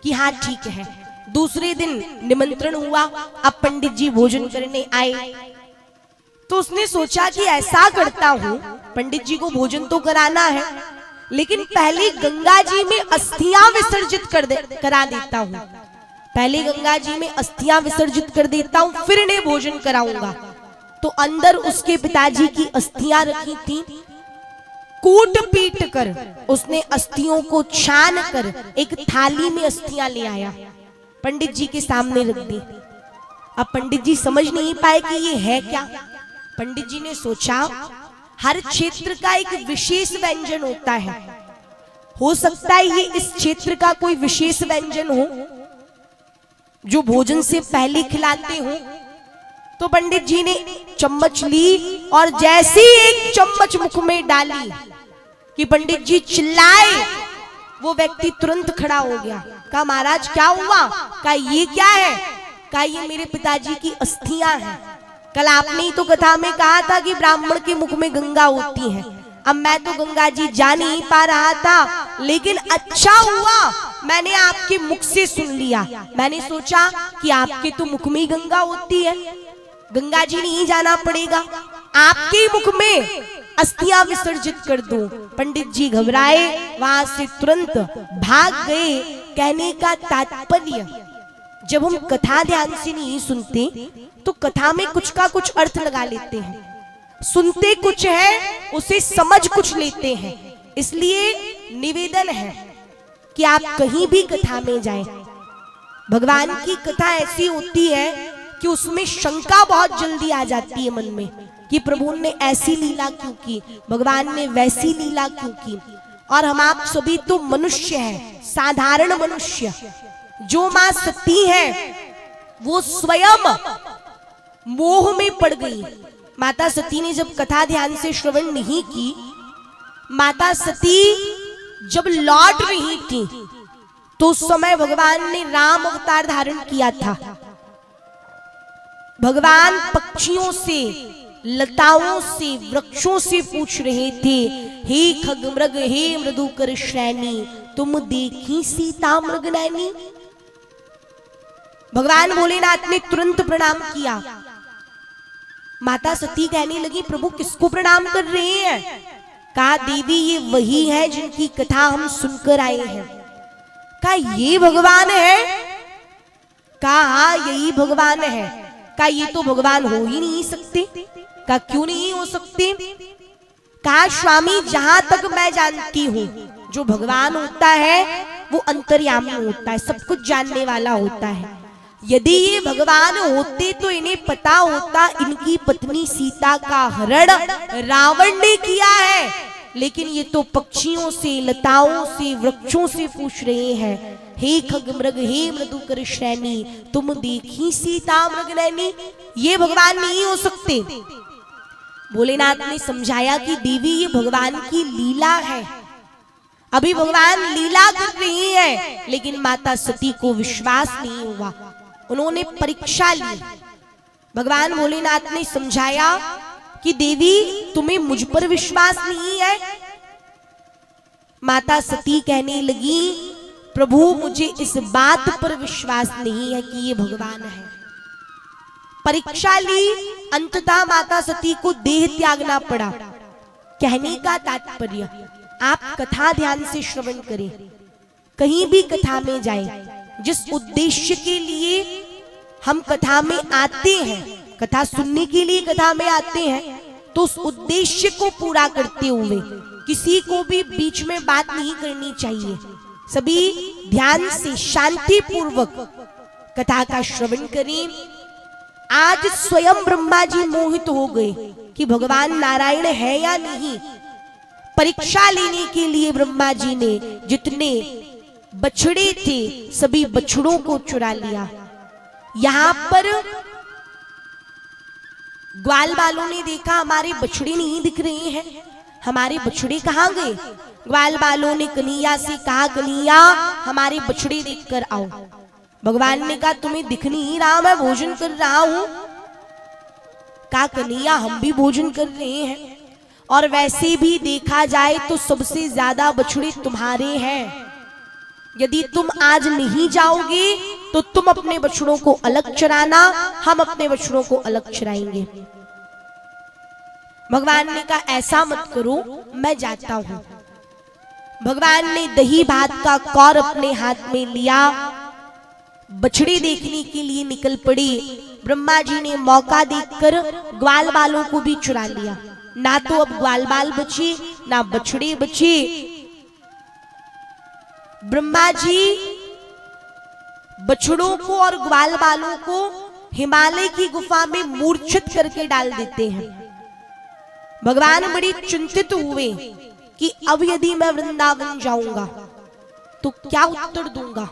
कि हाँ ठीक है, दूसरे दिन निमंत्रण हुआ, अब पंडित जी भोजन करने आए। तो उसने सोचा कि ऐसा करता हूं, पंडित जी को भोजन तो कराना है, लेकिन पहले गंगा जी में अस्थियां विसर्जित करा देता हूं। पहले गंगा जी में अस्थियां विसर्जित कर देता हूं, फिर इन्हें भोजन कराऊंगा। तो अंदर उसके पिताजी की अस्थियां रखी थी। कूट पीट कर उसने अस्थियों को छान कर एक थाली में अस्थियां ले आया, पंडित जी के सामने रख दी। अब पंडित जी समझ नहीं पाए कि ये है क्या। पंडित जी ने सोचा हर क्षेत्र का एक विशेष व्यंजन होता है, हो सकता है ये इस क्षेत्र का कोई विशेष व्यंजन हो जो भोजन से पहले खिलाते हो। तो पंडित जी ने चम्मच ली और जैसे एक चम्मच मुख में डाली कि पंडित जी चिल्लाए, वो व्यक्ति तुरंत खड़ा हो गया। कहा महाराज क्या हुआ? कहा ये क्या है? कहा ये मेरे पिताजी की अस्थियां हैं। कल आपने ही तो कथा में कहा था कि ब्राह्मण के मुख में गंगा होती है। अब मैं तो गंगा जी जा नहीं पा रहा था, लेकिन अच्छा हुआ मैंने आपके मुख से सुन लिया। मैंने सोचा कि आपके तो मुख में ही गंगा होती है, गंगा जी नहीं जाना पड़ेगा, आपके मुख में अस्थियां विसर्जित कर दो। पंडित जी घबराए, वहां से तुरंत भाग गए। कहने का तात्पर्य, जब हम कथा ध्यान से नहीं सुनते तो कथा में कुछ का कुछ अर्थ लगा लेते हैं, सुनते कुछ है उसे समझ कुछ लेते हैं। इसलिए निवेदन है कि आप कहीं भी कथा में जाएं, भगवान की कथा ऐसी होती है कि उसमें शंका बहुत जल्दी आ जाती है मन में कि प्रभु ने ऐसी लीला क्यों की, भगवान ने वैसी लीला क्यों की। और हम आप सभी तो मनुष्य हैं, साधारण मनुष्य। जो मां सती है वो स्वयं मोह में पड़ गई। माता सती ने जब कथा ध्यान से श्रवण नहीं की, माता सती जब लौट रही थी तो उस समय भगवान ने राम अवतार धारण किया था। भगवान पक्षियों से, लताओं से, वृक्षों से पूछ रहे थे, हे खगमृग हे मृदुकर श्रेणी, तुम देखी सीता मृग नैनी। भगवान भोलेनाथ ने तुरंत प्रणाम किया। माता सती कहने लगी प्रभु किसको प्रणाम कर रहे हैं? कहा देवी ये वही है जिनकी कथा हम सुनकर आए हैं। कहा ये भगवान है? कहा हाँ यही भगवान है। कहा ये तो भगवान हो ही नहीं सकते। कहा क्यों नहीं हो सकते? कहा स्वामी जहां तक मैं जानती हूं जो भगवान होता है वो अंतर्यामी होता है, सब कुछ जानने वाला होता है। यदि ये भगवान होते तो इन्हें पता होता इनकी पत्नी सीता का हरण रावण ने किया है, लेकिन ये तो पक्षियों से, लताओं से, वृक्षों से पूछ रहे हैं, हे खगमृग हे मृदुकर श्रेणी, तुम देखी सीता मृग नैनी। ये भगवान नहीं हो सकते। भोलेनाथ ने समझाया कि देवी ये भगवान की लीला है, अभी भगवान लीला कर रही है। लेकिन माता सती को विश्वास नहीं हुआ, उन्होंने परीक्षा ली। भगवान भोलेनाथ ने समझाया कि देवी तुम्हें मुझ पर विश्वास नहीं है। माता सती कहने लगी प्रभु मुझे इस बात पर विश्वास नहीं है कि ये भगवान है। परीक्षा ली, अंततः माता सती को देह त्यागना पड़ा। कहने का तात्पर्य, आप कथा ध्यान से श्रवण करें, कहीं भी कथा में जाएं, जिस उद्देश्य के लिए हम कथा में आते हैं, कथा सुनने के लिए कथा में आते हैं, तो उस उद्देश्य को पूरा करते हुए किसी को भी बीच में बात नहीं करनी चाहिए। सभी ध्यान से शांति पूर्वक कथा का श्रवण करें। आज स्वयं ब्रह्मा जी मोहित हो गए कि भगवान नारायण है या नहीं। परीक्षा लेने के लिए ब्रह्मा जी ने जितने बछड़े थे सभी बछड़ों को चुरा लिया। यहां पर ग्वाल वालों ने देखा हमारे बछड़े नहीं दिख रहे हैं, हमारे बछड़े कहां गए? ग्वाल वालों ने कन्हैया से कहा कन्हैया हमारे बछड़े देखकर आओ। भगवान ने कहा तुम्हें दिख नहीं रहा, मैं भोजन कर रहा हूं। कहा कन्हैया हम भी भोजन कर रहे हैं, और वैसे भी देखा जाए तो सबसे ज्यादा बछड़े तुम्हारे हैं। यदि तुम आज नहीं जाओगे तो तो तुम अपने बछड़ों को अलग चराना, हम अपने बछड़ों को अलग चराएंगे। भगवान ने कहा ऐसा मत करो, मैं जाता हूं। भगवान ने दही भात का कौर अपने हाथ में लिया, बछड़ी देखने के लिए निकल पड़ी। ब्रह्मा जी ने मौका देखकर ग्वाल बालों को भी चुरा लिया। ना तो अब ग्वाल बाल बचे, ना बछड़े बचे। ब्रह्मा जी बछड़ों को और ग्वाल बालों को हिमालय की गुफा में मूर्छित करके डाल देते हैं। भगवान बड़ी चिंतित हुए कि अब यदि मैं वृंदावन जाऊंगा तो क्या उत्तर दूंगा।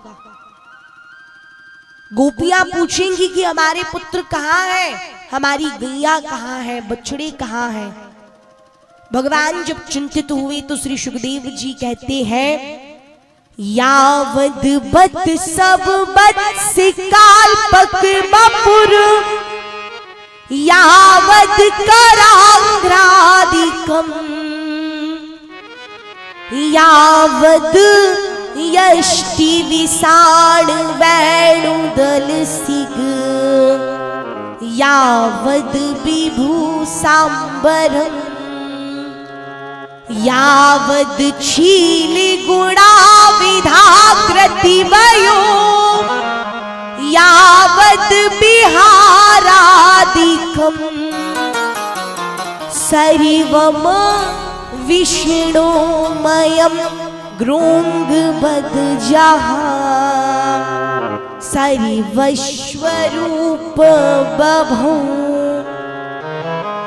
गोपियां पूछेंगी कि हमारे पुत्र कहाँ है, हमारी गैया कहाँ है, बछड़े कहाँ है। भगवान जब चिंतित हुए तो श्री सुखदेव जी कहते हैं, यावद बत सब बत से काल्पक मपुर, यावद कराग्रादिकम, यावद यष्टि विसाण वेणुदल सिग, यावद विभू सांबरम, यावद छीलि गुणा विधाकृति वयो, यावद विहारादिकम, सर्वम विष्णुमयम ग्रोंग बद जहा, सर्वस्वरूप बभू।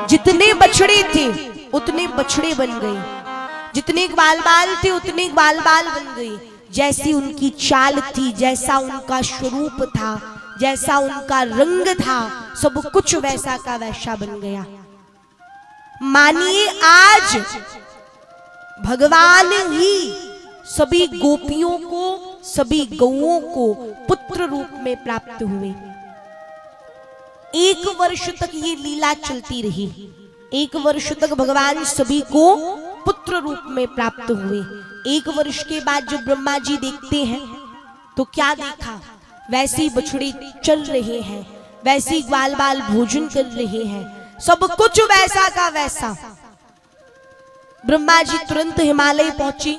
जितने बछड़े थे उतने बछड़े बन गए, जितने ग्वाल बाल थे उतने ग्वाल बाल बन गए। जैसी उनकी चाल थी, जैसा उनका स्वरूप था, जैसा उनका रंग था, सब कुछ वैसा का वैसा बन गया। मानिए आज भगवान ही सभी गोपियों को, सभी गौओं को पुत्र रूप में प्राप्त हुए। 1 वर्ष तक ये लीला चलती रही। 1 वर्ष तक भगवान सभी को पुत्र रूप में प्राप्त हुए। 1 वर्ष के बाद जब ब्रह्मा जी देखते हैं तो क्या देखा, वैसे ही बछड़े चल रहे हैं, वैसे ही ग्वाल बाल भोजन कर रहे हैं, सब कुछ वैसा का वैसा। ब्रह्मा जी तुरंत हिमालय पहुंचे,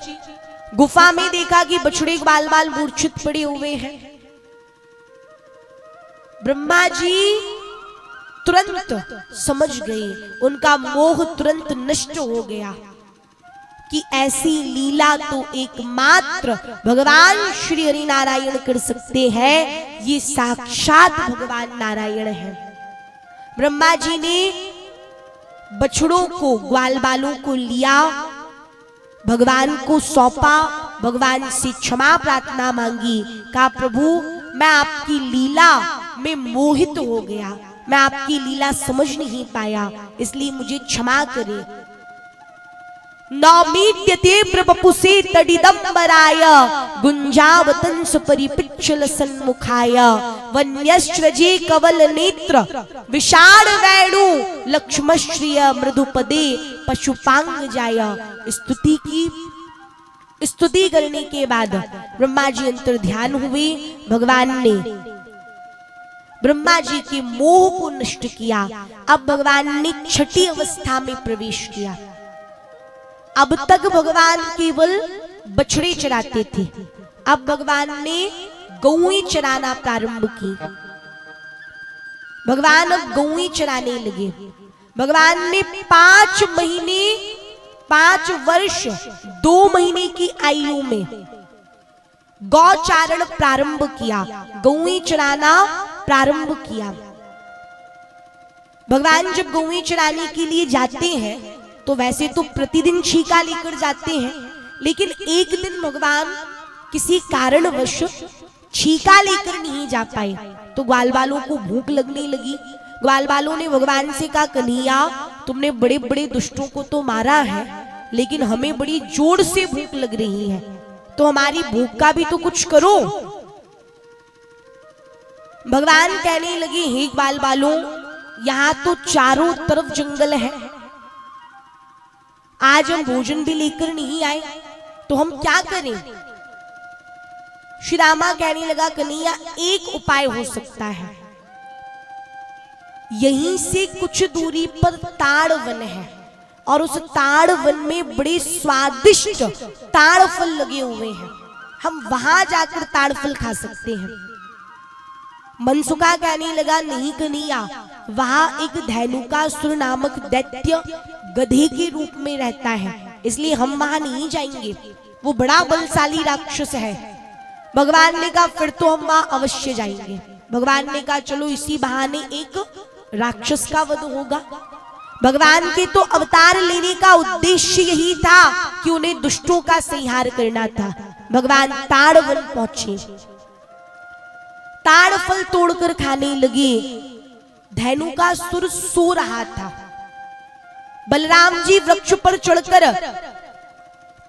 गुफा में देखा कि बछड़े ग्वाल बाल मूर्छित पड़े हुए हैं। ब्रह्मा जी तुरंत समझ गए, उनका मोह तुरंत नष्ट हो गया कि ऐसी लीला तो एकमात्र भगवान श्री हरि नारायण कर सकते हैं। ये साक्षात भगवान नारायण है। ब्रह्मा जी ने बछड़ों को, ग्वाल बालों को लिया, भगवान को सौंपा, भगवान से क्षमा प्रार्थना मांगी। कहा प्रभु मैं आपकी लीला में मोहित हो गया, मैं आपकी लीला समझ नहीं पाया, इसलिए मुझे क्षमा करे। नौमीत्यते प्रवपुषे तडिदंबराय, गुंजावतंस परिपिच्छल सन्मुखाय, वन्यश्रजे कवल नेत्र विशाल वेणु लक्ष्मश्रिय मृदुपदे पशुपांग जाय। स्तुति करने के बाद ब्रह्मा जी अंतर ध्यान हुए। भगवान ने ब्रह्मा जी के मोह को नष्ट किया। अब भगवान ने छठी अवस्था में प्रवेश किया। अब तक भगवान केवल बछड़े चराते थे, अब भगवान ने गौएं चराना प्रारंभ की। भगवान अब गौएं चराने लगे। भगवान ने 5 महीने, 5 वर्ष 2 महीने की आयु में गौचारण प्रारंभ किया, गौएं चराना प्रारंभ किया। भगवान जब गौएं चराने के लिए जाते हैं तो वैसे तो प्रतिदिन छीका लेकर जाते हैं, लेकिन एक दिन भगवान किसी कारणवश छीका लेकर नहीं जा पाए तो ग्वाल बालों को भूख लगने लगी। ग्वाल बालों ने भगवान से कहा कन्हैया तुमने बड़े बड़े दुष्टों को तो मारा है, लेकिन हमें बड़ी जोर से भूख लग रही है, तो हमारी भूख का भी तो कुछ करो। भगवान कहने लगे हे ग्वाल बालों, यहाँ तो चारों तरफ जंगल है, आज हम भोजन भी लेकर नहीं आए तो हम क्या करें। श्री रामा कहने लगा कन्हैया एक उपाय हो सकता है, यहीं से कुछ दूरी पर ताड़ वन है और उस ताड़ वन में बड़े स्वादिष्ट ताड़ फल लगे हुए हैं, हम वहां जाकर ताड़ फल खा सकते हैं। मनसुखा कहने लगा नहीं कन्हैया, वहां एक धेनुकासुर नामक दैत्य गधे के रूप में रहता है, इसलिए हम वहां नहीं जाएंगे, वो बड़ा बलशाली राक्षस है। भगवान ने कहा फिर तो हम वहां अवश्य जाएंगे। भगवान ने कहा चलो इसी बहाने एक राक्षस का वध होगा। भगवान के तो अवतार लेने का उद्देश्य यही था कि उन्हें दुष्टों का संहार करना था। भगवान ताड़ वन पहुंचे, ताड़ फल तोड़कर खाने लगे। धेनुकासुर सो रहा था। बलराम जी वृक्ष पर चढ़कर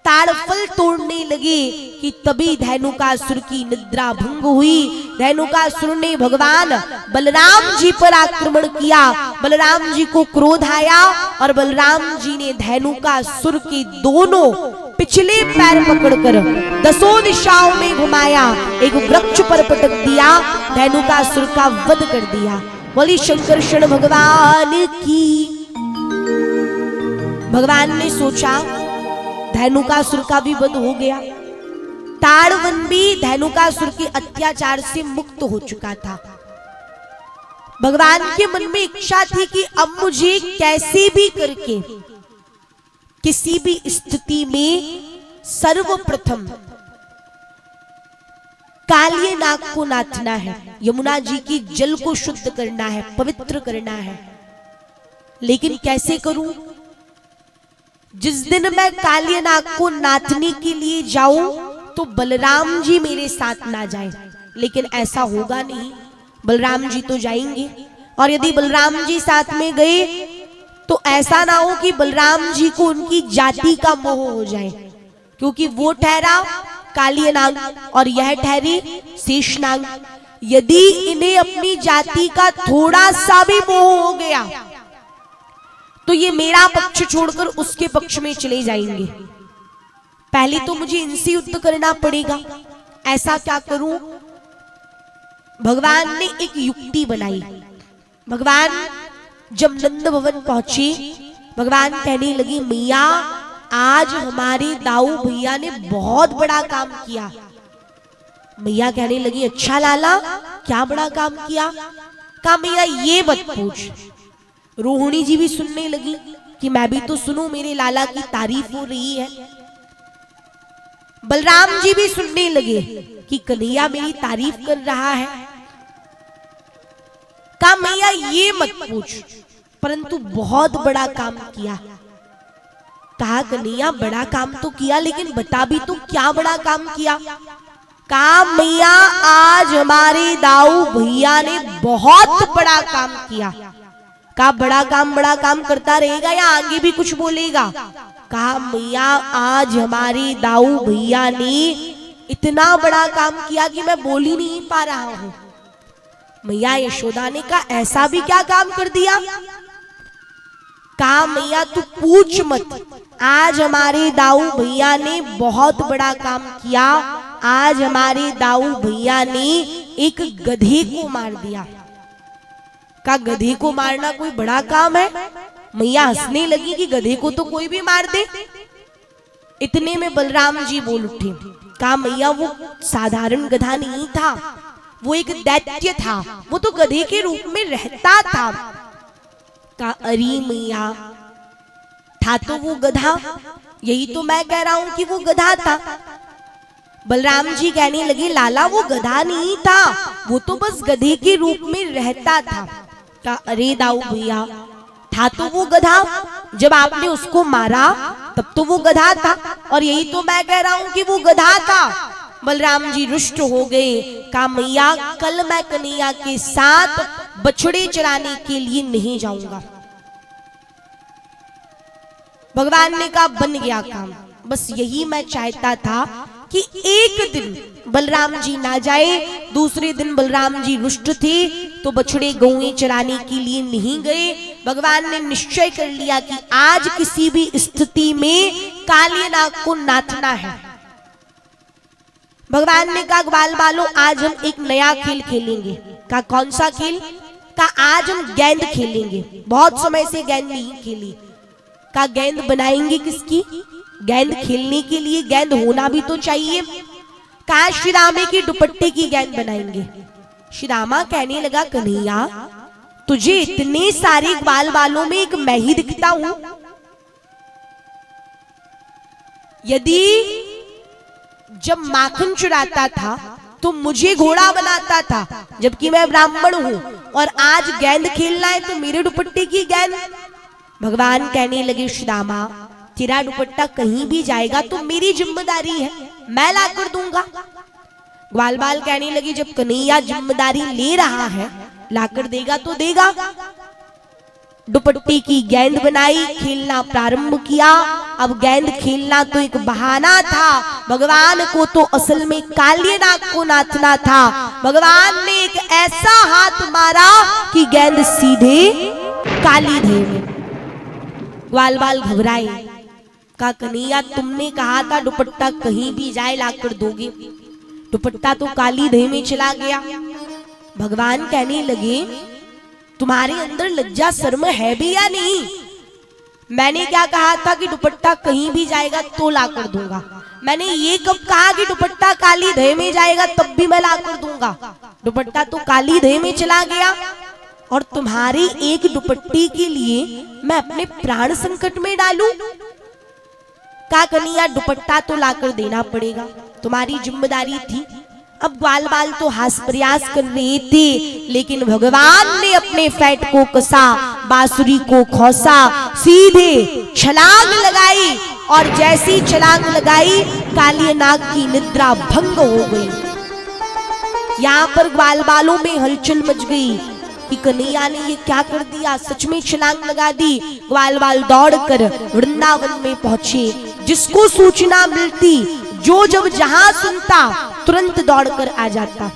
ताड़ फल तोड़ने लगे कि तभी धेनुकासुर की निद्रा भंग हुई। धेनुकासुर ने भगवान बलराम जी पर आक्रमण किया। बलराम जी को क्रोध आया और बलराम जी ने धेनुकासुर के दोनों पिछले पैर पकड़कर 10 दिशाओं में घुमाया, एक वृक्ष पर पटक दिया, धेनुकासुर का वध कर दिया। बोली शंकरषण भगवान की। भगवान ने सोचा धेनुकासुर का भी वध हो गया, ताड़ वन भी धेनुकासुर के अत्याचार से मुक्त हो चुका था। भगवान के मन में इच्छा थी कि अब मुझे कैसे भी करके किसी भी स्थिति में सर्वप्रथम कालिय नाग को नाथना है, यमुना जी की जल को शुद्ध करना है, पवित्र करना है। लेकिन कैसे करूं? जिस दिन मैं कालिय नाग को नाथने के लिए जाऊं तो बलराम जी मेरे साथ ना जाएं, लेकिन ऐसा होगा नहीं, बलराम जी तो जाएंगे। और यदि बलराम जी साथ में गए तो ऐसा ना हो कि बलराम जी को उनकी जाति का मोह हो जाए, क्योंकि वो ठहरा कालिय नाग और यह ठहरी शेषनाग। यदि इन्हें अपनी जाति का थोड़ा सा भी मोह हो गया तो ये मेरा पक्ष छोड़कर उसके पक्ष में चले जाएंगे। पहले तो मुझे इनसे युद्ध करना पड़ेगा। ऐसा क्या करूं? भगवान ने एक युक्ति बनाई। भगवान जब नंद भवन पहुंचे, भगवान कहने लगे मैया आज हमारे दाऊ भैया ने बहुत बड़ा काम किया। मैया कहने लगी अच्छा लाला क्या बड़ा काम किया? कहा मैया ये मत पूछ। रोहिणी जी भी सुनने लगी कि मैं भी तो सुनूं, मेरे लाला की तारीफ हो रही है। बलराम जी भी सुनने लगे कि कन्हैया मेरी तारीफ कर रहा है। कहा मैया ये मत पूछ, परंतु बहुत बड़ा काम किया। कहा कन्हैया बड़ा काम तो किया, लेकिन बता भी तो क्या बड़ा काम किया? कहा मैया आज हमारे दाऊ भैया ने बहुत बड़ा काम किया। कहा बड़ा काम करता रहेगा या आगे भी कुछ बोलेगा? कहा मैया आज हमारे दाऊ भैया ने इतना बड़ा काम किया कि मैं बोल ही नहीं पा रहा हूं। मैया यशोदा ने कहा ऐसा भी क्या काम कर दिया? कहा मैया तू पूछ मत, आज हमारे दाऊ भैया ने बहुत बड़ा काम किया। आज हमारे दाऊ भैया ने एक गधे को मार दिया। का गधे को मारना कोई बड़ा काम है? मैया हंसने लगी कि गधे को तो कोई भी मार दे। इतने में बलराम जी बोल उठे, कहा मैया वो साधारण गधा नहीं था, वो एक दैत्य था, वो तो गधे के रूप में रहता था। कहा अरे मैया था तो वो गधा, यही तो मैं कह रहा हूं कि वो गधा था। बलराम जी कहने लगे लाला वो गधा नहीं था, वो तो बस गधे के रूप में रहता था। कहा अरे दाऊ भैया था तो वो गधा, जब आपने उसको मारा तब तो वो गधा था, और यही तो मैं कह रहा हूं कि वो गधा था। बलराम जी रुष्ट हो गए। कहा मैया कल मैं कन्हैया के साथ बछड़े चराने के लिए नहीं जाऊंगा। भगवान ने कहा बन गया काम, बस यही मैं चाहता था कि एक दिन बलराम जी ना जाए। दूसरे दिन बलराम जी रुष्ट थे तो बछड़े गौएं चराने के लिए नहीं गए। भगवान ने निश्चय कर लिया कि आज किसी भी स्थिति में कालिय नाग को नाथना है। भगवान ने कहा ग्वाल बालों आज हम एक नया खेल खेलेंगे। कहा कौन सा खेल? कहा आज हम गेंद खेलेंगे, बहुत समय से गेंद नहीं खेली। कहा गेंद बनाएंगे किसकी? गेंद खेलने के लिए गेंद होना भी तो चाहिए। कहा श्री रामे की दुपट्टे की गेंद बनाएंगे। श्री रामा कहने लगा कन्हैया तुझे इतने सारे ग्वाल बालों में एक मैं ही दिखता हूं। यदि जब माखन चुराता था तो मुझे घोड़ा बनाता था, जबकि मैं ब्राह्मण हूं, और आज गेंद खेलना है तो मेरे दुपट्टे की गेंद। भगवान कहने लगे श्री रामा तेरा दुपट्टा कहीं भी जाएगा तो मेरी जिम्मेदारी है, मैं ला कर दूंगा। ग्वाल बाल कहने लगे जब कन्हैया जिम्मेदारी ले रहा है लाकर देगा तो देगा। दुपट्टे की गेंद बनाई, खेलना प्रारंभ किया। अब गेंद खेलना तो एक बहाना था, भगवान को तो असल में काली नाग को नाचना था। भगवान ने एक ऐसा हाथ मारा कि गेंद सीधे काली देह में। ग्वाल बाल घबराए। कहा कन्हैया तुमने कहा था दुपट्टा कहीं भी जाए लाकर दोगे, दुपट्टा तो काली देह में चला गया। भगवान कहने लगे तुम्हारे अंदर लज्जा शर्म है भी या नहीं? मैंने क्या कहा था कि दुपट्टा कहीं भी जाएगा तो लाकर दूंगा? मैंने ये कब कहा कि दुपट्टा काली देह में जाएगा तब भी मैं लाकर दूंगा? दुपट्टा तो काली देह में चला गया और तुम्हारी एक दुपट्टे के लिए मैं अपने प्राण संकट में डालूं? कहा कन्हैया दुपट्टा तो लाकर देना पड़ेगा, तुम्हारी जिम्मेदारी थी। अब ग्वाल बाल तो हास प्रयास कर रहे थे, लेकिन भगवान ने अपने फैट को कसा, बांसुरी को खोसा, सीधे छलांग लगाई, और जैसी छलांग लगाई काली नाग की निद्रा भंग हो गई। यहाँ पर ग्वाल बालों में हलचल मच गई कि कन्हैया ने ये क्या कर दिया, सच में छलांग लगा दी। ग्वाल बाल दौड़कर वृंदावन में पहुंचे। जिसको सूचना मिलती, जो जब जहां सुनता तुरंत दौड़कर आ जाता।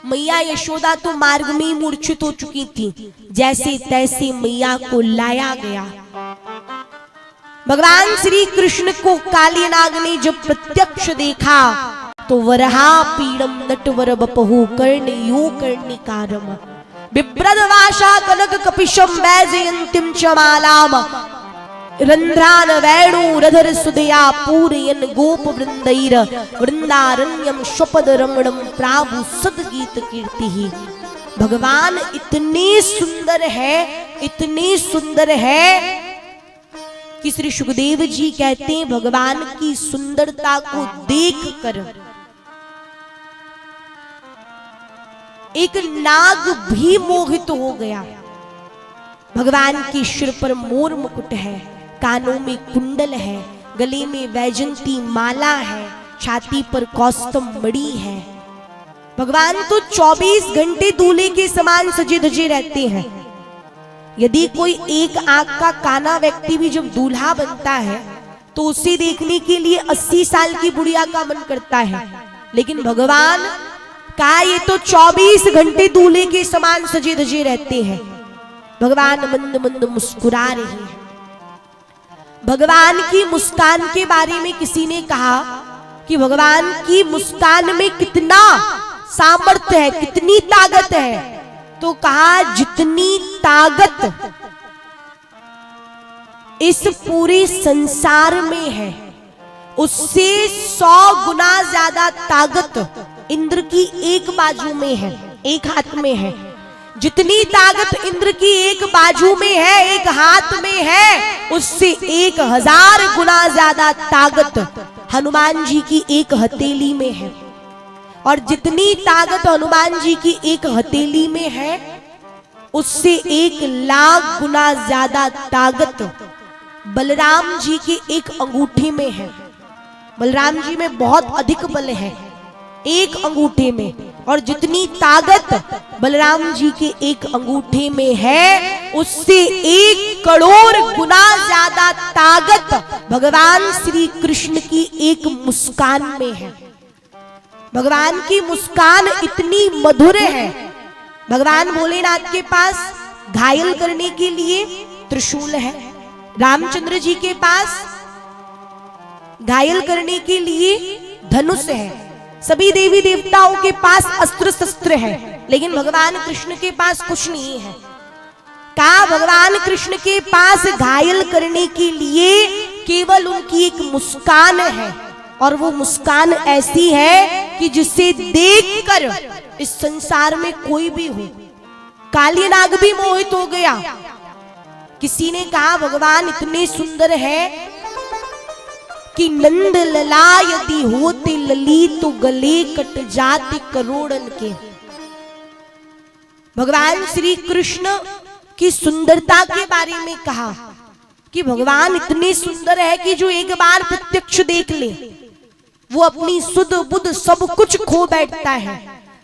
मैया यशोदा तो मार्ग में मूर्छित हो चुकी थी, जैसे तैसे मैया को लाया गया। भगवान श्री कृष्ण को काली नाग ने जब प्रत्यक्ष देखा तो वरहा पीड़म नटवर बपहु कर्णयो कर्णिकारम बिभ्रदवाशा कनक कपिशम वैजयंतीम च मालाम रंध्रान वेणु रधर सुदया पूरयन गोप वृंदैर वृंदारण्यम स्वपद रमणम प्राभु सदगीत कीर्ति। भगवान इतने सुंदर है, इतने सुंदर है कि श्री सुखदेव जी कहते हैं भगवान की सुंदरता को देखकर एक नाग भी मोहित हो गया। भगवान के सिर पर मोर मुकुट है, कानों में कुंडल है, गले में वैजंती माला है, छाती पर कौस्तुभ मणि है। भगवान तो 24 घंटे दूल्हे के समान सजे धजे रहते हैं। यदि कोई एक आंख का काना व्यक्ति भी जब दूल्हा बनता है तो उसे देखने के लिए 80 साल की बुढ़िया का मन करता है, लेकिन भगवान का ये तो 24 घंटे दूल्हे के समान सजे धजे रहते हैं। भगवान मंद मंद मुस्कुरा रहे हैं। भगवान की मुस्कान के बारे में किसी ने कहा कि भगवान की मुस्कान में कितना सामर्थ्य है, कितनी ताकत है, तो कहा जितनी ताकत इस पूरे संसार में है उससे 100 गुना ज्यादा ताकत इंद्र की एक बाजू में है, एक हाथ में है। जितनी ताकत इंद्र की एक बाजू में है, एक हाथ में है, उससे 1000 गुना ज्यादा ताकत हनुमान जी की एक हथेली में है। और जितनी ताकत हनुमान जी की एक हथेली में है उससे 1,00,000 गुना ज्यादा ताकत बलराम जी की एक अंगूठी में है। बलराम जी में बहुत अधिक बल है एक अंगूठे में, और जितनी ताकत बलराम जी के एक अंगूठे में है उससे 1 करोड़ गुना ज्यादा ताकत भगवान श्री कृष्ण की एक मुस्कान में है। भगवान की मुस्कान इतनी मधुर है। भगवान भोलेनाथ के पास घायल करने के लिए त्रिशूल है, रामचंद्र जी के पास घायल करने के लिए धनुष है, सभी देवी देवताओं के पास अस्त्र शस्त्र है, लेकिन भगवान कृष्ण के पास कुछ नहीं है। कहा भगवान कृष्ण के पास घायल करने के लिए केवल उनकी एक मुस्कान है, और वो मुस्कान ऐसी है कि जिसे देखकर इस संसार में कोई भी हो, कालीनाग भी मोहित हो गया। किसी ने कहा भगवान इतने सुंदर है कि नंद लला यदि होते ललित तो गले कट जाते करोड़न के। भगवान श्री कृष्ण की सुंदरता के बारे में कहा कि भगवान इतने सुंदर है कि जो एक बार प्रत्यक्ष देख ले वो अपनी सुध बुध सब कुछ खो बैठता है।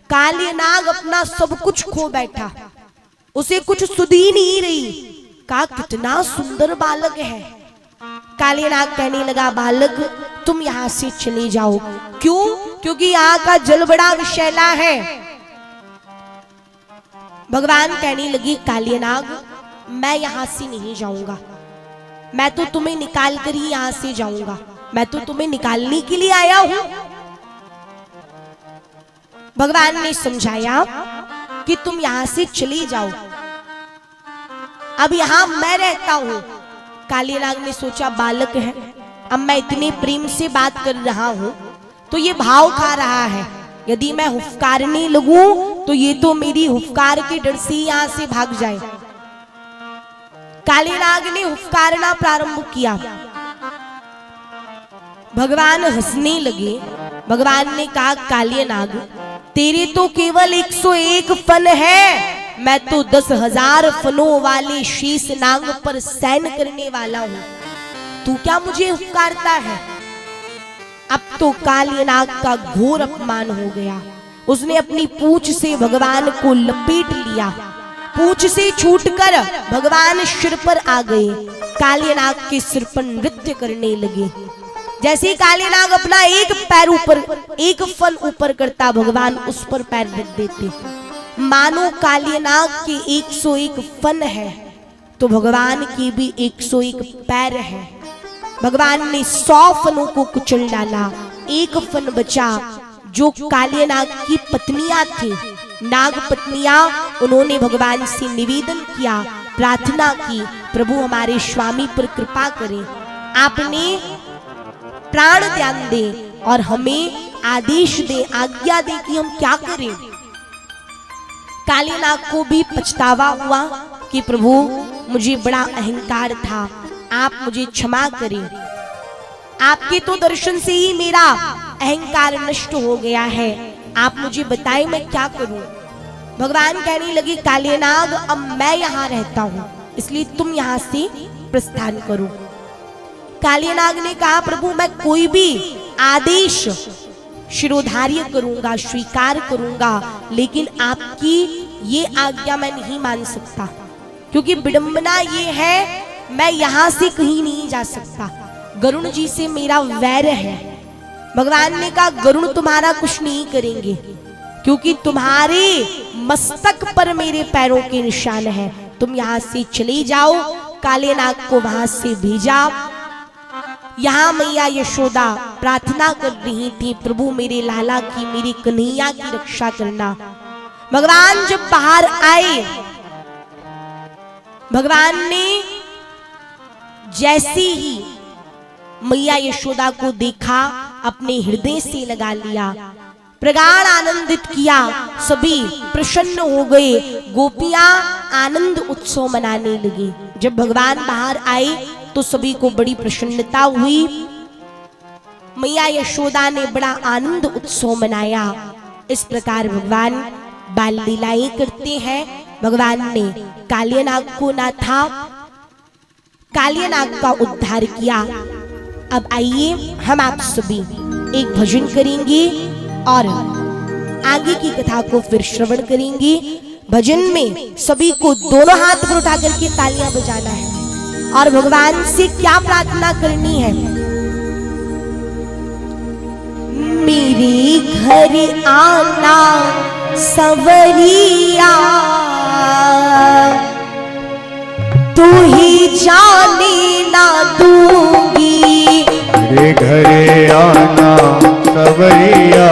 कालीनाग अपना सब कुछ खो बैठा, उसे कुछ सुध ही नहीं रही। कहा कितना सुंदर बालक है। कालीनाग कहने लगा बालक तुम यहां से चले जाओ। क्यों? क्योंकि यहाँ का जल बड़ा विषैला है। भगवान कहने लगे कालीनाग मैं यहां से नहीं जाऊंगा, मैं तो तुम्हें निकाल कर ही यहां से जाऊंगा, मैं तो तुम्हें निकालने के लिए आया हूं। भगवान ने समझाया कि तुम यहां से चले जाओ, अब यहां मैं रहता हूं। कालीनाग ने सोचा बालक है, अब मैं इतने प्रेम से बात कर रहा हूं तो ये भाव खा रहा है, यदि मैं हुफकारने लगूं तो ये तो मेरी हुफकार के डर से यहां से भाग जाए। कालीनाग ने हुफकारना प्रारंभ किया। भगवान हंसने लगे। भगवान ने कहा कालीनाग तेरे तो केवल 101 फन है, मैं तो 10,000 फनों वाले शेष नाग पर सैन करने वाला हूं, तू क्या मुझे हुफकारता है। अब तो कालीनाग का घोर अपमान हो गया। उसने अपनी पूंछ से भगवान को लपेट लिया, पूंछ से छूटकर भगवान सिर पर आ गए। कालीनाग के सिर पर नृत्य करने लगे। जैसे कालीनाग अपना एक पैर ऊपर, एक फन ऊपर करता, भगवान उस पर पैर रख देते। मानो कालीनाग के 101 फन है तो भगवान की भी 101 पैर है। भगवान ने 100 फनों को कुचल डाला, एक फन बचा जो कालीनाग की पत्नियां थी, नाग पत्नियां। उन्होंने भगवान से निवेदन किया, प्रार्थना की, प्रभु हमारे स्वामी पर कृपा करें, आपने प्राण ध्यान दे और हमें आदेश दे, आज्ञा दे कि हम क्या करें। कालीनाग को भी पछतावा हुआ कि प्रभु मुझे बड़ा अहंकार था, आप मुझे क्षमा करें, आपके तो दर्शन से ही मेरा अहंकार नष्ट हो गया है, आप मुझे बताएं मैं क्या करूं। भगवान कहने लगे कालीनाग अब मैं यहां रहता हूं, इसलिए तुम यहां से प्रस्थान करो। कालीनाग ने कहा प्रभु मैं कोई भी आदेश शिरोधार्य करूंगा, स्वीकार करूंगा, लेकिन आपकी ये आज्ञा मैं नहीं मान सकता, क्योंकि विडंबना ये है मैं यहां से कहीं नहीं जा सकता, गरुण जी से मेरा वैर है। भगवान ने कहा गरुण तुम्हारा कुछ नहीं करेंगे, क्योंकि तुम्हारे मस्तक पर मेरे पैरों के निशान हैं, तुम यहां से चले जाओ। कालीनाग को वहां से भेजा। यहाँ मैया यशोदा प्रार्थना कर रही थी, प्रभु मेरे लाला की, मेरी कन्हैया की रक्षा करना। भगवान जब बाहर आए, भगवान ने जैसे ही मैया यशोदा को देखा अपने हृदय से लगा लिया, प्रगाढ़ आनंदित किया, सभी प्रसन्न हो गए, गोपियां आनंद उत्सव मनाने लगी। जब भगवान बाहर आए तो सभी को बड़ी प्रसन्नता हुई। मैया यशोदा ने बड़ा आनंद उत्सव मनाया। इस प्रकार भगवान बाल लीलाएं करते हैं। भगवान ने कालीनाग को ना था, कालीनाग का उद्धार किया। अब आइए हम आप सभी एक भजन करेंगे और आगे की कथा को फिर श्रवण करेंगे। भजन में सभी को दोनों हाथ पर उठा करके तालियां बजाना है और भगवान से क्या प्रार्थना करनी है। मेरे घर आना सवरिया, तू ही जाने ना दूंगी। मेरे घर आना सबरिया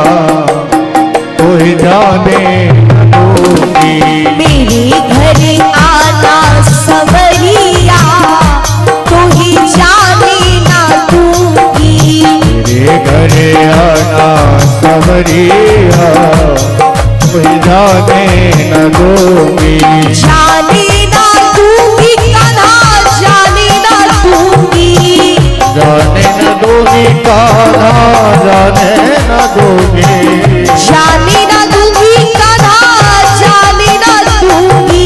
कोई जाने न दूंगी। मेरे घर आना सवरिया तो ही जाने ना दूंगी। मेरे घर आना सबरिया कोई जाने न दूंगी। जाने ना दूंगी कान्हा, जाने ना दूंगी। जाने न दूंगी कान्हा, जाने न दूंगी। जाने ना दूंगी कान्हा, जाने ना दूंगी।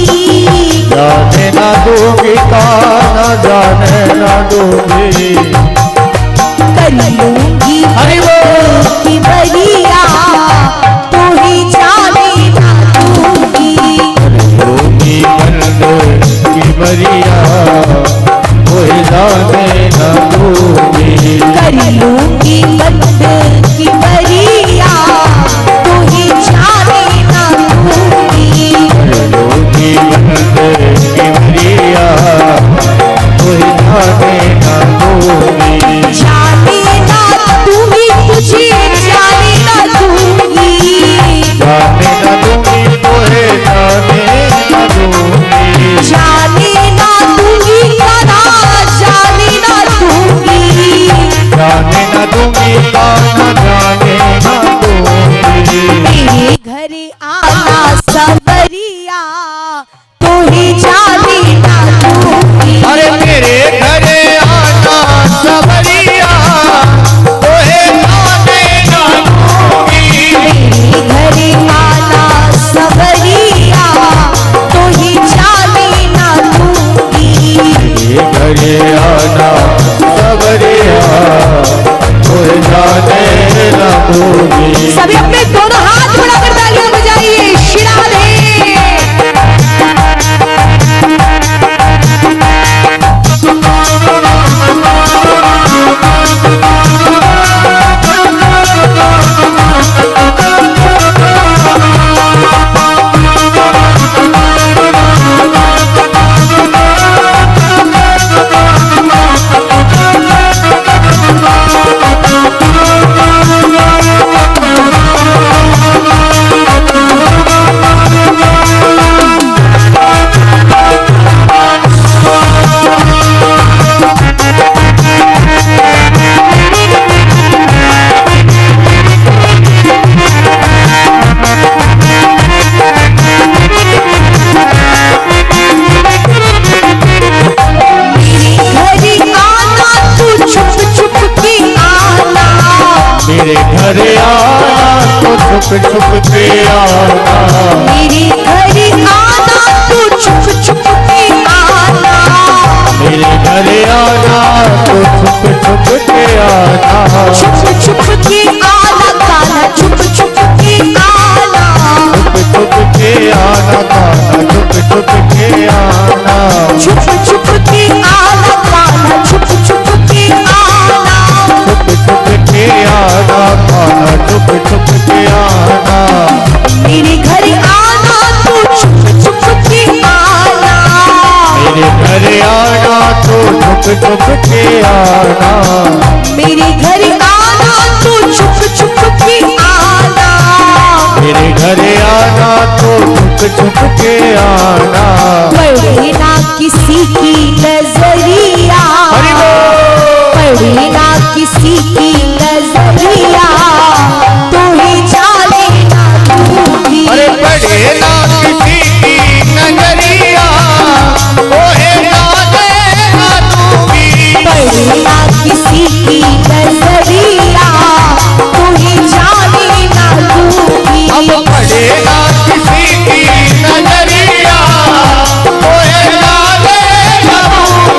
जाने न दूंगी कान्हा, जाने न दूंगी। कर लूंगी की बरिया तो ही जाने ना दूंगी। दूंगी बंद की बरिया कोई जाने न दूंगी। कर लूंगी बंद की बरिया तो ही जाने ना दूंगी। दूंगी बंद की बरिया कोई जाने न दूंगी। जाने ना दूंगी तुझे, जाने ना दूंगी। जाने न दूंगी तोहे, जाने न दूंगी। जाने ना दूंगी कान्हा, जाने ना दूंगी। जाने न दूंगी कान्हा, जाने न दूंगी। मेरे घर आना सवरिया तो ही जाने ना दूंगी। अरे मेरे घरे आना सबरिया तोहे जाने न दूंगी। मेरे घर आना सवरिया तो ही जाने ना दूंगी। ये घरे आना सबरिया तोहे जाने न दूंगी। सभी अपने दोनों हाथ बढ़ाकर तालियां बजाइए। श्री राधे। मेरे घरे आना तो छुप छुप के आना। मेरे घर आना तो छुप छुप के आना। मेरे घरे आना तो छुप छुप के आना। छुप छुप के आना कान्हा, छुप छुप के आना। छुप छुप के आना कान्हा, छुप छुप के आना। छुप छुप के आना कान्हा, छुप छुप के आना। छुप छुप के आना कान्हा, छुप छुप के आना। मेरे घर आना तो छुप छुप के आना। मेरे घरे आना तो छुप छुप के आना। मेरे घर आना तो छुप छुप के आना। मेरे घरे आना तो छुप छुप के आना। पड़े ना किसी की नजरिया, हरि बोल। पड़े ना किसी की नजरिया तो ही जाने ना दूंगी। अरे पड़े ना किसी की नजरिया तोहे जाने न दूंगी। पड़े ना किसी की नजरिया तो ही जाने ना दूंगी। अब पड़े ना किसी की नजरिया तोहे जाने न दूंगी।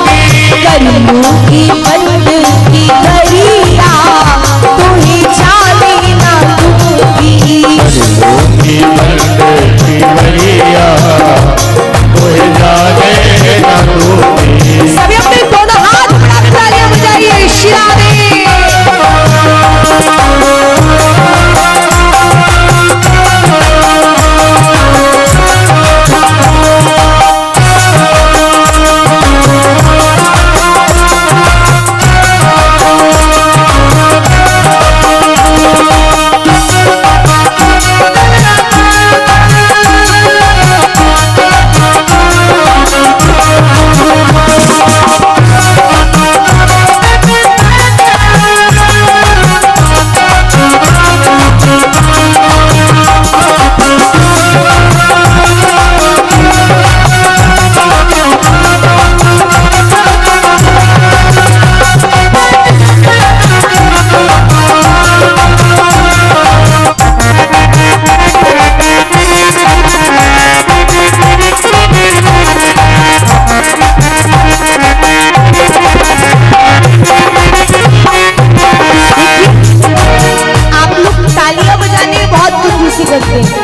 सकते हैं।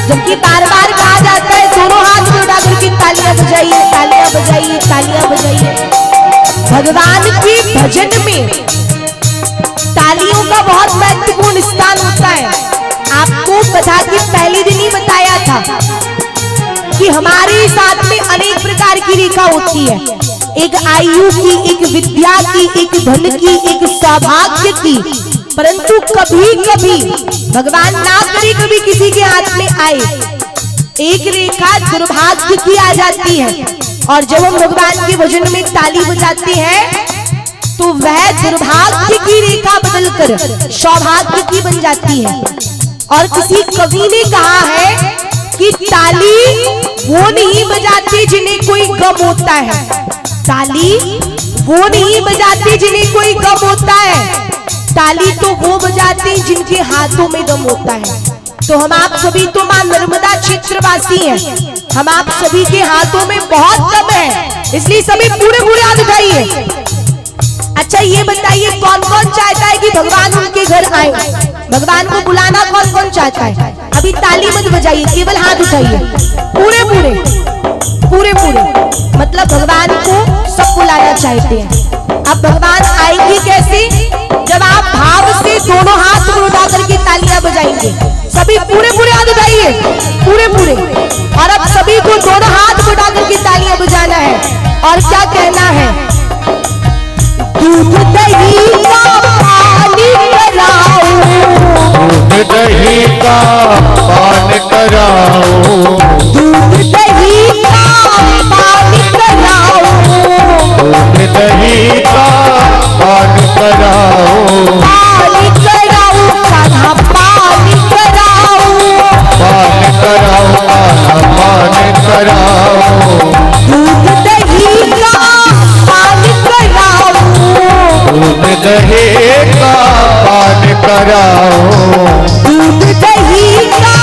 जबकि बार बार कहा जाता है दोनों हाथ में उठा करके तालियां बजाइए, तालियां बजाइए, तालियां बजाइए। भगवान के भजन में तालियों का बहुत महत्वपूर्ण स्थान होता है। आपको कथा के पहले दिन ही बताया था कि हमारे साथ में अनेक प्रकार की रेखा होती है, एक आयु की, एक विद्या की, एक धन की, एक सौभाग्य की। परंतु कभी कभी भगवान ना करे कभी किसी के हाथ में आए एक रेखा दुर्भाग्य की आ जाती है, और जब हम भगवान के भजन में ताली बजाते हैं तो वह दुर्भाग्य की रेखा बदलकर सौभाग्य की बन जाती है। और किसी कवि ने कहा है कि ताली वो नहीं बजाते जिन्हें कोई गम होता है, ताली वो नहीं बजाते जिन्हें कोई गम होता है, ताली तो वो बजाते हैं जिनके हाथों में दम होता है। तो हम आप सभी तो मां नर्मदा क्षेत्रवासी हैं, हम आप सभी के हाथों में बहुत दम है, इसलिए सभी पूरे पूरे हाथ उठाइए। अच्छा ये बताइए कौन कौन चाहता है कि भगवान उनके घर आए? भगवान को बुलाना कौन कौन चाहता है? अभी ताली मत बजाइए, केवल हाथ उठाइए, पूरे पूरे पूरे पूरे, मतलब भगवान को सब बुलाना चाहते हैं। अब भगवान आएंगे कैसे? जब आप भाव से दोनों हाथ में उठा करके तालियां बजाएंगे। सभी पूरे पूरे हाथ उठाइए, पूरे पूरे, और अब सभी को दोनों हाथ में उठा करके तालियां बजाना है। और क्या कहना है? दूध दही का पानी कराओ, दूध दही का पान कराओ, दूध दही का पानी कराओ, दूध दही का पान कराओ, पानी कराओ कान्हा, पानी कराओ, पान कराओ कान्हा, पान कराओ, दूध दही का पानी कराओ, दूध दही का पान कराओ, दूध दही का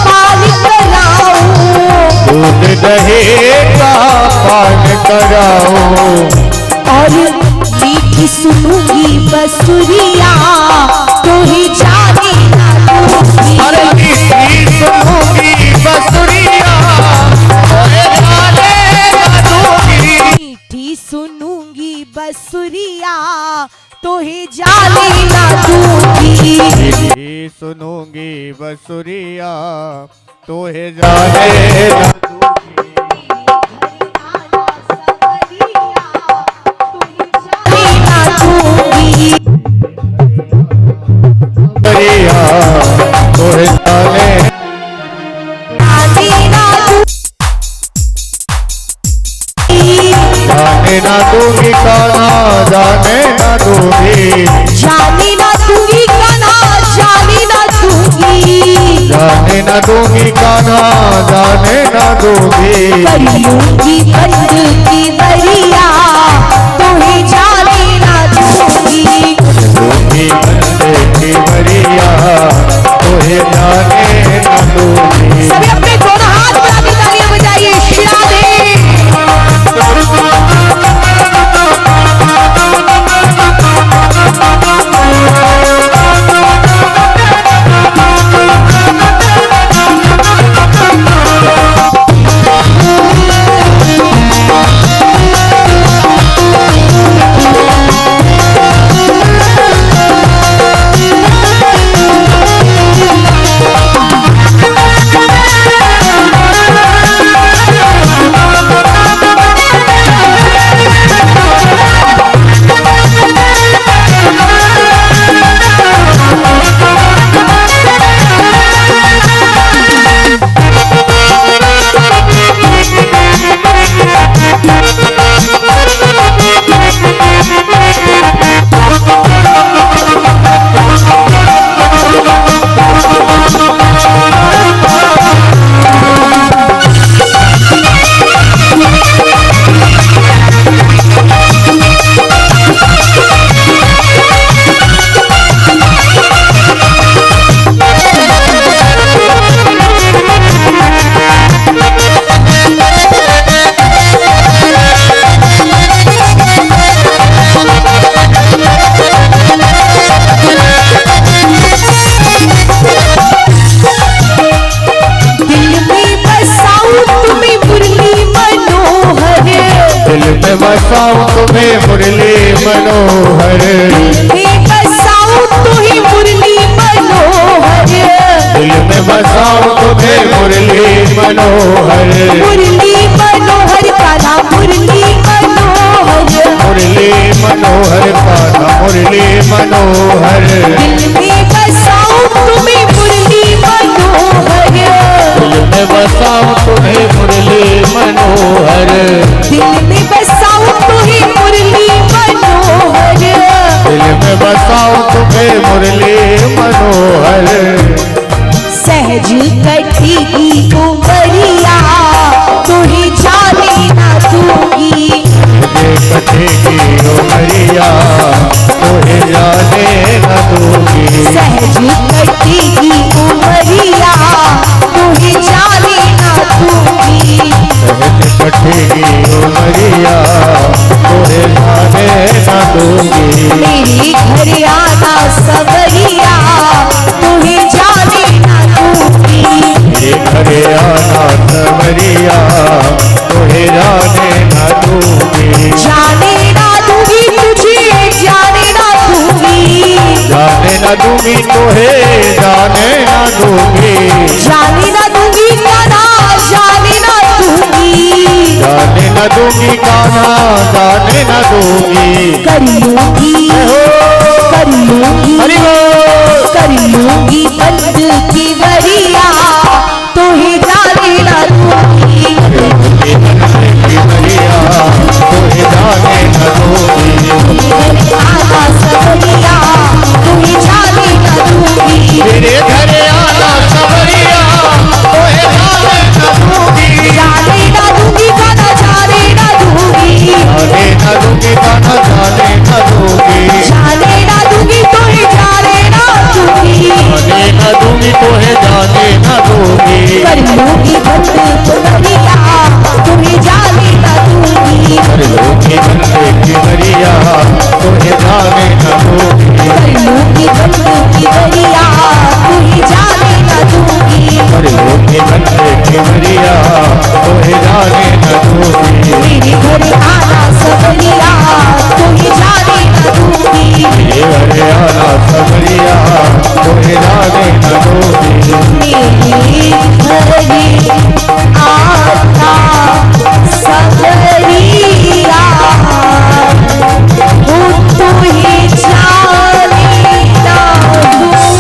पानी कराओ, दूध दही का पान कराओ। और मीठी सुनूंगी बसुरिया तो ही जाने ना दूंगी। अरे मीठी सुनूंगी बसुरिया तोहे जाने ना दूंगी, मीठी सुनूंगी बसुरिया तो ही जाने ना दूंगी। मीठी सुनूंगी बसुरिया तोहे जाने ना बसुरिया तोहे जाने जाने ना दूंगी कान्हा, जाने ना दूंगी, जाने ना दूंगी कान्हा, जाने ना दूंगी, जाने ना दूंगी कान्हा, जाने ना दूंगी, कर लूंगी बंद की बरिया तो ही जाने ना दूंगी। दूंगी बंदे की बरिया तोहे जाने ना दूंगी। सभी अपने दोनों हाथ बढ़ा के तालियां बजाइए, शिरा दे। तुम्हें मुरली मनोहर, में बसाऊं तुम्हें मुरली मनोहर, दिल में बसाऊं तुम्हें मुरली मनोहर, मुरली मनोहर कान्हा मुरली मनोहर, मुरली मनोहर कान्हा मुरली मनोहर, दिल में बसाऊं तुम्हें मुरली मनोहर, दिल में बसाऊं तुम्हें मुरली मनोहर, दिल में बसाऊं तुम्हें मुरली मनोहर, दिल में बसाऊं तुम्हें मुरली मनोहर, सहज कटेगी उमरिया तुम्हें जाने ना दूंगी, मुझे कटेगी उमरिया तुम्हें जाने न दूंगी, सहज कटेगी उमरिया तुम्हें जाने ना दूंगी, सहज कटेगी उमरिया तुम्हें जाने न दूंगी, मेरे घर आना सवरिया तुम्हें जाने ना दूंगी, ये घरे आना सवरिया तुम्हें जाने न दूंगी, जाने ना दूंगी तुझे जाने ना दूंगी, जाने न दूंगी तुम्हें जाने न दूंगी, जाने ना दूंगी कान्हा जाने ना दूंगी, जाने न दूंगी कान्हा जाने न दूंगी, कर लूंगी कर लूंगी हरि बोल। कर लूंगी बंद की बरिया तुम्हें जाने ना दूंगी, आना सवरिया तुम्हें जाने ना दूंगी, मेरे घरे आना सवरिया तोहे जाने न दूंगी, जाने ना दूंगी कान्हा जाने ना दूंगी, जाने न दूंगी कान्हा जाने न दूंगी, जाने ना दूंगी तुम्हें जाने ना दूंगी, जाने न दूंगी तोहे जाने न दूंगी, कर लूंगी बंद बरिया तुम्हें जाने ना दूंगी, कर लूंगी बंदे की बरिया तोहे जाने न दूंगी, कर लूंगी बंद की बरिया तुम्हें जाने ना दूंगी, कर लूंगी बंदे की बरिया तोहे जाने न दूंगी, मेरे घर आना सवरिया तुम्हें जाने ना दूंगी, मेरे घरे आना सवरिया तोहे जाने न दूंगी, मेरे घर आना सवरिया वो तुम्हें जाने ना दूंगी।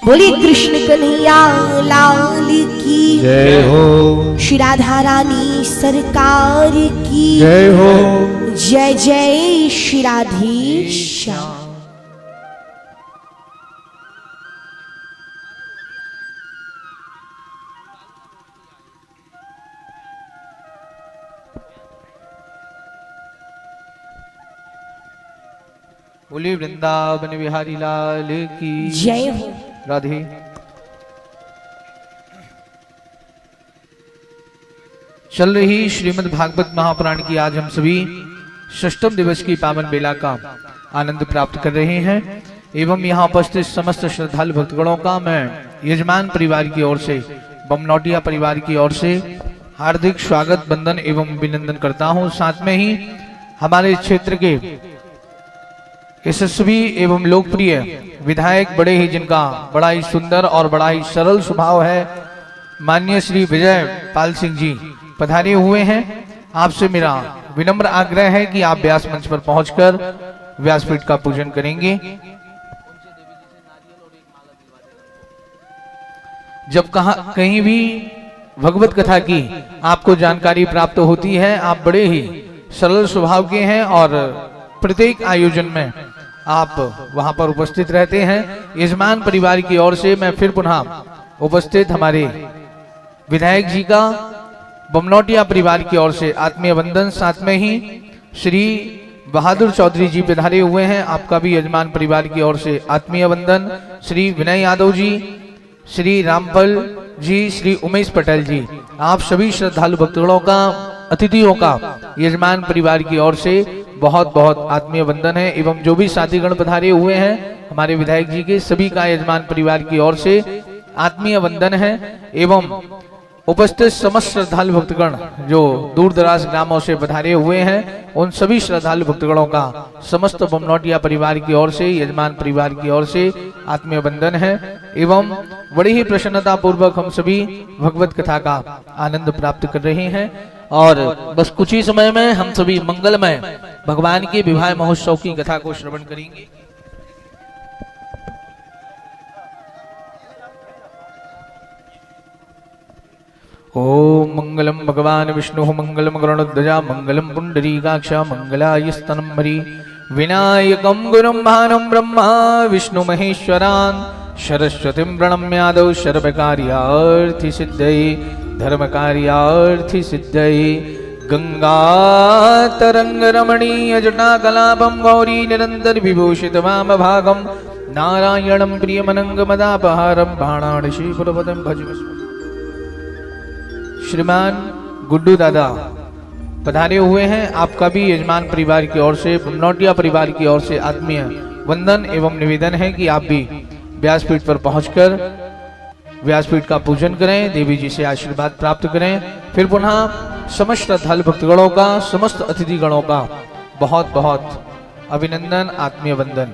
बोली कृष्ण कन्हैया लाल की जय हो श्री राधा रानी सरकार की जय हो। जय जय श्री राधे श्याम। बोली वृंदावन बिहारी लाल की जय हो। राधे। चल रही श्रीमद् भागवत महापुराण की आज हम सभी षष्ठम दिवस की पावन बेला का आनंद प्राप्त कर रहे हैं एवं यहाँ उपस्थित समस्त श्रद्धालु भक्तगणों का मैं यजमान परिवार की ओर से बमनौटिया परिवार की ओर से हार्दिक स्वागत वंदन एवं अभिनंदन करता हूँ। साथ में ही हमारे क्षेत्र के यशस्वी एवं लोकप्रिय विधायक बड़े ही जिनका बड़ा ही सुंदर और बड़ा ही सरल स्वभाव है, माननीय श्री विजय पाल सिंह जी पधारे हुए हैं। आपसे मेरा विनम्र आग्रह है कि आप व्यास मंच पर पहुंचकर व्यासपीठ का पूजन करेंगे। जब कहीं भी भगवत कथा की आपको जानकारी प्राप्त होती है, आप बड़े ही सरल स्वभाव के हैं और प्रत्येक आयोजन में आप वहां पर उपस्थित रहते हैं। यजमान परिवार की ओर से मैं फिर पुनः उपस्थित हमारे विधायक जी का बमनौटिया परिवार की ओर से आत्मीय वंदन, साथ में ही श्री बहादुर चौधरी जी पधारे हुए हैं, आपका भी यजमान परिवार की ओर से आत्मीय वंदन। श्री विनय यादव जी, श्री रामपल जी, श्री उमेश पटेल जी, आप सभी श्रद्धालु भक्तगणों का, अतिथियों का यजमान परिवार की ओर से बहुत बहुत आत्मीय वंदन है। एवं जो भी साथीगण पधारे हुए हैं हमारे विधायक जी के, सभी का यजमान परिवार की ओर से आत्मीय वंदन है। एवं उपस्थित समस्त श्रद्धालु भक्तगण जो दूर दराज ग्रामों से पधारे हुए हैं, उन सभी श्रद्धालु भक्तगणों का समस्त बमनौटिया परिवार की ओर से, यजमान परिवार की ओर से आत्मीय वंदन है। एवं बड़ी ही प्रसन्नता पूर्वक हम सभी भगवत कथा का आनंद प्राप्त कर रहे हैं और बस कुछ ही समय में हम सभी मंगलमय भगवान के विवाह महोत्सव की कथा को श्रवण करेंगे। ओम मंगलम भगवान विष्णु मंगलम गरुड़ध्वजा मंगलम पुंडरीकाक्ष मंगलायस्तनमरी विनायकं गुरुं भानुं ब्रह्मा विष्णु महेश्वरान् सरस्वतीं प्रणम्यादौ सर्वकार्यार्थि सिद्धये धर्मकार्यार्थि सिद्धये गंगा तरंग रमणीय जटाकलापं गौरी निरंतर विभूषित वाम भागं नारायणं प्रियमनंगमदापहारं बाणाणशीपुरपदं भज। श्रीमान गुड्डू दादा पधारे हुए हैं। आपका भी यजमान परिवार की ओर से, बमनौटिया परिवार की ओर से आत्मीय वंदन एवं निवेदन है कि आप भी व्यासपीठ पर पहुंचकर व्यासपीठ का पूजन करें, देवी जी से आशीर्वाद प्राप्त करें। फिर पुनः समस्त श्रद्धालु भक्तगणों का, समस्त अतिथिगणों का बहुत बहुत अभिनंदन, आत्मीय वंदन।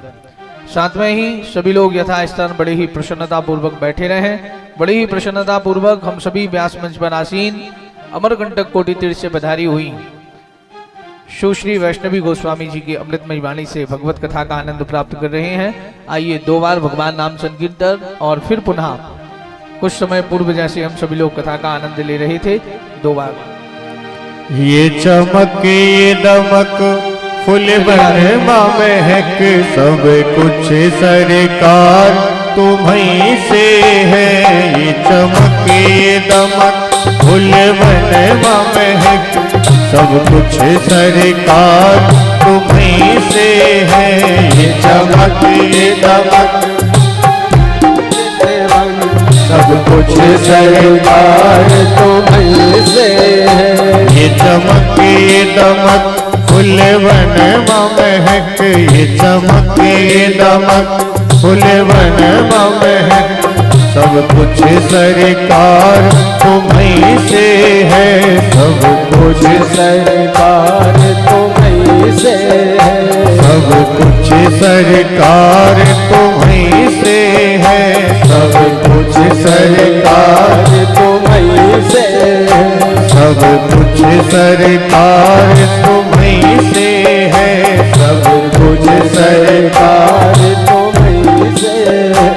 साथ में ही सभी लोग यथास्थान बड़े ही प्रसन्नता पूर्वक बैठे रहे। बड़े ही प्रसन्नता पूर्वक हम सभी व्यास मंच पर आसीन अमरकंटक कोटि तीर्थ से पधारी हुई सुश्री वैष्णवी गोस्वामी जी की अमृतमयी वाणी से भगवत कथा का आनंद प्राप्त कर रहे हैं। आइए 2 बार भगवान नाम संकीर्तन और फिर पुनः कुछ समय पूर्व जैसे हम सभी लोग कथा का आनंद ले रहे थे, 2 बार। ये चमक ये दमक फूल बनमा महक सब कुछ सरकार तुम्हीं से है। ये चमक ये दमक फूल बनमा महक सब कुछ सरकार तुम्हीं से है। ये चमक ये दमक सब कुछ सरकार तुम्हीं से है। ये चमक ये दमक फूल बनमा महक ये चमक ये दमक फूल बनमा महक सब कुछ सरकार तुम्हीं से है। सब कुछ सरकार तुम्हीं से है। सब कुछ सरकार तुम्हीं से है। सब कुछ सरकार तुम्हीं से है। सब कुछ सरकार तुम्हीं से है। सब कुछ सरकार तुम्हीं से है।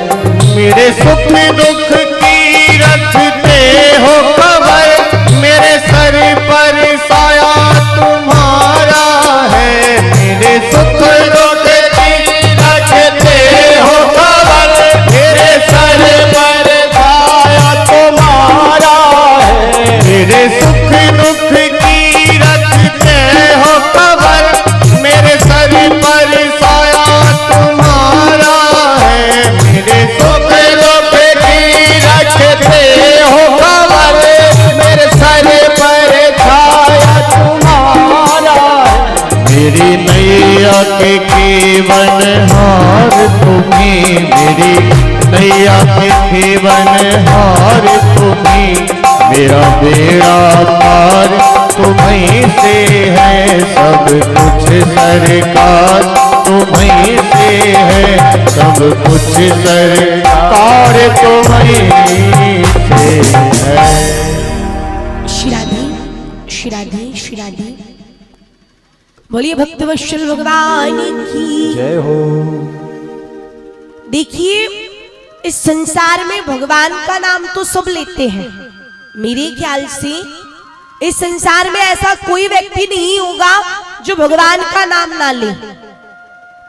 मेरे सुख दुख की रखते हो खबर, मेरे सर पर साया तुम्हारा है। मेरे सुख दुख की रखते हो खबर, मेरे सर पर साया तुम्हारा है। मेरे सुख दुख की रखते हो खबर, मेरे सर पर साया तुम्हारा है। मेरे सुख दुख की रखते हो खबर, मेरे सर पर छाया तुम्हारा है। मेरी नैया के केवन हार तुम्हीं, मेरी नैया के केवन हार तुम्हीं। मेरा बेड़ा पार तुम्हीं से है। सब कुछ सरकार तुम्हीं से है। सब कुछ सरकार तुम्हीं से है। श्री राधे श्री राधे श्री राधे। बोलिए भक्तवत्सल भगवान की जय हो। देखिए, इस संसार में भगवान का नाम तो सब लेते हैं। मेरे ख्याल से इस संसार में ऐसा कोई व्यक्ति नहीं होगा जो भगवान का नाम ना ले।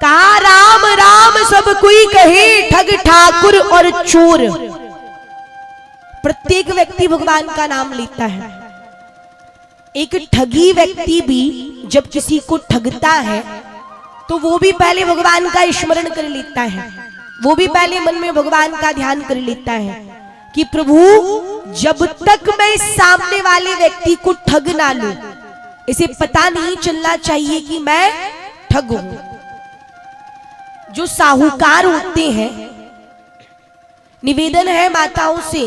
कहा राम राम सब कोई कहे, ठग ठाकुर और चोर। प्रत्येक व्यक्ति भगवान का नाम लेता है। एक ठगी व्यक्ति भी जब किसी को ठगता है तो वो भी पहले भगवान का स्मरण कर लेता है। वो भी पहले मन में भगवान का ध्यान कर लेता है कि प्रभु जब तक मैं सामने वाले व्यक्ति को ठग ना लूं, इसे पता नहीं चलना चाहिए कि मैं ठग हूं। जो साहूकार होते हैं, निवेदन है माताओं से,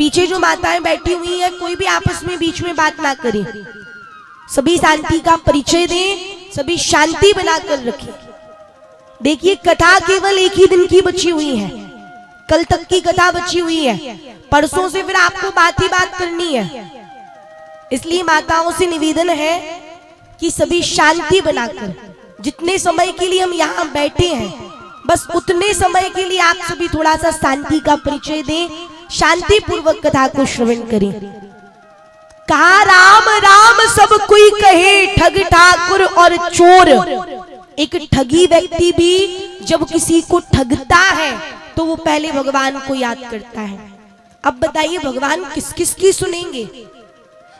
पीछे जो माताएं बैठी हुई हैं, कोई भी आपस में बीच में बात ना करे, सभी शांति का परिचय दें, सभी शांति बनाकर रखें। देखिए, कथा केवल एक ही दिन की बची हुई है, कल तक की कथा बची हुई है, परसों से फिर आपको बात ही बात करनी है। इसलिए माताओं से निवेदन है कि सभी शांति बनाकर, जितने समय के लिए हम यहाँ बैठे हैं, बस उतने समय के लिए आप सभी थोड़ा सा शांति का परिचय दें, शांति पूर्वक कथा को श्रवण करें। कहा राम राम सब कोई कहे, ठग ठाकुर और चोर। एक ठगी व्यक्ति भी जब किसी को ठगता है तो वो पहले भगवान को याद करता है। अब बताइए, भगवान किस किस की सुनेंगे?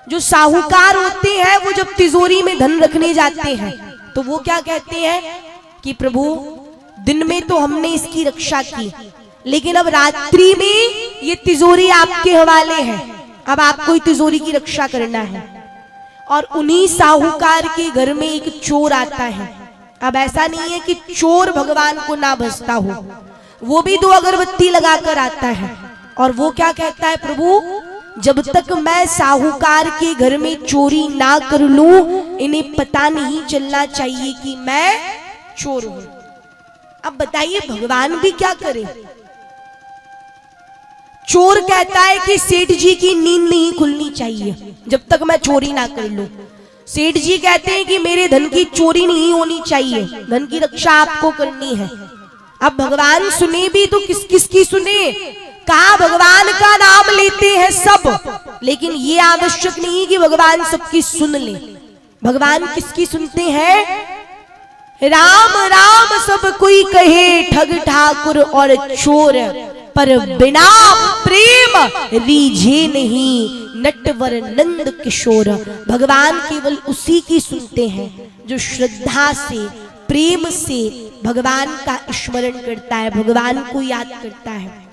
जो साहूकार होते हैं वो जब तिजोरी में धन रखने जाते हैं तो वो क्या कहते हैं कि प्रभु दिन में तो हमने इसकी रक्षा की, लेकिन अब रात्रि में ये तिजोरी आपके हवाले है, अब आपको ही तिजोरी की रक्षा करना है। और उन्हीं साहूकार के घर में एक चोर आता है। अब ऐसा नहीं है कि चोर भगवान को ना भजता हो, वो भी 2 अगरबत्ती लगाकर आता है और वो क्या कहता है, प्रभु जब तक मैं साहूकार के घर में चोरी ना कर लूं, इन्हें पता नहीं चलना चाहिए कि मैं चोर हूं। अब बताइए, भगवान भी क्या करे? चोर कहता है कि सेठ जी की नींद नहीं खुलनी चाहिए जब तक मैं चोरी ना कर लूं। सेठ जी कहते हैं कि मेरे धन की चोरी नहीं होनी चाहिए, धन की रक्षा आपको करनी है। अब भगवान सुने भी तो किस किस की सुने? कहा भगवान का नाम लेते हैं सब, लेकिन ये आवश्यक नहीं कि भगवान सबकी सुन ले। भगवान किसकी सुनते हैं? राम राम सब कोई कहे, ठग ठाकुर और चोर, पर बिना प्रेम रीझे नहीं नटवर नंद किशोर। भगवान केवल उसी की सुनते हैं जो श्रद्धा से, प्रेम से भगवान का स्मरण करता है, भगवान को याद करता है।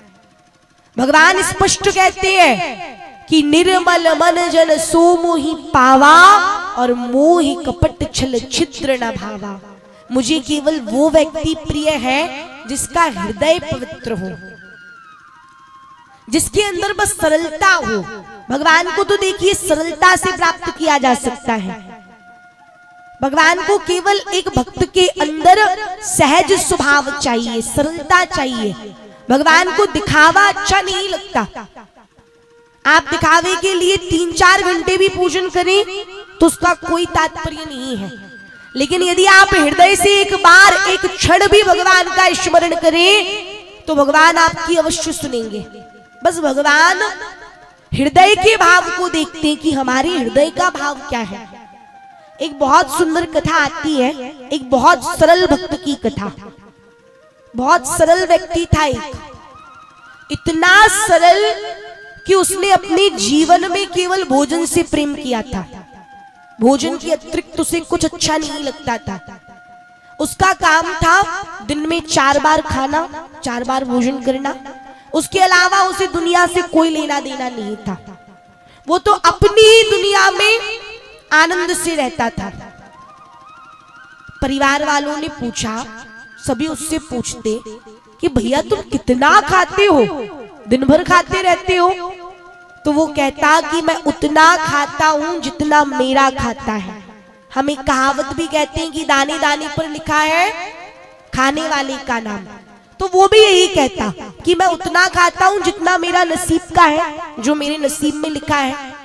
भगवान स्पष्ट कहते हैं कि निर्मल मन जन सो मोहि पावा, और मोहि कपट छल छिद्र न भावा। मुझे केवल वो व्यक्ति प्रिय है जिसका हृदय पवित्र हो, जिसके अंदर बस सरलता हो। भगवान को तो देखिए सरलता से प्राप्त किया जा सकता है। भगवान को केवल एक भक्त के अंदर सहज स्वभाव चाहिए, सरलता चाहिए। भगवान को दिखावा अच्छा नहीं लगता। आप दिखावे के लिए 3-4 घंटे भी पूजन करें तो उसका कोई तात्पर्य नहीं है, लेकिन यदि आप हृदय से एक बार, एक क्षण भी भगवान का स्मरण करें तो भगवान आपकी अवश्य सुनेंगे। बस भगवान हृदय के भाव को देखते हैं कि हमारे हृदय का भाव क्या है। एक बहुत सुंदर कथा आती है, एक बहुत सरल भक्त की कथा। बहुत सरल व्यक्ति था एक, इतना सरल कि उसने अपने जीवन में केवल भोजन से प्रेम किया था। भोजन के अतिरिक्त उसे कुछ अच्छा नहीं लगता था। उसका काम था दिन में 4 बार खाना, 4 बार भोजन करना। उसके अलावा उसे दुनिया से कोई लेना देना नहीं था। वो तो अपनी ही दुनिया में आनंद से रहता था। परिवार वालों ने पूछा, सभी उससे पूछते कि भैया तुम कितना खाते हो, दिन भर खाते रहते हो? तो वो कहता कि मैं उतना खाता हूं जितना मेरा खाता है। हम एक कहावत भी कहते हैं कि दाने दाने पर लिखा है खाने वाले का नाम। तो वो भी यही कहता कि मैं उतना खाता हूं जितना मेरा नसीब का है, जो मेरे नसीब में लिखा है।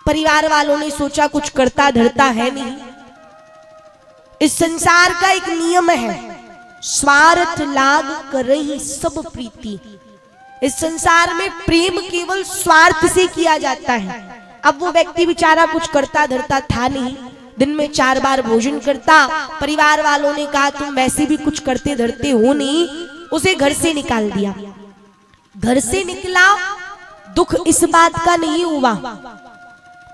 परिवार वालों ने सोचा कुछ करता धरता है नहीं। इस संसार का एक नियम है, स्वार्थ लाग करहि सब प्रीति। इस संसार में प्रेम केवल स्वार्थ से किया जाता है। अब वो व्यक्ति बेचारा कुछ करता धरता था नहीं, दिन में 4 बार भोजन करता। परिवार वालों ने कहा तुम वैसे भी कुछ करते धरते हो नहीं, उसे घर से निकाल दिया। घर से निकला, दुख इस बात का नहीं हुआ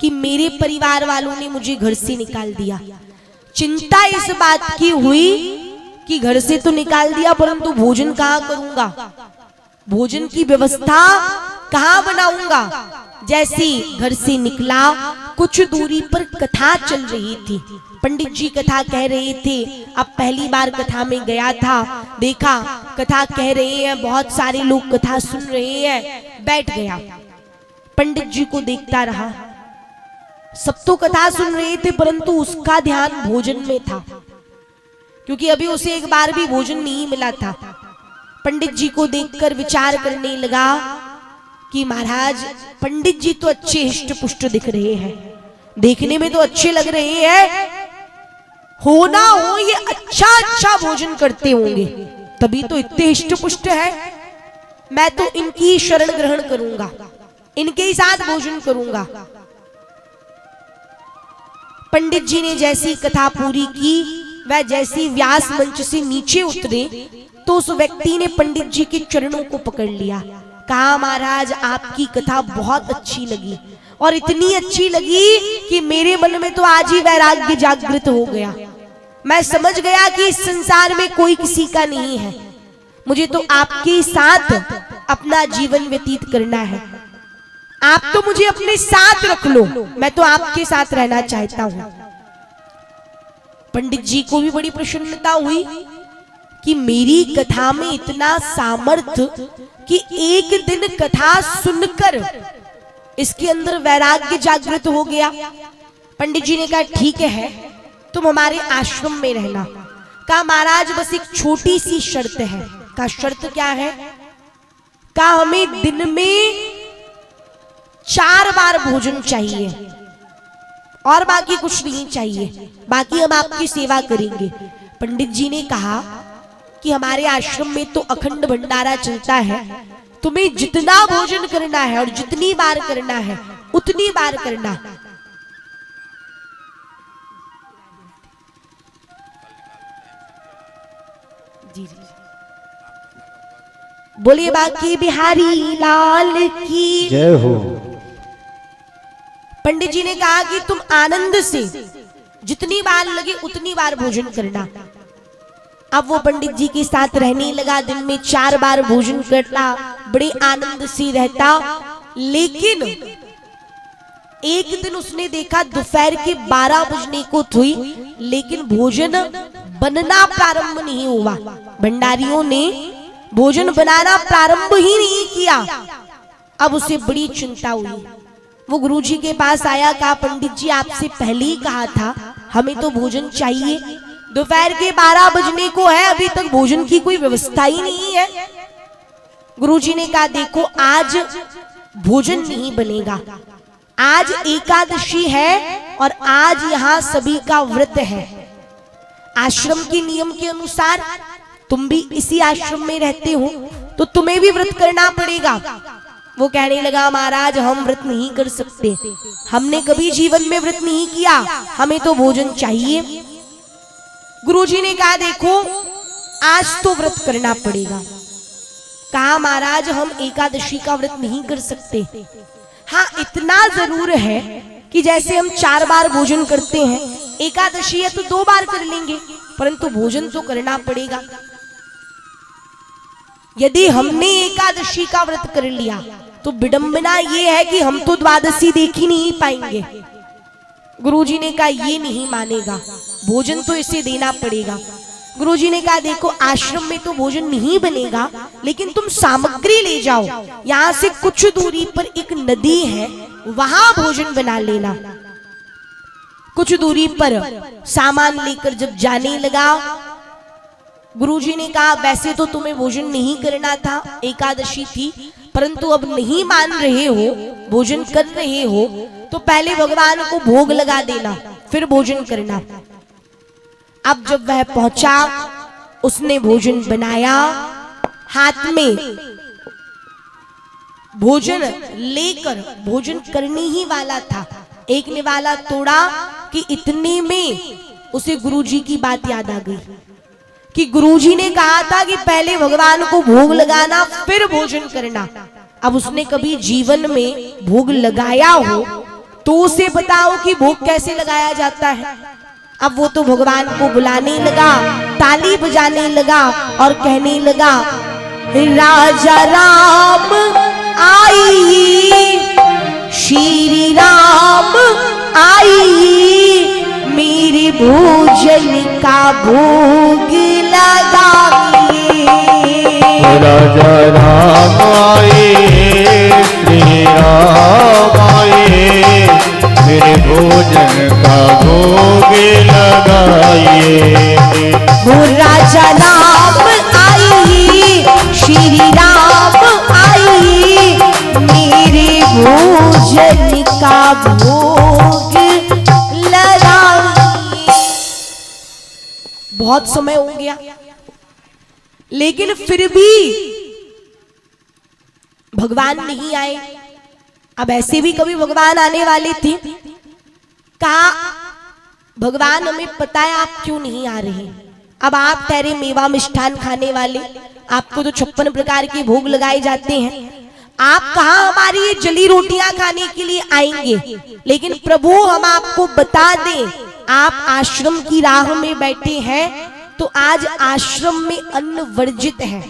कि मेरे परिवार वालों ने मुझे घर से निकाल दिया। चिंता इस बात की हुई कि घर से तो निकाल दिया, परंतु भोजन कहाँ करूंगा, भोजन की व्यवस्था कहाँ बनाऊंगा। जैसे घर से निकला, कुछ दूरी पर कथा चल रही थी। पंडित जी कथा कह रहे थे। अब पहली बार कथा में गया था, देखा कथा कह रहे हैं, बहुत सारे लोग कथा सुन रहे हैं, बैठ गया। पंडित जी को देखता रहा, सब तो कथा सुन रहे थे परंतु उसका ध्यान भोजन में था, क्योंकि अभी उसे एक बार भी भोजन नहीं मिला था। पंडित जी को देखकर विचार करने लगा कि महाराज पंडित जी तो अच्छे हिष्ट पुष्ट दिख रहे हैं, देखने में तो अच्छे लग रहे हैं, होना हो ये अच्छा भोजन करते होंगे, तभी तो इतने हिष्ट पुष्ट है। मैं तो इनकी शरण ग्रहण करूंगा, इनके ही साथ भोजन करूंगा। पंडित जी ने जैसी कथा पूरी की, वह जैसी व्यास मंच से नीचे उतरे तो उस व्यक्ति ने पंडित जी के चरणों को पकड़ लिया। कहा महाराज आपकी कथा बहुत अच्छी लगी, और इतनी अच्छी लगी कि मेरे मन में तो आज ही वैराग्य जागृत हो गया। मैं समझ गया कि इस संसार में कोई किसी का नहीं है, मुझे तो आपके साथ अपना जीवन व्यतीत करना है। आप तो मुझे अपने साथ रख लो, मैं तो आपके साथ रहना चाहता हूं। पंडित जी को भी बड़ी प्रसन्नता हुई कि मेरी कथा में इतना सामर्थ्य कि एक दिन कथा सुनकर इसके अंदर वैराग्य जागृत हो गया। पंडित जी ने कहा ठीक है, तुम हमारे आश्रम में रहना। कहा महाराज बस एक छोटी सी शर्त है। कहा शर्त क्या है? कहा हमें दिन में 4 बार भोजन चाहिए और बाकी कुछ नहीं चाहिए, बाकी हम आपकी सेवा करेंगे। पंडित जी ने कहा कि हमारे आश्रम में तो अखंड भंडारा चलता है, तुम्हें जितना भोजन करना है और जितनी बार करना है उतनी बार करना। जी जी बोलिए बाकी बिहारी लाल की जय हो। पंडित जी ने कहा कि तुम आनंद से जितनी बार लगे उतनी बार भोजन करना। अब वो पंडित जी के साथ रहने लगा, दिन में 4 बार भोजन करता, बड़े आनंद से रहता। लेकिन एक दिन उसने देखा दोपहर के 12 बजने को थी, लेकिन भोजन बनना प्रारंभ नहीं हुआ। भंडारियों ने भोजन बनाना प्रारंभ ही नहीं किया। अब उसे बड़ी चिंता हुई। वो गुरुजी के पास आया, कहा पंडित जी आपसे पहले ही कहा था हमें तो भोजन चाहिए, दोपहर के 12 बजने को है, अभी तक भोजन की कोई व्यवस्था ही नहीं है। गुरुजी ने कहा देखो आज भोजन नहीं बनेगा, आज एकादशी है और आज यहाँ सभी का व्रत है। आश्रम के नियम के अनुसार तुम भी इसी आश्रम में रहते हो तो तुम्हें भी व्रत करना पड़ेगा। वो कहने लगा महाराज हम व्रत नहीं कर सकते, हमने कभी जीवन में व्रत नहीं किया, हमें तो भोजन चाहिए। गुरुजी ने कहा देखो आज तो व्रत करना पड़ेगा। कहा महाराज हम एकादशी का व्रत नहीं कर सकते। हाँ इतना जरूर है कि जैसे हम 4 बार भोजन करते हैं, एकादशी है तो 2 बार कर लेंगे, परंतु भोजन तो करना पड़ेगा। यदि हमने एकादशी का व्रत कर लिया तो विडंबना ये है कि हम तो द्वादशी देख ही नहीं पाएंगे। गुरुजी ने कहा ये नहीं मानेगा, भोजन तो इसे देना पड़ेगा। गुरुजी ने कहा देखो आश्रम में तो भोजन नहीं बनेगा, लेकिन तुम सामग्री ले जाओ, यहाँ से कुछ दूरी पर एक नदी है वहां भोजन बना लेना। कुछ दूरी पर सामान लेकर जब जाने लगा, गुरुजी ने कहा वैसे तो तुम्हें भोजन नहीं करना था, एकादशी थी, परंतु अब नहीं मान रहे हो, भोजन कर रहे हो, तो पहले भगवान को भोग लगा देना फिर भोजन करना। अब जब वह पहुंचा उसने भोजन बनाया, हाथ में भोजन लेकर भोजन करने ही वाला था, एक निवाला तोड़ा कि इतने में उसे गुरुजी की बात याद आ गई कि गुरुजी ने कहा था कि पहले भगवान को भोग लगाना फिर भोजन करना। अब उसने कभी जीवन में भोग लगाया हो तो उसे बताओ कि भोग कैसे लगाया जाता है। अब वो तो भगवान को बुलाने लगा, ताली बजाने लगा और कहने लगा राजा राम आई, श्री राम आई, मेरे भोजन का भोग लगाइए। राजा राम आए, श्री राम आए, मेरे भोजन का भोग लगाइए। वो राजा राम आई, श्री राम आई, मेरे भोजन का भोग लगाइए। बहुत समय हो गया, लेकिन फिर भी भगवान नहीं आए। अब ऐसे भी कभी भगवान आने वाले थे। कहा भगवान हमें पता है आप क्यों नहीं आ रहे। अब आप ठहरे मेवा मिष्ठान खाने वाले, आपको तो 56 प्रकार के भोग लगाए जाते हैं। आप कहाँ हमारी ये जली रोटियां खाने के लिए आएंगे। लेकिन प्रभु हम आपको बता दें, आप आश्रम की राह में बैठे हैं तो आज आश्रम में अन्न वर्जित है।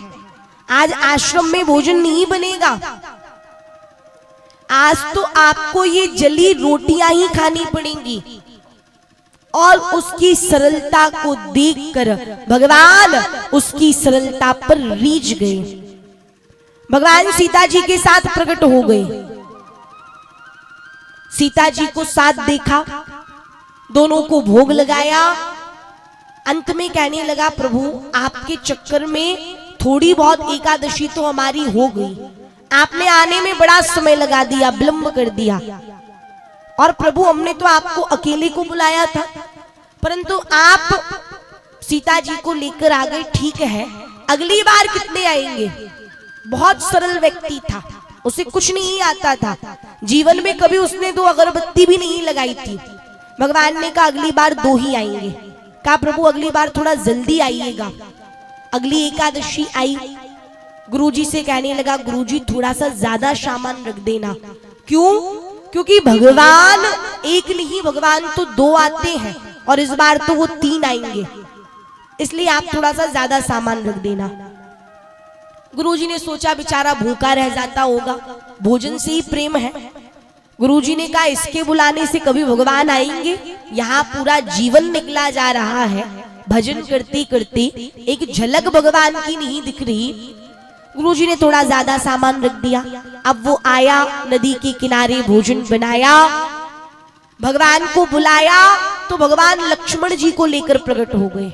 आज आश्रम में भोजन नहीं बनेगा। आज तो आपको ये जली रोटियां ही खानी पड़ेंगी। और उसकी सरलता को देखकर भगवान उसकी सरलता पर रीझ गए। भगवान सीता जी के साथ प्रकट हो गए। सीता जी को साथ देखा, दोनों को भोग लगाया। अंत में कहने लगा प्रभु आपके चक्कर में थोड़ी बहुत एकादशी तो हमारी हो गई। आपने आने में बड़ा समय लगा दिया, विलंब कर दिया। और प्रभु हमने तो आपको अकेले को बुलाया था, परंतु आप सीता जी को लेकर आ गए। ठीक है, अगली बार कितने आएंगे। बहुत सरल व्यक्ति था, उसे कुछ नहीं आता था। जीवन में कभी उसने 2 अगरबत्ती भी नहीं लगाई थी। भगवान ने कहा अगली बार 2 ही आएंगे। कहा प्रभु अगली बार थोड़ा जल्दी आइएगा। अगली एकादशी आई, गुरुजी से कहने लगा गुरुजी थोड़ा सा ज्यादा सामान रख देना। क्यों? क्योंकि भगवान एक नहीं, भगवान तो 2 आते हैं और इस बार तो वो 3 आएंगे, इसलिए आप थोड़ा सा ज्यादा सामान रख देना। गुरुजी ने सोचा बेचारा भूखा रह जाता होगा, भोजन से ही प्रेम है। गुरुजी ने कहा इसके बुलाने से कभी भगवान आएंगे। यहाँ पूरा जीवन निकला जा रहा है, भजन करते करते एक झलक भगवान की नहीं दिख रही। गुरुजी ने थोड़ा ज्यादा सामान रख दिया। अब वो आया, नदी के किनारे भोजन बनाया, भगवान को बुलाया तो भगवान लक्ष्मण जी को लेकर प्रकट हो गए।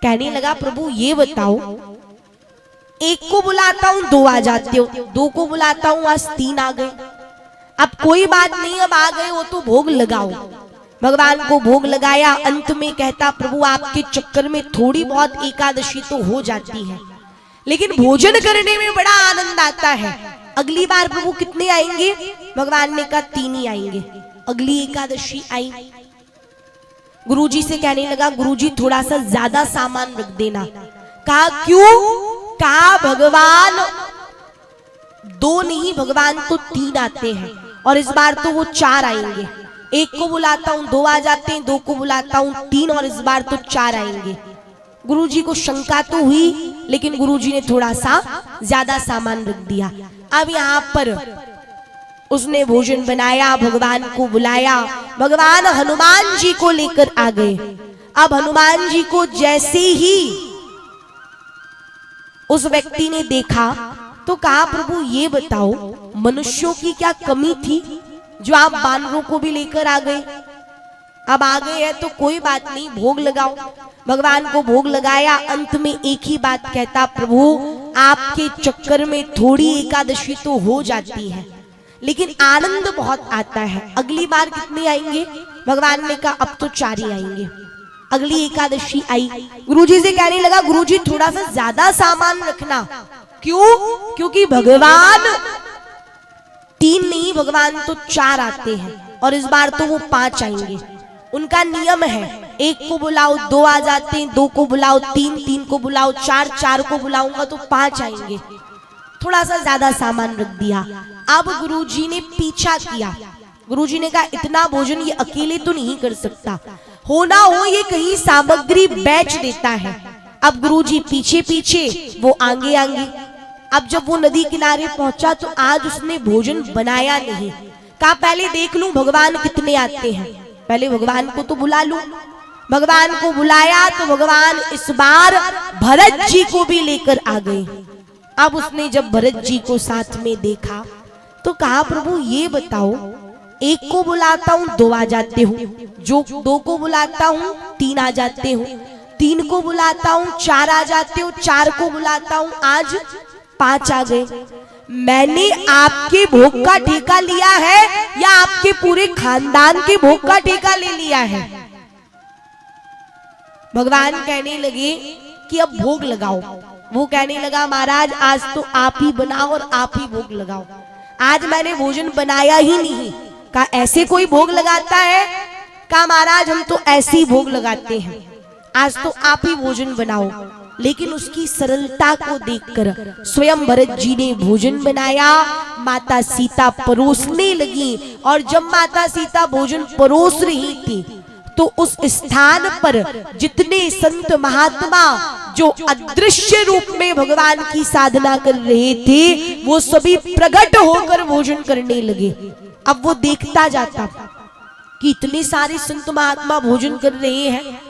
कहने लगा प्रभु ये बताओ, एक को बुलाता हूं 2 आ जाते हो, 2 को बुलाता हूं आज 3 आ गए। अब कोई बात नहीं, अब आ गए वो तो भोग लगाओ। भगवान को भोग लगाया। अंत में कहता प्रभु आपके चक्कर में थोड़ी बहुत एकादशी तो हो जाती है, लेकिन भोजन करने में बड़ा आनंद आता है। अगली बार प्रभु कितने आएंगे। भगवान ने कहा 3 ही आएंगे। अगली एकादशी आई, गुरुजी से कहने लगा गुरुजी थोड़ा सा ज्यादा सामान रख देना। कहा क्यों? कहा भगवान 2 नहीं, भगवान तो 3 आते हैं और इस बार तो वो 4 आएंगे। एक को बुलाता हूं 2 आ जाते हैं, 2 को बुलाता हूं 3 और इस बार तो 4 आएंगे। गुरुजी को शंका तो हुई, लेकिन गुरुजी ने थोड़ा सा ज्यादा सामान रख दिया। अब यहाँ पर उसने भोजन बनाया, भगवान को बुलाया। भगवान हनुमान जी को लेकर आ गए। अब हनुमान जी को जैसे ही उस व्यक्ति ने देखा तो कहा प्रभु ये बताओ मनुष्यों की क्या कमी थी जो आप बानरों को भी लेकर आ गए। अब आ गए हैं तो कोई बात नहीं, भोग लगाओ। भगवान को भोग लगाया। अंत में एक ही बात कहता प्रभु आपके चक्कर में थोड़ी एकादशी तो हो जाती है, लेकिन आनंद बहुत आता है। अगली बार कितने आएंगे। भगवान ने कहा अब तो 4 ही आएंगे। अगली एकादशी आई, गुरुजी से कहने लगा गुरुजी थोड़ा सा ज्यादा सामान रखना। क्यों? क्योंकि भगवान 3 नहीं, भगवान तो 4 आते हैं और इस बार तो वो 5 आएंगे। उनका नियम है, एक को बुलाओ 2 आ जाते हैं, 2 को बुलाओ 3, 3 को बुलाओ 4, 4 को बुलाऊंगा तो 5 आएंगे। थोड़ा सा ज्यादा सामान रख दिया। अब गुरुजी ने पीछा किया। गुरुजी ने कहा इतना भोजन ये अकेले तो नहीं कर सकता, होना हो ये कहीं सामग्री बेच देता है। अब गुरुजी पीछे पीछे, वो आगे आगे। अब जब वो नदी किनारे पहुंचा तो आज उसने भोजन बनाया नहीं। कहा पहले देख लूं भगवान कितने आते हैं, पहले भगवान को तो बुला लूं। भगवान को बुलाया तो भगवान इस बार भरत जी को भी लेकर आ गए। अब उसने जब भरत जी को साथ में देखा तो कहा, प्रभु ये बताओ, एक को बुलाता हूं 2 आ जाते हो, जो 2 को बुलाता हूं 3 आ जाते हो, 3 को बुलाता हूं 4 आ जाते हो, 4 को बुलाता हूं आज 5 आ गए। मैंने आपके भोग का ठेका लिया है या आपके पूरे खानदान के भोग का ठेका ले लिया है? भगवान कहने लगे कि अब भोग लगाओ। वो कहने लगा, महाराज आज तो आप ही बनाओ और आप ही भोग लगाओ, आज मैंने भोजन बनाया ही नहीं। कहा ऐसे कोई भोग लगाता है? कहा महाराज हम तो ऐसे ही भोग लगाते हैं, आज तो आप ही भोजन बनाओ। लेकिन उसकी सरलता को देखकर स्वयं भरत जी ने भोजन बनाया, माता सीता परोसने लगी। और जब माता सीता भोजन परोस रही थी तो उस स्थान पर जितने संत महात्मा जो अदृश्य रूप में भगवान की साधना कर रहे थे, वो सभी प्रकट होकर भोजन करने लगे। अब वो देखता जाता कि इतने सारे संत महात्मा भोजन कर रहे हैं,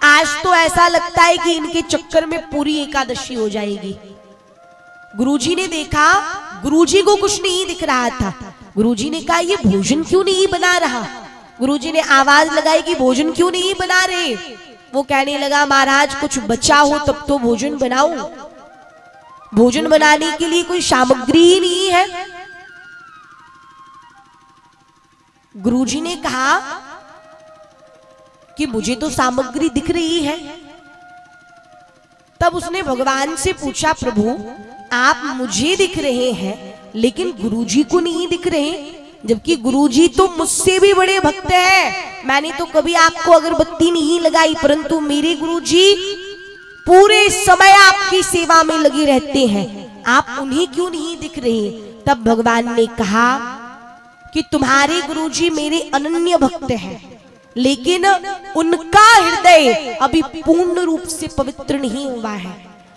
आज तो ऐसा लगता है कि इनके चक्कर में पूरी एकादशी हो जाएगी। गुरुजी ने देखा, गुरुजी को कुछ नहीं दिख रहा था। गुरुजी ने कहा ये भोजन क्यों नहीं बना रहा? गुरुजी ने आवाज लगाई कि भोजन क्यों नहीं बना रहे? वो कहने लगा, महाराज कुछ बचा हो तब तो भोजन बनाओ, भोजन बनाने के लिए कोई सामग्री ही नहीं है। गुरुजी ने कहा कि मुझे तो सामग्री दिख रही है। तब उसने भगवान से पूछा, प्रभु आप मुझे दिख रहे हैं लेकिन गुरुजी को नहीं दिख रहे, जबकि गुरुजी तो मुझसे भी बड़े भक्त हैं। मैंने तो कभी आपको अगरबत्ती नहीं लगाई, परंतु मेरे गुरुजी पूरे समय आपकी सेवा में लगे रहते हैं, आप उन्हें क्यों नहीं दिख रहे? तब भगवान ने कहा कि तुम्हारे गुरुजी मेरे अनन्य भक्त हैं, लेकिन उनका हृदय अभी पूर्ण रूप से पवित्र नहीं हुआ है,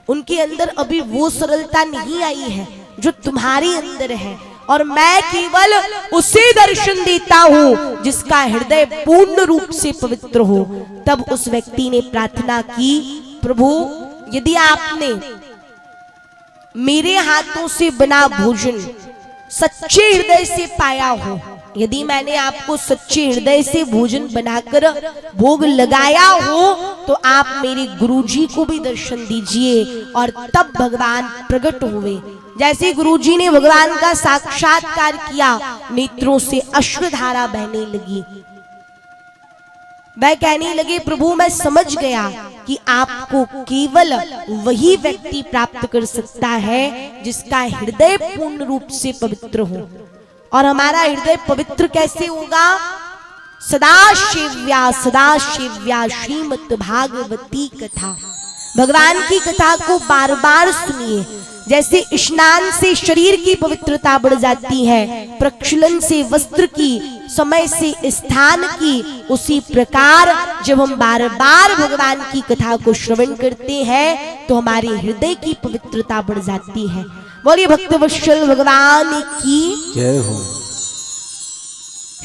उनके अंदर अभी वो सरलता नहीं आई है जो तुम्हारे अंदर है। और मैं केवल उसे दर्शन देता हूं जिसका हृदय पूर्ण रूप से पवित्र हो। तब उस व्यक्ति ने प्रार्थना की, प्रभु यदि आपने मेरे हाथों से बना भोजन सच्चे हृदय से पाया हो, यदि मैंने आपको सच्चे हृदय से भोजन बनाकर भोग लगाया हो, तो आप मेरे गुरुजी को भी दर्शन दीजिए। और तब भगवान प्रकट हुए। जैसे गुरुजी ने भगवान का साक्षात्कार किया, नेत्रों से अश्रुधारा बहने लगी। वह कहने लगे, प्रभु मैं समझ गया कि आपको केवल वही व्यक्ति प्राप्त कर सकता है जिसका हृदय पूर्ण रूप से पवित्र हो। और हमारा हृदय पवित्र कैसे होगा? सदा शिव्या श्रीमद् भागवती कथा, भगवान की कथा को बार बार सुनिए। जैसे स्नान से शरीर की पवित्रता बढ़ जाती है, प्रक्षालन से वस्त्र की, समय से स्थान की, उसी प्रकार जब हम बार बार भगवान की कथा को श्रवण करते हैं तो हमारे हृदय की पवित्रता बढ़ जाती है। बोलिए भक्तवत्सल भगवान की जय हो।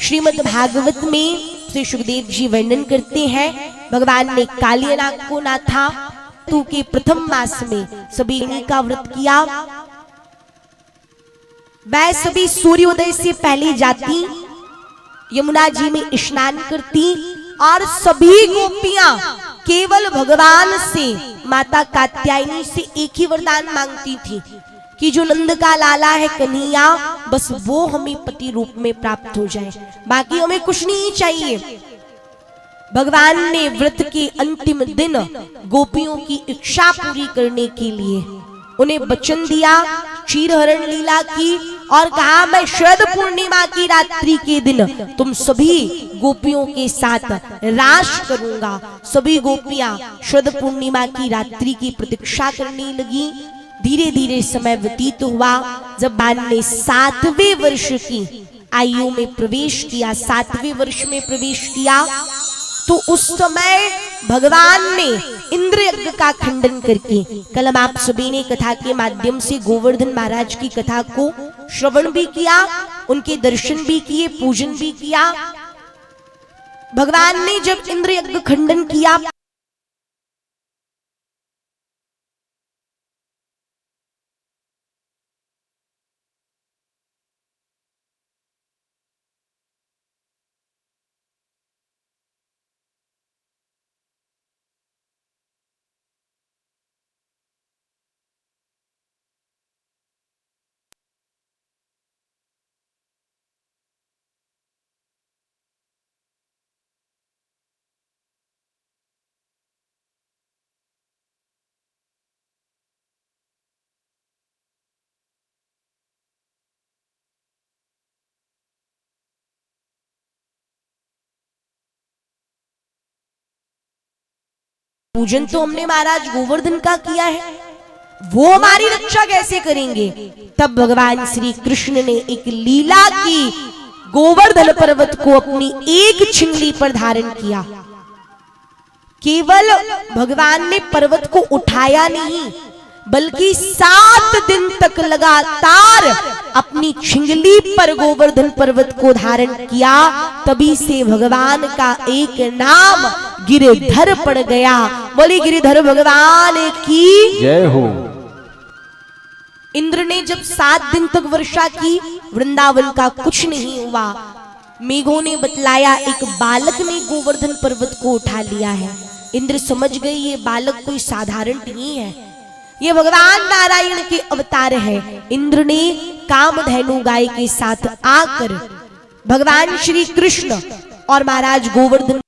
श्रीमद् भागवत में श्री सुखदेव जी वर्णन करते हैं, भगवान ने कालियानाग को नाथा तू के प्रथम मास में सभी का व्रत किया। वह सभी सूर्योदय से पहले जाती, यमुना जी में स्नान करती और सभी गोपियां केवल भगवान से, माता कात्यायनी से एक ही वरदान मांगती थी कि जो नंद का लाला है कन्हैया, बस वो हमें पति रूप में प्राप्त हो जाए, बाकी हमें कुछ नहीं चाहिए। भगवान ने व्रत के अंतिम दिन गोपियों की इच्छा पूरी करने के लिए उन्हें वचन दिया, क्षीरहरण लीला की और कहा मैं शरद पूर्णिमा की रात्रि के दिन तुम सभी गोपियों के साथ रास करूंगा। सभी गोपियां शरद पूर्णिमा की रात्रि की प्रतीक्षा करने लगी। धीरे धीरे समय व्यतीत हुआ। जब बान ने 7वें वर्ष की आयु में प्रवेश किया, 7वें वर्ष में प्रवेश किया, तो उस समय भगवान ने इंद्र यज्ञ का खंडन करके, कल हम आप सभी ने कथा के माध्यम से गोवर्धन महाराज की कथा को श्रवण भी किया, उनके दर्शन भी किए, पूजन भी किया। भगवान ने जब इंद्र यज्ञ खंडन किया, पूजन तो हमने महाराज गोवर्धन का किया है, वो हमारी रक्षा कैसे करेंगे? तब भगवान श्री कृष्ण ने एक लीला की, गोवर्धन पर्वत को अपनी एक छिंगली पर धारण किया। केवल भगवान ने पर्वत को उठाया नहीं, बल्कि 7 दिन तक लगातार अपनी छिंगली पर गोवर्धन पर्वत को धारण किया। तभी से भगवान का एक नाम गिरिधर पड़ गया। बोले गिरिधर भगवान की जय हो। इंद्र ने जब 7 दिन तक वर्षा की, वृंदावन का कुछ नहीं हुआ। मेघों ने बतलाया एक बालक ने गोवर्धन पर्वत को उठा लिया है। इंद्र समझ गए ये बालक कोई साधारण नहीं है, ये भगवान नारायण के अवतार है। इंद्र ने कामधेनु गाय के साथ आकर भगवान श्री कृष्ण और महाराज गोवर्धन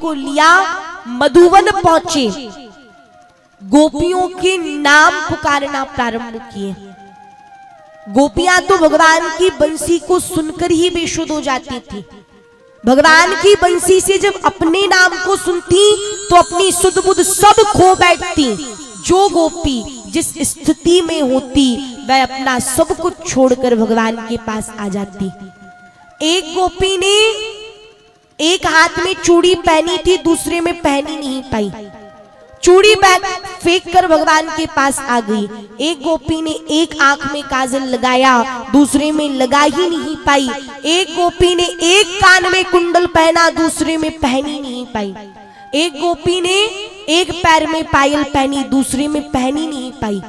को लिया, मधुवन पहुंचे, गोपियों के नाम पुकारना प्रारंभ किए। गोपियां तो भगवान की बंसी को सुनकर ही बेसुध हो जाती थी। भगवान की बंसी से जब अपने नाम को सुनती तो अपनी सुध बुध सब खो बैठती। जो गोपी जिस स्थिति में होती वह अपना सब कुछ छोड़कर भगवान के पास आ जाती। एक गोपी ने एक हाथ में चूड़ी पहनी थी, दूसरे में पहनी नहीं पाई, चूड़ी फेंक कर भगवान के पास आ गई। एक गोपी ने एक आंख में काजल लगाया, दूसरे में लगा ही नहीं पाई। एक गोपी ने एक कान में कुंडल पहना, दूसरे में पहनी नहीं पाई। एक गोपी ने एक पैर में पायल पहनी, दूसरे में पहनी नहीं पाई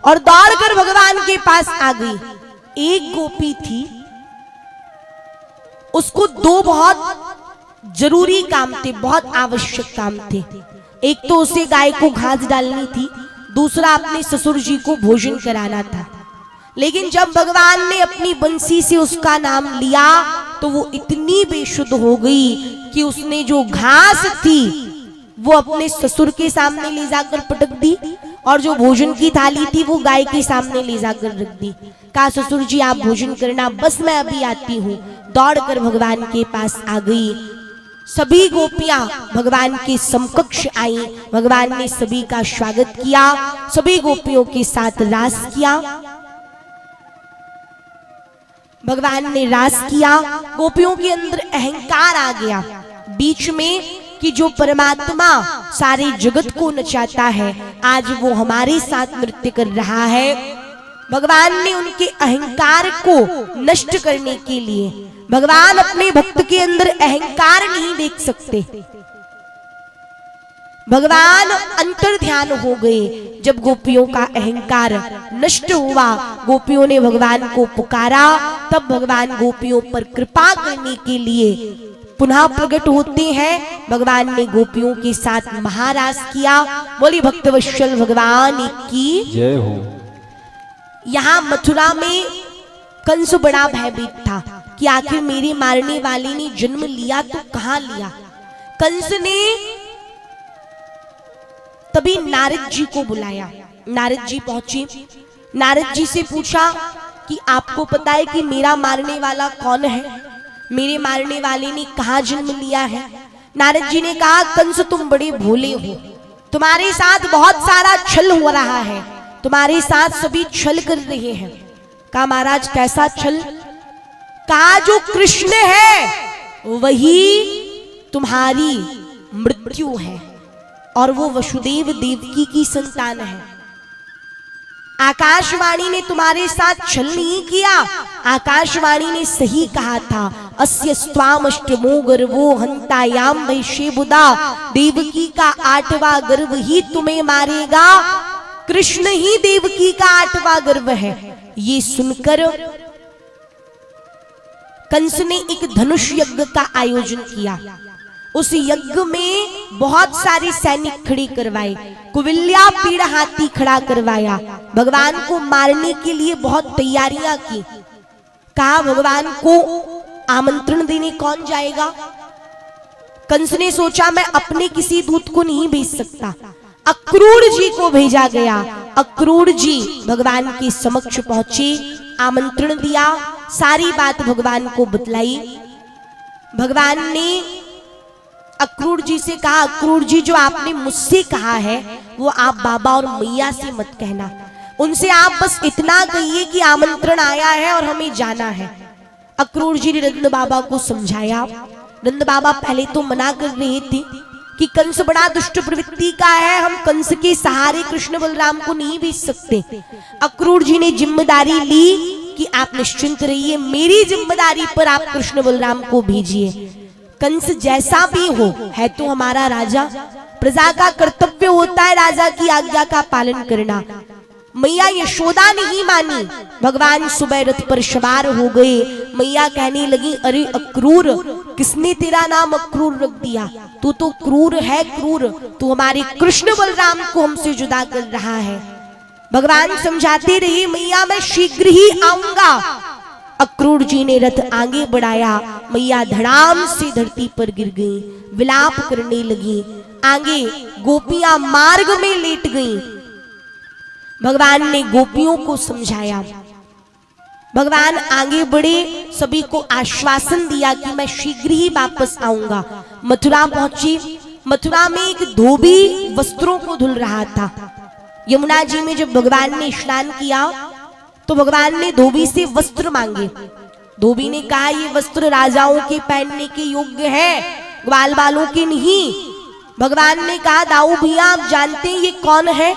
और दौड़कर भगवान के पास आ गई। एक गोपी थी, उसको 2 बहुत जरूरी काम थे, बहुत आवश्यक काम थे। एक तो उसे गाय को घास डालनी थी, दूसरा अपने ससुर जी को भोजन कराना था। लेकिन जब भगवान ने अपनी बंसी से उसका नाम लिया तो वो इतनी बेसुध हो गई कि उसने जो घास थी वो अपने ससुर के सामने ले जाकर पटक दी और जो भोजन की थाली थी वो गाय के सामने ले जाकर रख दी। कहा ससुर जी आप भोजन करना, बस मैं अभी आती हूँ। दौड़कर भगवान के पास आ गई। सभी गोपियां भगवान के समकक्ष आई। भगवान ने सभी का स्वागत किया, सभी गोपियों के साथ रास किया। भगवान ने रास किया, गोपियों के अंदर अहंकार आ गया बीच में कि जो परमात्मा सारे जगत को नचाता है आज वो हमारे साथ नृत्य कर रहा है। भगवान ने उनके अहंकार को नष्ट करने के लिए, भगवान अपने भक्त के अंदर अहंकार नहीं देख सकते, भगवान अंतर ध्यान हो गए। जब गोपियों का अहंकार नष्ट हुआ, गोपियों ने भगवान को पुकारा, तब भगवान गोपियों पर कृपा करने के लिए पुनः प्रकट होते हैं। भगवान ने गोपियों के साथ महारास किया। बोली भक्तवत्सल भगवान की जय हो। यहाँ मथुरा में कंस बड़ा भयभीत था कि आखिर मेरे मारने वाले ने जन्म लिया तो कहां लिया। कंस ने तभी नारद जी को बुलाया। नारद जी पहुंचे, नारद जी से पूछा कि आपको पता है कि मेरा मारने वाला कौन है। मेरे मारने वाले ने कहाँ जन्म लिया है? नारद जी ने कहा, कंस तुम बड़े भोले हो, तुम्हारे साथ बहुत सारा छल हो रहा है, तुम्हारे साथ सभी छल कर रहे हैं। कहा महाराज कैसा छल? कहा जो कृष्ण है वही तुम्हारी मृत्यु है और वो वसुदेव देवकी की संतान है। आकाशवाणी ने तुम्हारे साथ छल नहीं किया, आकाशवाणी ने सही कहा था। अस्य स्वामष्टमो गर्वो हंतायाम वैश्य बुदा, देवकी का 8वां गर्व ही तुम्हें मारेगा, कृष्ण ही देवकी का 8वां गर्व है। ये सुनकर कंस ने एक धनुष यज्ञ का आयोजन किया। उस यज्ञ में बहुत सारे सैनिक खड़े करवाए, कुविल्या पीड़ हाथी खड़ा करवाया, भगवान को मारने के लिए बहुत तैयारियां की। कहा भगवान को आमंत्रण देने कौन जाएगा? कंस ने सोचा मैं अपने किसी दूत को नहीं भेज सकता, अक्रूर जी को भेजा गया। अक्रूर जी भगवान के समक्ष पहुंचे, आमंत्रण दिया, सारी बात भगवान को बतलाई। भगवान ने अक्रूर जी से कहा, अक्रूर जी जो आपने मुझसे कहा है वो आप बाबा और मैया से मत कहना, उनसे आप बस इतना कहिए कि आमंत्रण आया है और हमें जाना है। अक्रूर जी ने नंद बाबा को समझाया। नंद बाबा पहले तो मना कर रहे थे कि कंस बड़ा दुष्ट प्रवृत्ति का है, हम कंस के सहारे कृष्ण बलराम को नहीं भेज सकते। अक्रूर जी ने जिम्मेदारी ली कि आप निश्चिंत रहिए, मेरी जिम्मेदारी पर आप कृष्ण बलराम को भेजिए। कंस जैसा भी हो है तो हमारा राजा, प्रजा का कर्तव्य होता है राजा की आज्ञा का पालन करना। मैया यशोदा नहीं मानी, भगवान सुबह रथ पर सवार हो गए। मैया कहने लगी, अरे अक्रूर, किसने तेरा नाम अक्रूर रख दिया? तू तो क्रूर है, क्रूर, तू हमारे कृष्ण बलराम को हमसे जुदा कर रहा है। भगवान समझाते रहे, मैया मैं शीघ्र ही आऊंगा। अक्रूर जी ने रथ आगे बढ़ाया, मैया धड़ाम से धरती पर गिर गई, विलाप करने लगी। आगे गोपियां मार्ग में लेट गईं। भगवान ने गोपियों को समझाया। भगवान आगे बढ़े, सभी को आश्वासन दिया कि मैं शीघ्र ही वापस आऊंगा। मथुरा पहुंची। मथुरा में एक धोबी वस्त्रों को धुल रहा था। यमुना जी में जब भगवान ने स्नान किया तो भगवान ने धोबी से वस्त्र मांगे। धोबी ने कहा, ये वस्त्र राजाओं के पहनने के योग्य है, ग्वाल बालों के नहीं। भगवान ने कहा, दाऊ भैया आप जानते हैं ये कौन है?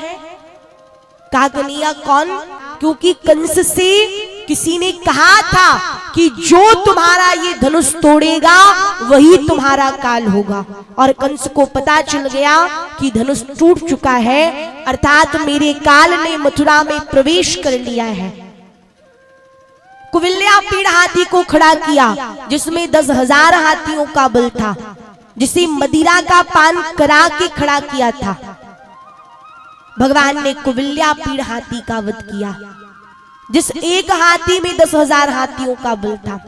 कहा, कन्हैया कौन? क्योंकि कंस से किसी ने कहा था कि जो तुम्हारा ये धनुष तोड़ेगा वही तुम्हारा काल होगा। और कंस को पता चल गया कि धनुष टूट चुका है, अर्थात मेरे काल ने मथुरा में प्रवेश कर लिया है। कुविल्या पीड़ हाथी को खड़ा किया, जिसमें 10,000 हाथियों का बल था, जिसे मदिरा का पान करा के खड़ा किया था। भगवान ने कुविल्या पीड़ हाथी का वध किया, जिस एक हाथी में 10,000 हाथियों का बल था।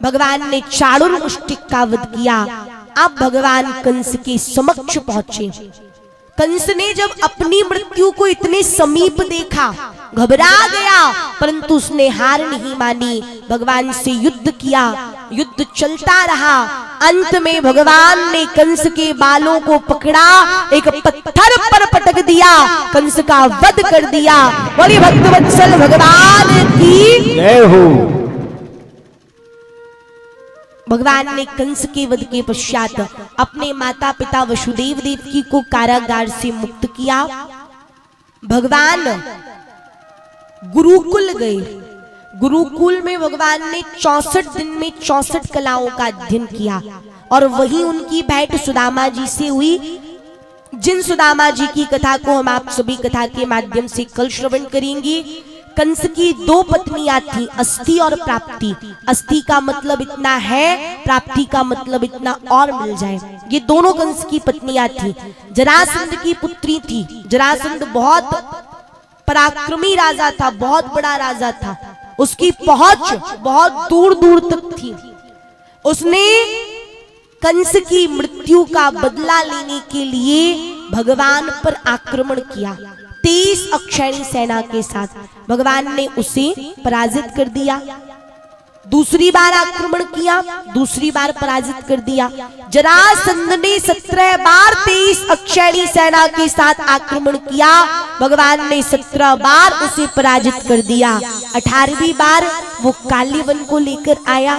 भगवान ने चाणूर मुष्टिक का वध किया। अब भगवान कंस के समक्ष पहुंचे। कंस ने जब अपनी मृत्यु को इतने समीप देखा, घबरा गया, परंतु उसने हार नहीं मानी, भगवान से युद्ध किया। युद्ध चलता रहा। अंत में भगवान ने कंस के बालों को पकड़ा, एक पत्थर पर पटक दिया, कंस का वध कर दिया। बोलिए भक्तवत्सल भगवान की जय हो। भगवान ने कंस के वध के पश्चात अपने माता पिता वसुदेव देवकी को कारागार से मुक्त किया। भगवान गुरुकुल गए। गुरुकुल में भगवान ने 64 दिन में 64 कलाओं का अध्ययन किया और वही उनकी भेंट सुदामा जी से हुई, जिन सुदामा जी की कथा को हम आप सभी कथा के माध्यम से कल श्रवण करेंगे। कंस की 2 पत्नियां थी, अस्थि और प्राप्ति। अस्थि का मतलब इतना है, प्राप्ति का मतलब इतना और मिल जाए। ये दोनों कंस की पत्नियां थी। जरासंध की पुत्री थी। जरासंध बहुत पराक्रमी राजा था, बहुत बड़ा राजा था, उसकी पहुंच बहुत दूर दूर तक थी। उसने कंस की मृत्यु का बदला लेने के लिए भगवान पर आक्रमण किया। 23 अक्षयणी सेना के साथ भगवान ने उसे पराजित कर दिया। दूसरी बार आक्रमण किया, दूसरी बार पराजित कर दिया। जरासंध ने 17 बार 23 अक्षयणी सेना के साथ आक्रमण किया, भगवान ने 17 बार उसे पराजित कर दिया। 18वीं बार वो काल्यवन को लेकर आया।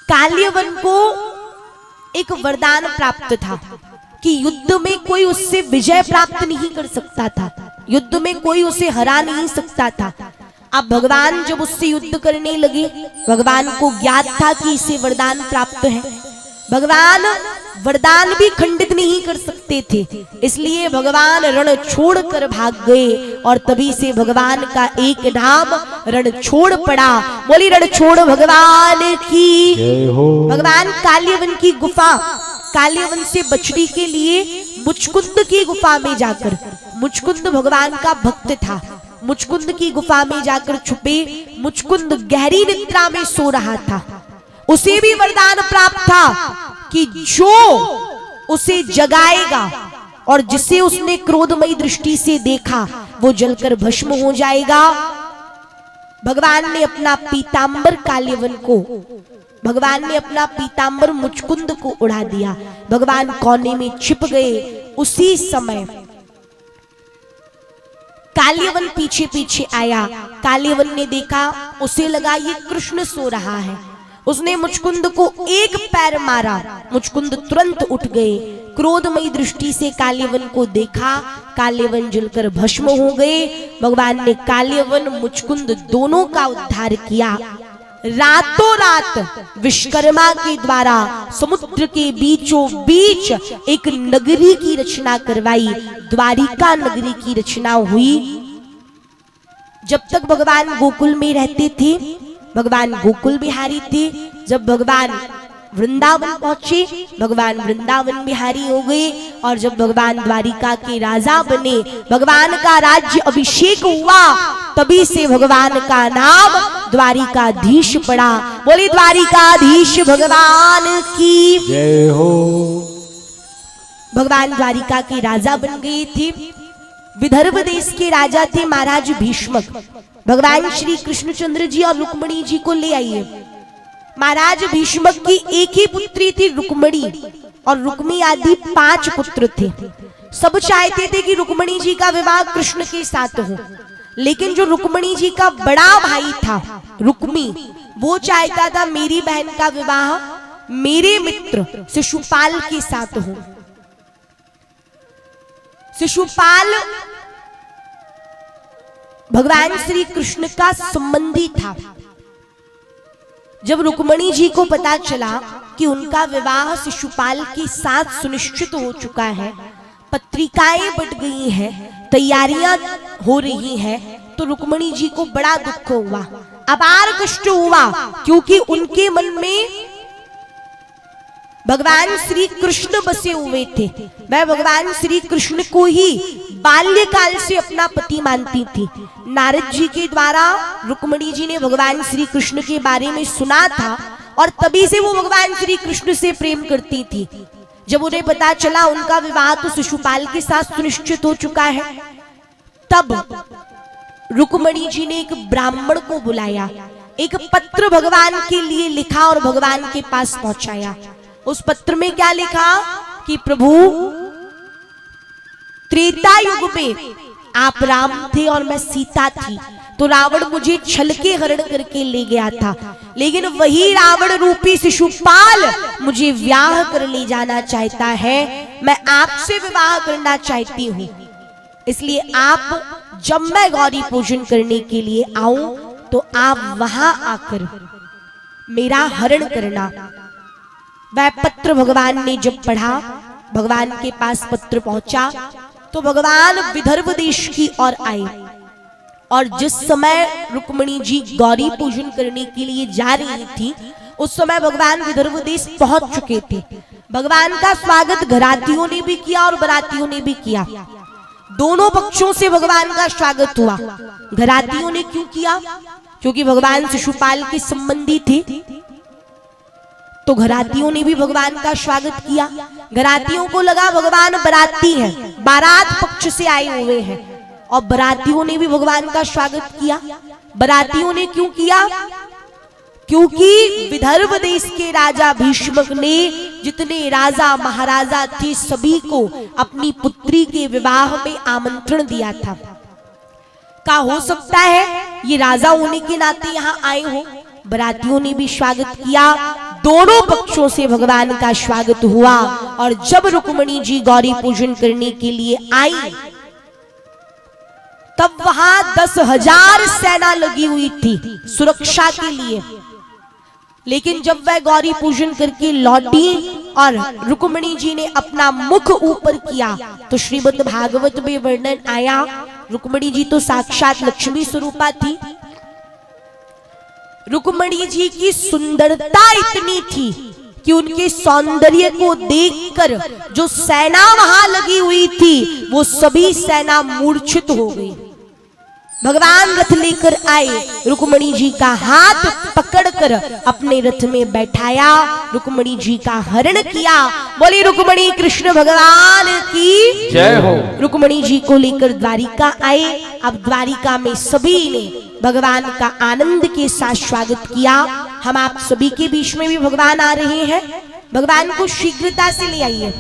काल्यवन को एक वरदान प्राप्त था कि युद्ध में कोई उससे विजय प्राप्त नहीं कर सकता था, युद्ध में कोई उसे हरा नहीं सकता था। अब भगवान जब उससे युद्ध करने लगे, भगवान को ज्ञात था कि इसे वरदान प्राप्त है। भगवान वरदान भी खंडित नहीं कर सकते थे, इसलिए भगवान रण छोड़कर भाग गए और तभी से भगवान का एक नाम रण छोड़ पड़ा। बोली रण छोड़ भगवान की जय हो। भगवान काल्यवन की गुफा, काल्यवन से बचने के लिए मुचकुंद की गुफा में जाकर, मुचकुंद भगवान का भक्त था, मुचकुंद की गुफा में जाकर छुपे। मुचकुंद गहरी निद्रा में सो रहा था। उसे भी वरदान प्राप्त था कि जो उसे जगाएगा और जिसे उसने क्रोधमयी दृष्टि से देखा वो जलकर भस्म हो जाएगा। भगवान ने अपना पीतांबर काल्यवन को, भगवान ने अपना पीतांबर मुचकुंद को उड़ा दिया। भगवान कोने में छिप गए। उसी समय काल्यवन पीछे पीछे आया। काल्यवन ने देखा, उसे लगा ये कृष्ण सो रहा है। उसने मुचकुंद को एक पैर मारा, मुचकुंद तुरंत उठ गए। क्रोधमयी दृष्टि से काल्यवन को देखा, काल्यवन जलकर भस्म हो गए। भगवान ने काल्यवन मुचकुंद दोनों का उद्धार किया। रातों रात विश्वकर्मा के द्वारा समुद्र के बीचों बीच एक नगरी की रचना करवाई, द्वारिका नगरी की रचना हुई। जब तक भगवान गोकुल में रहते थे, भगवान गोकुल बिहारी थे। जब भगवान वृंदावन पहुंचे, भगवान वृंदावन बिहारी हो गए। और जब भगवान द्वारिका के राजा बने, भगवान का राज्य अभिषेक हुआ, तभी से भगवान का नाम द्वारिकाधीश पड़ा। बोले द्वारिकाधीश भगवान की जय हो। भगवान द्वारिका के राजा बन गए थे। विदर्भ देश के राजा थे महाराज भीष्मक। भगवान श्री कृष्णचंद्र जी और रुक्मणी जी को ले आइए। महाराज भीष्मक की एक ही पुत्री थी रुक्मणी, और रुक्मी आदि 5 पुत्र थे। सब चाहते थे कि रुक्मणी जी का विवाह कृष्ण के साथ हो, लेकिन जो रुक्मणी जी का बड़ा भाई था रुक्मी, वो चाहता था मेरी बहन का विवाह मेरे मित्र शिशुपाल के साथ हो। शिशुपाल भगवान श्री कृष्ण का संबंधी था। जब रुक्मणी जी को पता चला कि उनका विवाह शिशुपाल के साथ सुनिश्चित हो चुका है, पत्रिकाएं बट गई हैं, तैयारियां हो रही हैं, तो रुक्मणी जी को बड़ा दुख हुआ, अपार कष्ट हुआ, क्योंकि उनके मन में भगवान श्री कृष्ण बसे हुए थे। वह भगवान श्री कृष्ण को ही बाल्यकाल से अपना पति मानती थी। नारद जी के द्वारा रुक्मणी जी ने भगवान श्री कृष्ण के बारे में सुना था और तभी से वो भगवान श्री कृष्ण से प्रेम करती थी। जब उन्हें पता चला उनका विवाह तो शिशुपाल के साथ सुनिश्चित हो चुका है, तब रुक्मणी जी ने एक ब्राह्मण को बुलाया, एक पत्र भगवान के लिए लिखा और भगवान के पास पहुंचाया। उस पत्र में क्या लिखा कि प्रभु, त्रेता युग में आप राम थे और मैं सीता थी, तो रावण मुझे छल के हरण करके ले गया था, लेकिन वही रावण रूपी शिशुपाल मुझे ब्याह कर ले जाना चाहता है। मैं आपसे विवाह करना चाहती हूँ, इसलिए आप जब मैं गौरी पूजन करने के लिए आऊं तो आप वहां आकर मेरा हरण करना। वह पत्र भगवान ने जब पढ़ा, भगवान के पास पत्र पहुंचा, तो भगवान विदर्भ देश की ओर आए। और जिस समय रुक्मणी जी गौरी पूजन करने के लिए जा रही थी, उस समय भगवान विदर्भ देश पहुंच चुके थे। भगवान का स्वागत घरातियों ने भी किया और बरातियों ने भी किया। दोनों पक्षों से भगवान का स्वागत हुआ। घरातियों ने क्यों किया? क्योंकि भगवान शिशुपाल के संबंधी थे, तो घरातियों ने भी भगवान का स्वागत किया। घरातियों को लगा भगवान बराती हैं, बारात पक्ष से आए हुए हैं, और बरातियों ने भी भगवान का स्वागत किया। बरातियों ने क्यों किया? क्योंकि विदर्भ देश के राजा भीष्मक ने जितने राजा महाराजा थे सभी को अपनी पुत्री के विवाह में आमंत्रण दिया था। का हो सकता है ये राजा होने के नाते यहाँ आए हो। बरातियों ने भी स्वागत किया, दोनों पक्षों से भगवान का स्वागत हुआ। और जब रुक्मिणी जी गौरी पूजन करने के लिए आई तब वहां 10,000 सेना लगी हुई थी सुरक्षा के लिए। लेकिन जब वह गौरी पूजन करके लौटी और रुक्मिणी जी ने अपना मुख ऊपर किया तो श्रीमद् भागवत में वर्णन आया, रुक्मिणी जी तो साक्षात लक्ष्मी स्वरूपा थी। रुक्मिणी जी की सुंदरता इतनी थी कि उनके सौंदर्य को देखकर जो सेना वहां लगी हुई थी वो सभी सेना मूर्छित हो गई। भगवान रथ लेकर आए, रुक्मिणी जी का हाथ पकड़कर अपने रथ में बैठाया, रुक्मिणी जी का हरण किया। बोली रुक्मिणी कृष्ण भगवान की जय हो। रुक्मिणी जी को लेकर द्वारिका आए। अब द्वारिका में सभी ने भगवान का आनंद के साथ स्वागत किया। हम आप सभी के बीच में भी भगवान आ रहे हैं, भगवान को शीघ्रता से ले आइए।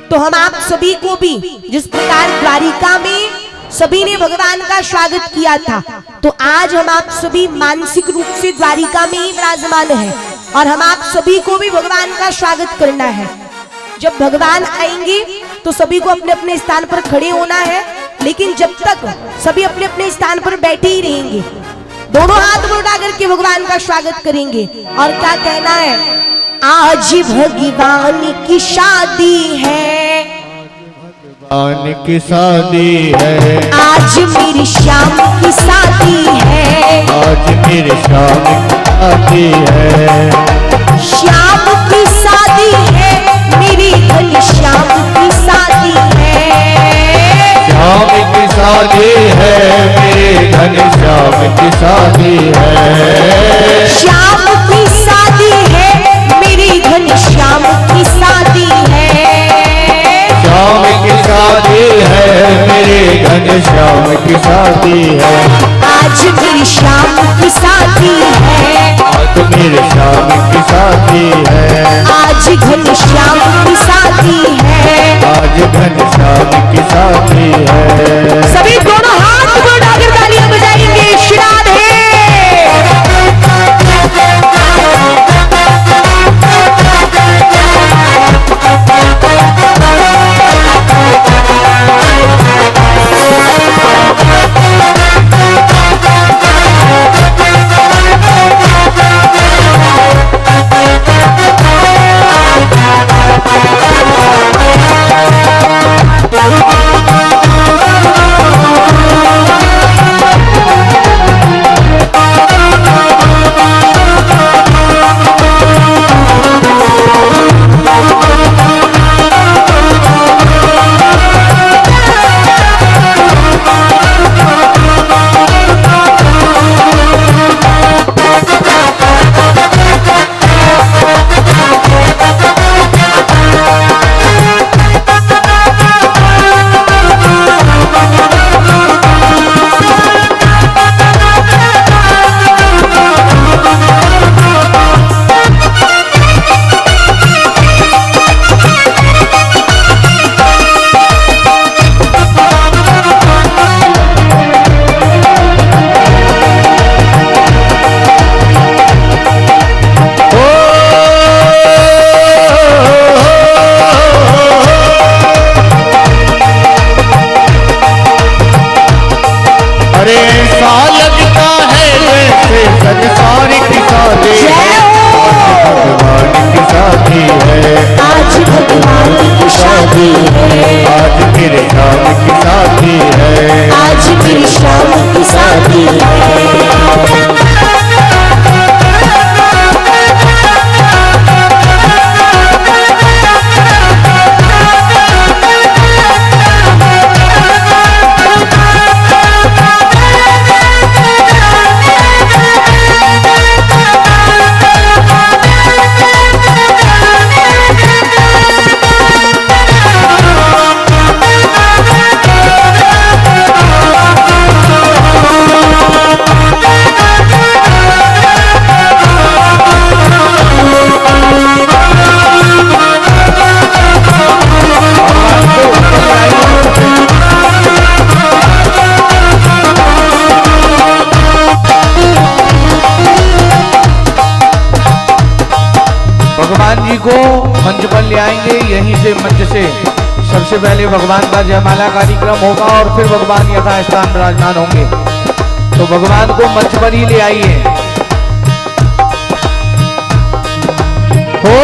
तो हम आप सभी को भी जिस प्रकार द्वारिका में सभी ने भगवान का स्वागत किया था, तो आज हम आप सभी मानसिक रूप से द्वारिका में ही विराजमान हैं और हम आप सभी को भी भगवान का स्वागत करना है। जब भगवान आएंगे तो सभी को अपने अपने स्थान पर खड़े होना है, लेकिन जब तक सभी अपने अपने स्थान पर बैठे ही रहेंगे, दोनों हाथ उठा करके भगवान का स्वागत करेंगे। और क्या कहना है, आज भगवान की शादी है, भगवान की शादी है, आज मेरी श्याम की शादी है, आज मेरे श्याम की शादी है, श्याम की शादी है, मेरी घनश्याम की शादी है, श्याम की शादी है, मेरे घनश्याम की शादी है, श्याम की शादी है, मेरी घनश्याम की शादी है, श्याम की शादी है, मेरे घनश्याम की शादी है, आज मेरी श्याम की शादी है, आज मेरे श्याम की शादी है, आज घनश्याम की शादी है, आज घनश्याम की शादी है। सभी दोनों हाथ को उठाकर तालियां बजाएंगे। श्री राधे। यहीं से मंच से सबसे पहले भगवान का जयमाला कार्यक्रम होगा और फिर भगवान यथास्थान विराजमान होंगे। तो भगवान को मंच पर ही ले आइए। हो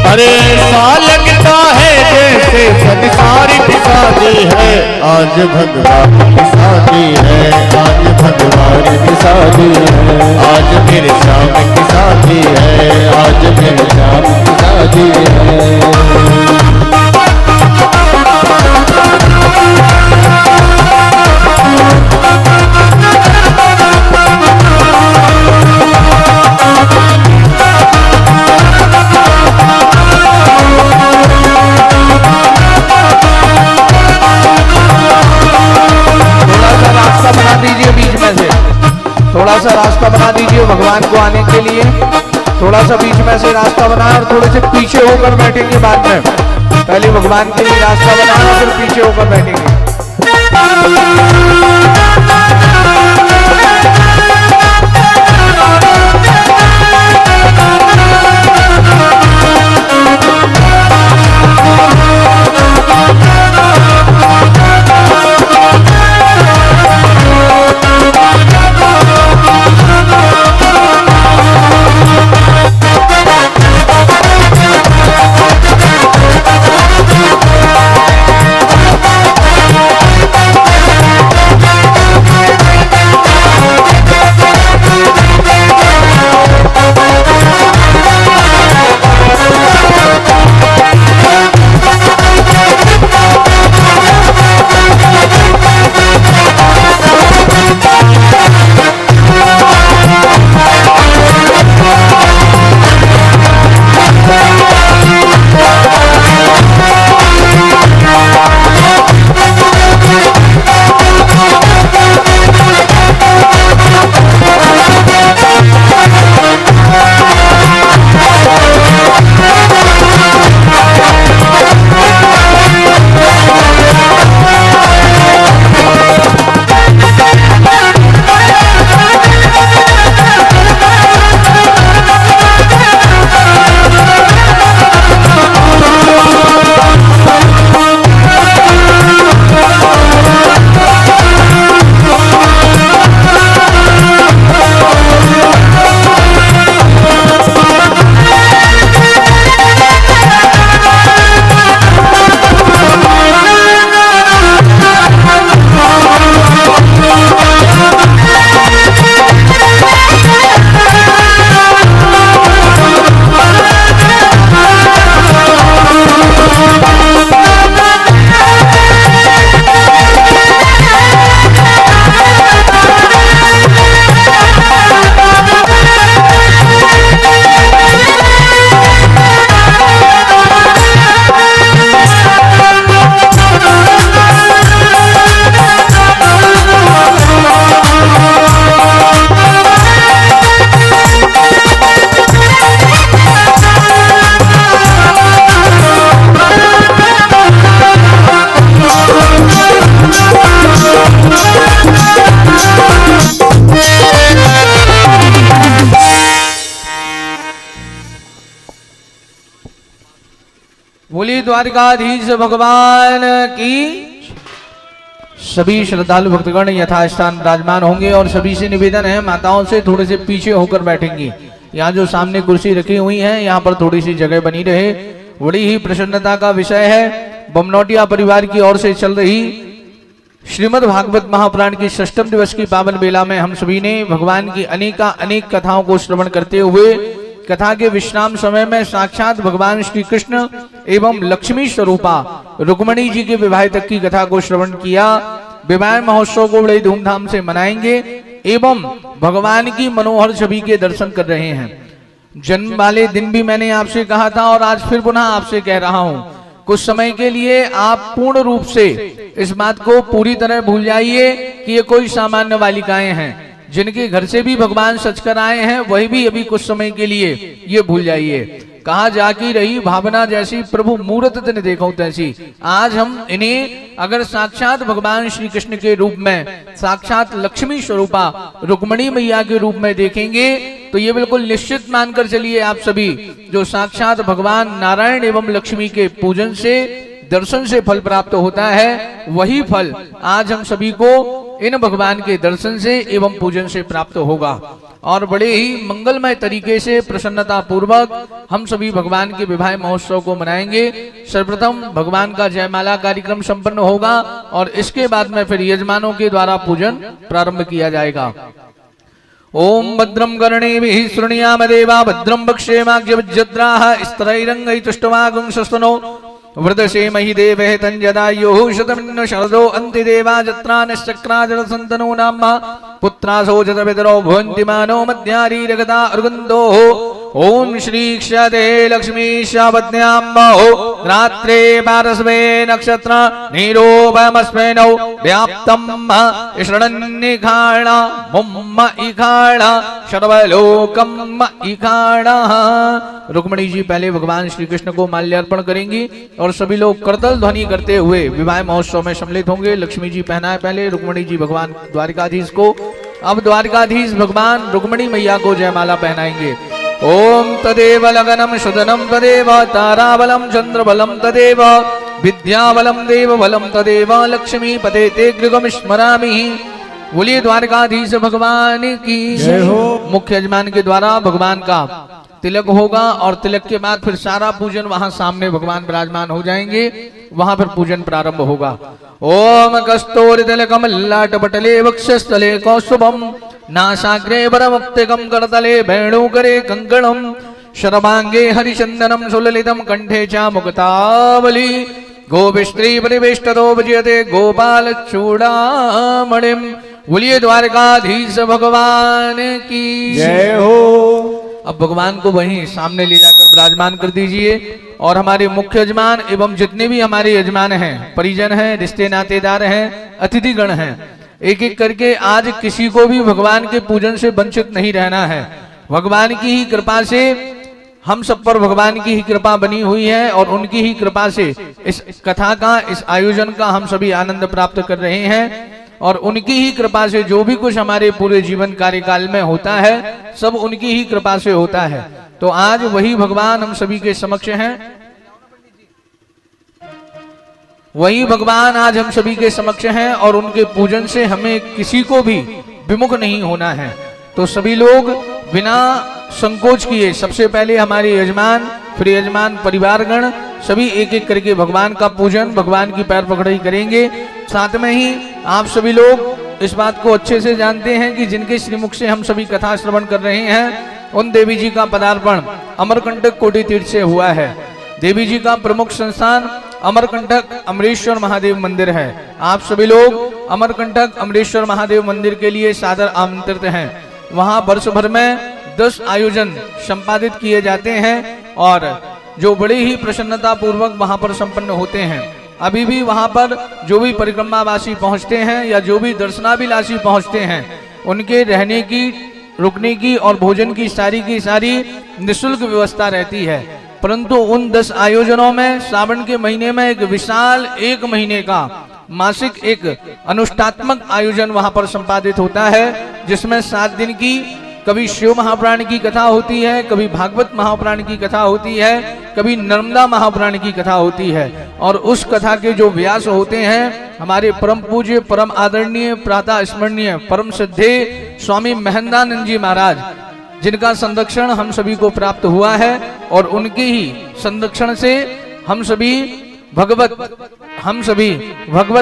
अरे सा लगता है जैसे संसारी की शादी है, आज भगवान की शादी है, आज भगवान की शादी है, आज मेरे श्याम की शादी है, आज मेरे श्याम की शादी है। थोड़ा सा रास्ता बना दीजिए भगवान को आने के लिए। थोड़ा सा बीच में से रास्ता बनाए और थोड़े से पीछे होकर बैठेंगे बाद में। पहले भगवान के लिए रास्ता बनाए और फिर पीछे होकर बैठेंगे। बोलिए द्वारिकाधीश भगवान की। सभी श्रद्धालु भक्तगण यथास्थान विराजमान होंगे और सभी से निवेदन है माताओं से थोड़े से पीछे होकर बैठेंगी। यहाँ जो सामने कुर्सी रखी हुई है यहाँ पर थोड़ी सी जगह बनी रहे। बड़ी ही प्रसन्नता का विषय है। बमनौटिया परिवार की ओर से चल रही श्रीमद् भागवत महापुराण की षष्ठम दिवस की पावन बेला में हम सभी ने भगवान की अनेक कथाओं को श्रवण करते हुए कथा के विश्राम समय में साक्षात भगवान श्री कृष्ण एवं लक्ष्मी स्वरूपा रुक्मणी जी के विवाह तक की कथा को श्रवण किया। विवाह महोत्सव को बड़े धूमधाम से मनाएंगे एवं भगवान की मनोहर छवि के दर्शन कर रहे हैं। जन्म वाले दिन भी मैंने आपसे कहा था और आज फिर पुनः आपसे कह रहा हूं, कुछ समय के लिए आप पूर्ण रूप से इस बात को पूरी तरह भूल जाइए कि ये कोई सामान्य बालिकाएं हैं। जिनके घर से भी भगवान सच कर आए हैं वही भी अभी कुछ समय के लिए ये भूल जाइए। कहा जाकी रही भावना जैसी प्रभु मूर्त तन देखो तैसी। आज हम इन्हें अगर साक्षात भगवान श्री कृष्ण के रूप में, साक्षात लक्ष्मी स्वरूपा रुक्मणी मैया के रूप में देखेंगे तो ये बिल्कुल निश्चित मानकर चलिए आप सभी, जो साक्षात भगवान नारायण एवं लक्ष्मी के पूजन से, दर्शन से फल प्राप्त होता है, वही फल आज हम सभी को इन भगवान के दर्शन से एवं पूजन से प्राप्त होगा। और बड़े ही मंगलमय तरीके से प्रसन्नता पूर्वक हम सभी भगवान के विवाह महोत्सव को मनाएंगे। सर्वप्रथम भगवान का जयमाला कार्यक्रम संपन्न होगा और इसके बाद में फिर यजमानों के द्वारा पूजन प्रारंभ किया जाएगा। ओम भद्रम कर्णेभिः शृणुयाम देवा भद्रम वक्ष्येमाक्षभिर्जत्राः स्थिरैरङ्गैस्तुष्टुवागुंसस्तनो वृदशेमहि देवः तञ्जदायुः शतमिन्नो शरदो अन्ति देवा जत्रानश्चक्राजलसन्तनो नाम पुत्रासो जतपितरो भवन्ति मानो मध्यारीरगता अर्गन्दोः। ओम श्री क्षते लक्ष्मी शावत्न्याम्बो रात्रे पारस्वे नक्षत्र निरूपमस्मेनौ व्याप्तम् शरणन्निखाण मुम्म इखाण सर्वलोकम् इखाण। रुक्मणी जी पहले भगवान श्री कृष्ण को माल्यार्पण करेंगी और सभी लोग करतल ध्वनि करते हुए विवाह महोत्सव में सम्मिलित होंगे। लक्ष्मी जी पहनाए पहले रुक्मणी जी भगवान द्वारिकाधीश को, अब द्वारिकाधीश भगवान रुक्मणी मैया को जयमाला पहनाएंगे। ओम तदेव लगनम सुदनम तदेव ताराबलम चंद्रबलम तदेव विद्याबलम देवबलम तदेव लक्ष्मी पते ते गृहम स्मरामि। बोलिए द्वारकाधीश भगवान की जय हो। मुख्य यजमान के द्वारा भगवान का तिलक होगा और तिलक के बाद फिर सारा पूजन वहां सामने भगवान विराजमान हो जाएंगे, वहां पर पूजन प्रारंभ होगा। ओम कस्तूरि तिलकम ललाटपटले वक्षस्थले कौस्तुभम नासाग्रे वरमुक्तिकं करतले वेणुकरे कंकणम शर्वांगे हरिचंदनम सुललितम कंठे च मुक्तावली गोविस्त्री परिवेष्टतो विजयते गोपाल चूड़ामणिम। बोलिए द्वारकाधीश भगवान की जय हो। अब भगवान को वहीं सामने ले जाकर विराजमान कर दीजिए और हमारे मुख्य यजमान एवं जितने भी हमारे यजमान हैं, परिजन हैं, रिश्ते नातेदार हैं, अतिथिगण हैं, एक एक करके आज किसी को भी भगवान के पूजन से वंचित नहीं रहना है। भगवान की ही कृपा से हम सब पर भगवान की ही कृपा बनी हुई है और उनकी ही कृपा से इस कथा का, इस आयोजन का हम सभी आनंद प्राप्त कर रहे हैं और उनकी ही कृपा से जो भी कुछ हमारे पूरे जीवन कार्यकाल में होता है सब उनकी ही कृपा से होता है। तो आज वही भगवान हम सभी के समक्ष हैं, वही भगवान आज हम सभी के समक्ष हैं और उनके पूजन से हमें किसी को भी विमुख नहीं होना है। तो सभी लोग बिना संकोच किए सबसे पहले हमारे यजमान, फिर यजमान परिवारगण सभी एक एक करके भगवान का पूजन, भगवान की पैर पकड़ाई करेंगे। साथ में ही आप सभी लोग इस बात को अच्छे से जानते हैं कि जिनके श्रीमुख से हम सभी कथा श्रवण कर रहे हैं उन देवी जी का पदार्पण अमरकंटक कोटि तीर्थ से हुआ है। देवी जी का प्रमुख संस्थान अमरकंटक अमरेश्वर महादेव मंदिर है। आप सभी लोग अमरकंटक अमरेश्वर महादेव मंदिर के लिए सादर आमंत्रित हैं। वहां वर्ष भर में 10 आयोजन संपादित किए जाते हैं और जो बड़ी ही प्रसन्नता पूर्वक वहां पर संपन्न होते हैं। अभी भी वहां पर जो भी परिक्रमावासी पहुंचते हैं या जो भी दर्शनाभिलाषी पहुंचते हैं उनके रहने की, रुकने की और भोजन की सारी निःशुल्क व्यवस्था रहती है। परंतु उन 10 आयोजनों में सावन के महीने में एक विशाल 1 महीने का मासिक एक अनुष्ठात्मक आयोजन वहां पर संपादित होता है, जिसमें 7 दिन की कभी शिव महापुराण की कथा होती है, कभी भागवत महापुराण की कथा होती है, कभी नर्मदा महापुराण की कथा होती है। और उस कथा के जो व्यास होते हैं हमारे परम पूज्य, परम आदरणीय, प्रातः स्मरणीय, परम सिद्धे स्वामी महेंद्रानंद जी महाराज, जिनका संरक्षण हम सभी को प्राप्त हुआ है और उनके ही संरक्षण से हम सभी भगवत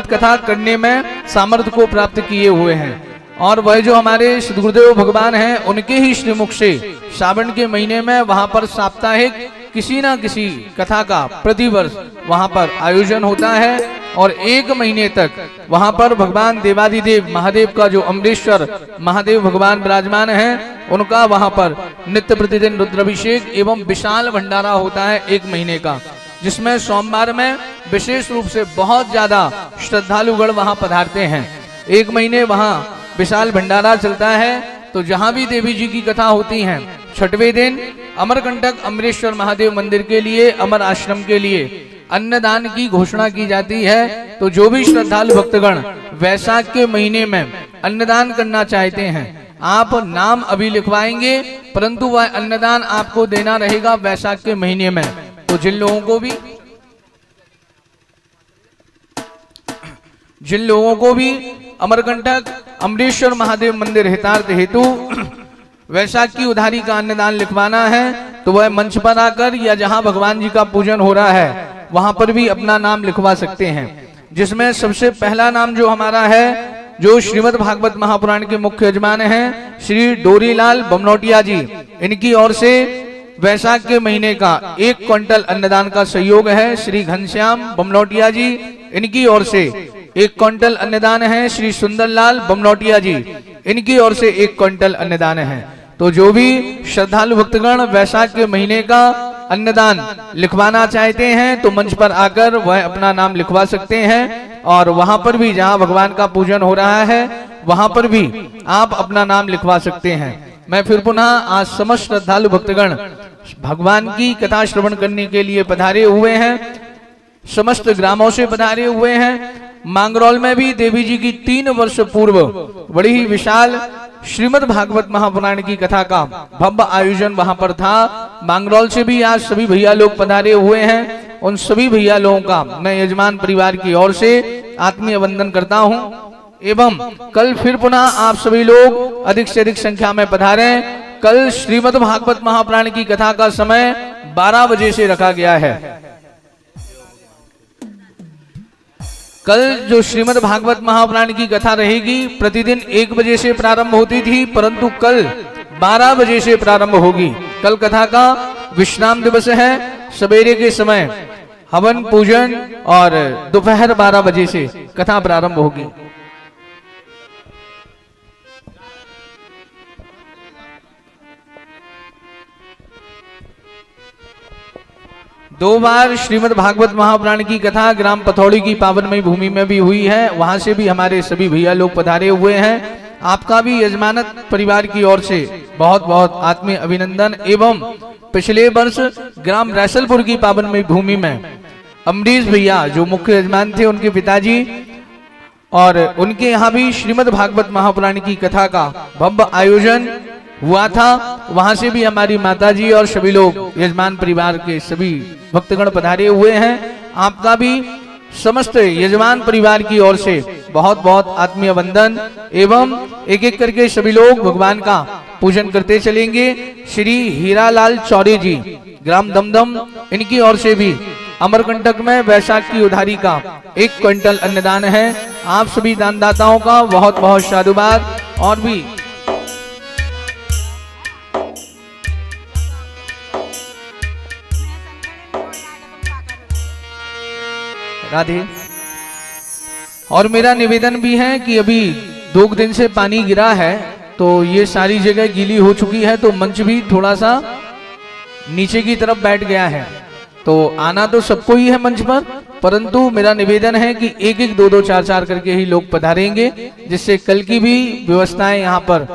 कथा करने में सामर्थ्य को प्राप्त किए हुए हैं। और वह जो हमारे श्री गुरुदेव भगवान हैं उनके ही श्रीमुख से सावन के महीने में वहां पर साप्ताहिक किसी न किसी कथा का प्रतिवर्ष वहां पर आयोजन होता है और 1 महीने तक वहां पर भगवान देवादिदेव महादेव का जो अमरेश्वर महादेव भगवान विराजमान हैं उनका वहां पर नित्य प्रतिदिन रुद्राभिषेक एवं विशाल भंडारा होता है 1 महीने का, जिसमें सोमवार में विशेष रूप से बहुत ज्यादा श्रद्धालुगण वहां पधारते हैं। 1 महीने वहां विशाल भंडारा चलता है। तो जहां भी देवी जी की कथा होती हैं छठवें दिन अमरकंटक अमरेश्वर महादेव मंदिर के लिए, अमर आश्रम के लिए अन्नदान की घोषणा की जाती है। तो जो भी श्रद्धालु भक्तगण वैशाख के महीने में अन्नदान करना चाहते हैं, आप नाम अभी लिखवाएंगे, परंतु वह अन्नदान आपको देना रहेगा वैशाख के महीने में। तो जिन लोगों को भी अमरकंटक अमरेश्वर महादेव मंदिर हितार्थ हेतु वैशाख की उधारी का अन्नदान लिखवाना है, तो वह मंच पर आकर या जहां भगवान जी का पूजन हो रहा है वहां पर भी अपना नाम लिखवा सकते हैं। जिसमें सबसे पहला नाम जो हमारा है, जो श्रीमद् भागवत महापुराण के मुख्य यजमान हैं श्री डोरीलाल बमनौटिया जी, इनकी ओर से वैशाख के महीने का 1 क्विंटल अन्नदान का सहयोग है। श्री घनश्याम बमनौटिया जी, इनकी ओर से 1 क्विंटल अन्नदान है। श्री सुंदरलाल बमनौटिया जी, इनकी ओर से 1 क्विंटल अन्नदान है। तो जो भी श्रद्धालु भक्तगण वैशाख के महीने का अन्नदान लिखवाना चाहते हैं, तो मंच पर आकर वह अपना नाम लिखवा सकते हैं। और वहां पर भी जहां भगवान का पूजन हो रहा है वहां पर भी आप अपना नाम लिखवा सकते हैं। मैं फिर पुनः आज समस्त श्रद्धालु भक्तगण भगवान की कथा श्रवण करने के लिए पधारे हुए हैं, समस्त ग्रामों से पधारे हुए हैं। मांगरौल में भी देवी जी की 3 वर्ष पूर्व बड़ी ही विशाल श्रीमद् भागवत महापुराण की कथा का भव्य आयोजन वहां पर था। मांगरौल से भी आज सभी भैया लोग पधारे हुए हैं। उन सभी भैया लोगों का मैं यजमान परिवार की ओर से आत्मीय वंदन करता हूं। एवं कल फिर पुनः आप सभी लोग अधिक से अधिक संख्या में पधारें। कल श्रीमद् भागवत महापुराण की कथा का समय 12 बजे से रखा गया है। कल जो श्रीमद् भागवत महापुराण की कथा रहेगी प्रतिदिन 1 बजे से प्रारंभ होती थी, परंतु कल 12 बजे से प्रारंभ होगी। कल कथा का विश्राम दिवस है। सवेरे के समय हवन पूजन और दोपहर 12 बजे से कथा प्रारंभ होगी। दो बार श्रीमद् भागवत महापुराण की कथा ग्राम पथौड़ी की पावनमयी भूमि में भी हुई है। वहां से भी हमारे सभी भैया लोग पधारे हुए हैं। आपका भी यजमानत परिवार की ओर से बहुत बहुत आत्मीय अभिनंदन। एवं पिछले वर्ष ग्राम रैसलपुर की पावनमयी भूमि में अमरीश भैया जो मुख्य यजमान थे, उनके पिताजी, और उनके यहाँ भी श्रीमद् भागवत महापुराण की कथा का भव्य आयोजन हुआ था। वहां से भी हमारी माताजी और सभी लोग यजमान परिवार के सभी भक्तगण पधारे हुए हैं। आपका भी समस्त यजमान परिवार की ओर से बहुत बहुत आत्मीय वंदन। एवं एक एक करके सभी लोग भगवान का पूजन करते चलेंगे। श्री हीरालाल चौरे जी ग्राम दमदम, इनकी ओर से भी अमरकंटक में वैशाख की उधारी का 1 क्विंटल अन्नदान है। आप सभी दानदाताओं का बहुत बहुत साधुवाद। और भी राधे। और मेरा निवेदन भी है कि अभी 2 दिन से पानी गिरा है, तो ये सारी जगह गीली हो चुकी है, तो मंच भी थोड़ा सा नीचे की तरफ बैठ गया है। तो आना तो सबको ही है मंच पर, परंतु मेरा निवेदन है कि 1-1, 2-2, 4-4 करके ही लोग पधारेंगे, जिससे कल की भी व्यवस्थाएं यहाँ पर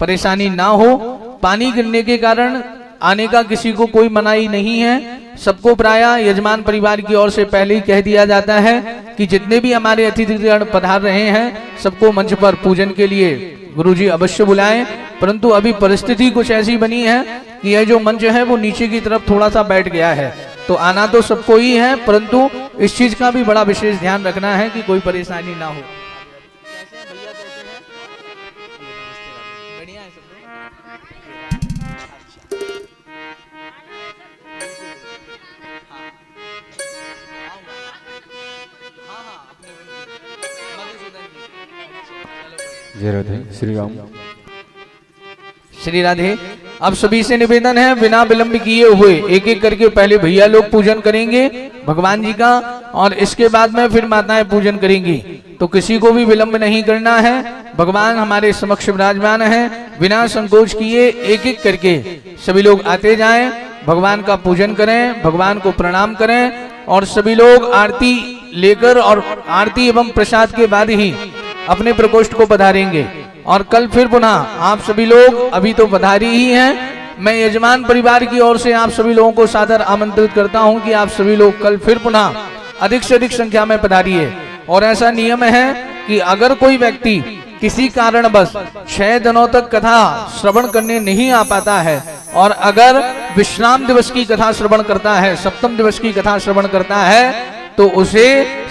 परेशानी ना हो। पानी गिरने के कारण आने का किसी को कोई मनाही नहीं है। सबको प्रायः यजमान परिवार की ओर से पहले ही कह दिया जाता है कि जितने भी हमारे अतिथिगण पधार रहे हैं सबको मंच पर पूजन के लिए गुरुजी अवश्य बुलाएं। परंतु अभी परिस्थिति कुछ ऐसी बनी है कि यह जो मंच है वो नीचे की तरफ थोड़ा सा बैठ गया है। तो आना तो सबको ही है, परंतु इस चीज का भी बड़ा विशेष ध्यान रखना है कि कोई परेशानी ना हो। जय राधे श्री राम। श्री राधे। अब सभी से निवेदन है बिना विलंब किए हुए एक एक करके पहले भैया लोग पूजन करेंगे भगवान जी का, और इसके बाद में फिर माताएं पूजन करेंगी। तो किसी को भी विलंब नहीं करना है। भगवान हमारे समक्ष विराजमान है। बिना संकोच किए एक एक करके सभी लोग आते जाएं, भगवान का पूजन करें, भगवान को प्रणाम करें। और सभी लोग आरती लेकर और आरती एवं प्रसाद के बाद ही अपने प्रकोष्ठ को पधारेंगे। और कल फिर पुनः आप सभी लोग अभी तो पधारी ही हैं, मैं यजमान परिवार की ओर से आप सभी लोगों को सादर आमंत्रित करता हूं कि आप सभी लोग कल फिर पुनः अधिक से अधिक संख्या में पधारिए। और ऐसा नियम है कि अगर कोई व्यक्ति किसी कारणवश 6 दिनों तक कथा श्रवण करने नहीं आ पाता है और अगर विश्राम दिवस की कथा श्रवण करता है, सप्तम दिवस की कथा श्रवण करता है, तो उसे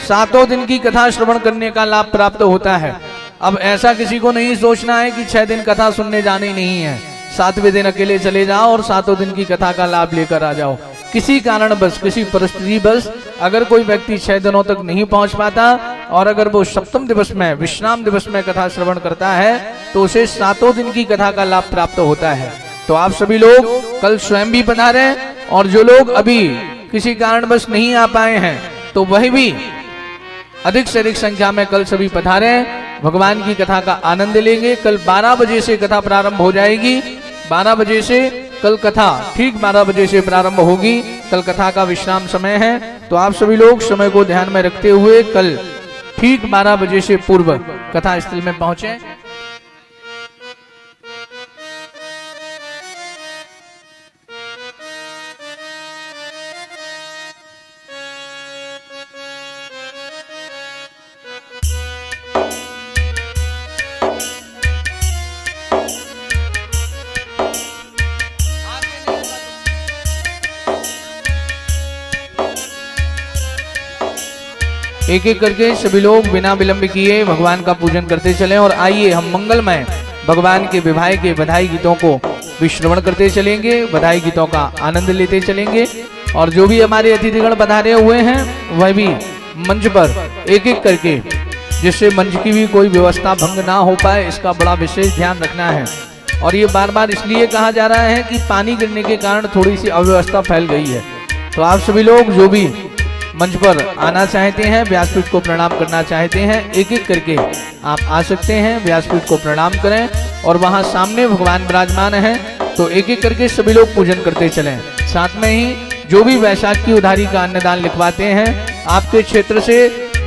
7 दिन की कथा श्रवण करने का लाभ प्राप्त होता है। अब ऐसा किसी को नहीं सोचना है कि 6 दिन कथा सुनने जानी नहीं है, 7वें दिन अकेले चले जाओ और 7 दिन की कथा का लाभ लेकर आ जाओ। किसी कारण बस, किसी परिस्थिति बस अगर कोई व्यक्ति 6 दिनों तक नहीं पहुंच पाता और अगर वो सप्तम दिवस में, विश्राम दिवस में कथा श्रवण करता है तो उसे 7 दिन की कथा का लाभ प्राप्त होता है। तो आप सभी लोग कल स्वयं भी पधारें और जो लोग अभी किसी कारणवश नहीं आ पाए हैं तो वही भी अधिक से अधिक संख्या में कल सभी पधारें, भगवान की कथा का आनंद लेंगे। कल 12 बजे से कथा प्रारंभ हो जाएगी। 12 बजे से कल कथा ठीक 12 बजे से प्रारंभ होगी। कल कथा का विश्राम समय है, तो आप सभी लोग समय को ध्यान में रखते हुए कल ठीक 12 बजे से पूर्व कथा स्थल में पहुंचे। एक एक करके सभी लोग बिना विलंब किए भगवान का पूजन करते चलें। और आइए हम मंगलमय भगवान के विवाह के बधाई गीतों को भी श्रवण करते चलेंगे, बधाई गीतों का आनंद लेते चलेंगे। और जो भी हमारे अतिथिगण पधारे हुए हैं वह भी मंच पर एक एक करके, जिससे मंच की भी कोई व्यवस्था भंग ना हो पाए, इसका बड़ा विशेष ध्यान रखना है। और ये बार बार इसलिए कहा जा रहा है कि पानी गिरने के कारण थोड़ी सी अव्यवस्था फैल गई है। तो आप सभी लोग जो भी मंच पर आना चाहते हैं, व्यासपीठ को प्रणाम करना चाहते हैं, एक एक करके आप आ सकते हैं, व्यासपीठ को प्रणाम करें। और वहां सामने भगवान विराजमान हैं, तो एक एक करके सभी लोग पूजन करते चलें। साथ में ही जो भी वैशाख की उधारी का अन्नदान लिखवाते हैं, आपके क्षेत्र से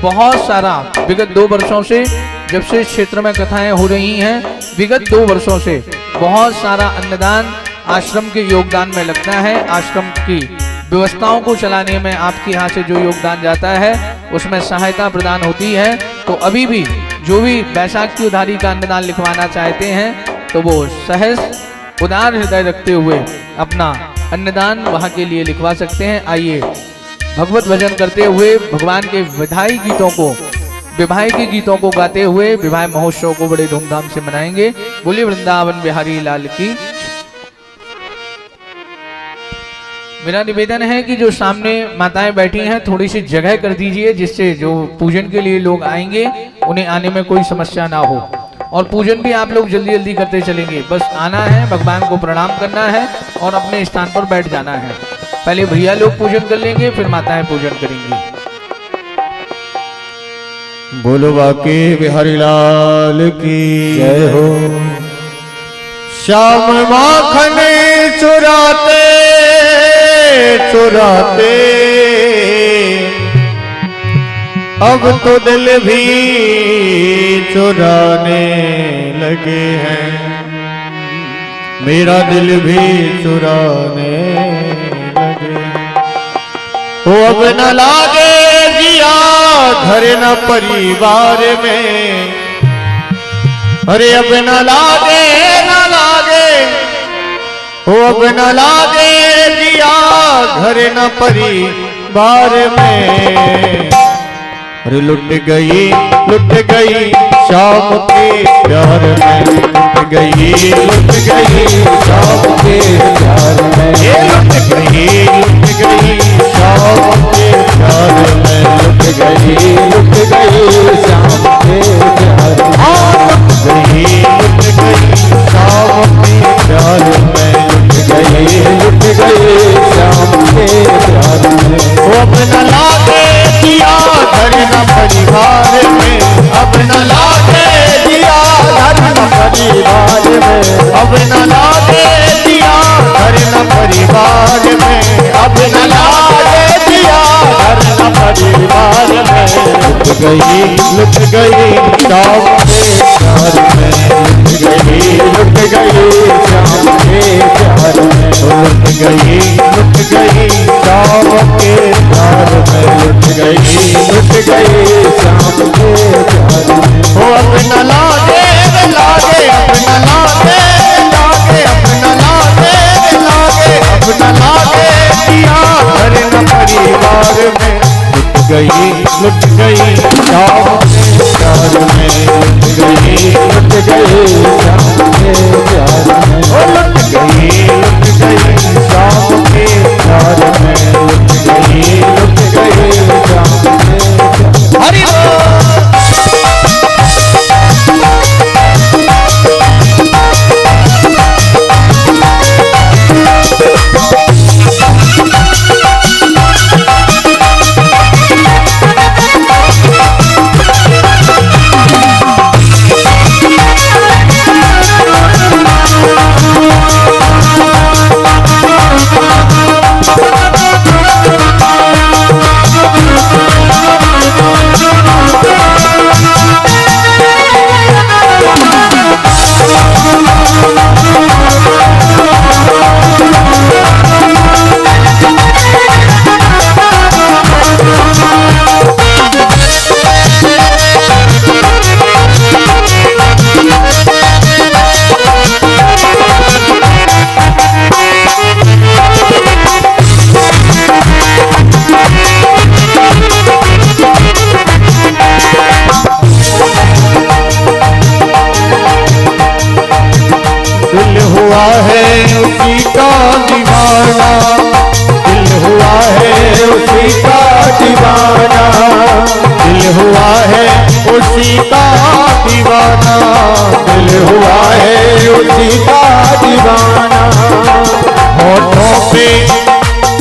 बहुत सारा विगत 2 वर्षों से, जब से क्षेत्र में कथाएं हो रही हैं, विगत 2 वर्षों से बहुत सारा अन्नदान आश्रम के योगदान में लगता है। आश्रम की व्यवस्थाओं को चलाने में आपके यहाँ से जो योगदान जाता है उसमें सहायता प्रदान होती है। तो अभी भी जो भी वैशाख की उधारी का अन्नदान लिखवाना चाहते हैं तो वो सहज उदार हृदय रखते हुए अपना अन्नदान वहाँ के लिए लिखवा सकते हैं। आइए भगवत भजन करते हुए भगवान के विधाई गीतों को, विवाह के गीतों को गाते हुए विवाह महोत्सव को बड़े धूमधाम से मनाएंगे। बोलिए वृंदावन बिहारी लाल की। मेरा निवेदन है कि जो सामने माताएं बैठी हैं थोड़ी सी जगह कर दीजिए, जिससे जो पूजन के लिए लोग आएंगे उन्हें आने में कोई समस्या ना हो। और पूजन भी आप लोग जल्दी जल्दी करते चलेंगे, बस आना है, भगवान को प्रणाम करना है और अपने स्थान पर बैठ जाना है। पहले भैया लोग पूजन कर लेंगे, फिर माताएं पूजन करेंगी। बोलो बाके बिहारी लाल की जय हो। श्याम माखन चुराते चुराते अब तो दिल भी चुराने लगे हैं, मेरा दिल भी चुराने लगे। वो अब न लागे जिया घर न परिवार में, अरे अब न लागे न लागे, वो अब न लागे जिया घर न परिवार में। अरे लुट गई शाम के प्यार में, लुट गई शाम के प्यार में, ये लुट गई शाम के प्यार में, लुट गई शाम के प्यार में, लुट गई शाम के प्यार में, लुट गई शाम के प्यार में। वो अब न लागे दिया घर न परिवार में, अब न लागे दिया घर न परिवार में, अब न लागे दिया घर न परिवार में, अब न लागे दिया घर न परिवार में। लुट गई शाम के प्यार में, लुट गई शाम के प्यार में। लुट गई शाम के प्यार में। हो अपना लागे लागे अपना लागे लागे अपना लागे लागे अपना लागे किया घर न परिवार में। लुट गई शाम के प्यार में। लुट गई शाम के प्यार में। ओ लुट गई शाम के प्यार में। लुट गई शाम के प्यार। हरि हुआ है उसी का दीवाना। दिल हुआ है उसी का दीवाना। दिल हुआ है उसी का दीवाना। दिल हुआ है उसी का दीवाना। होठों पे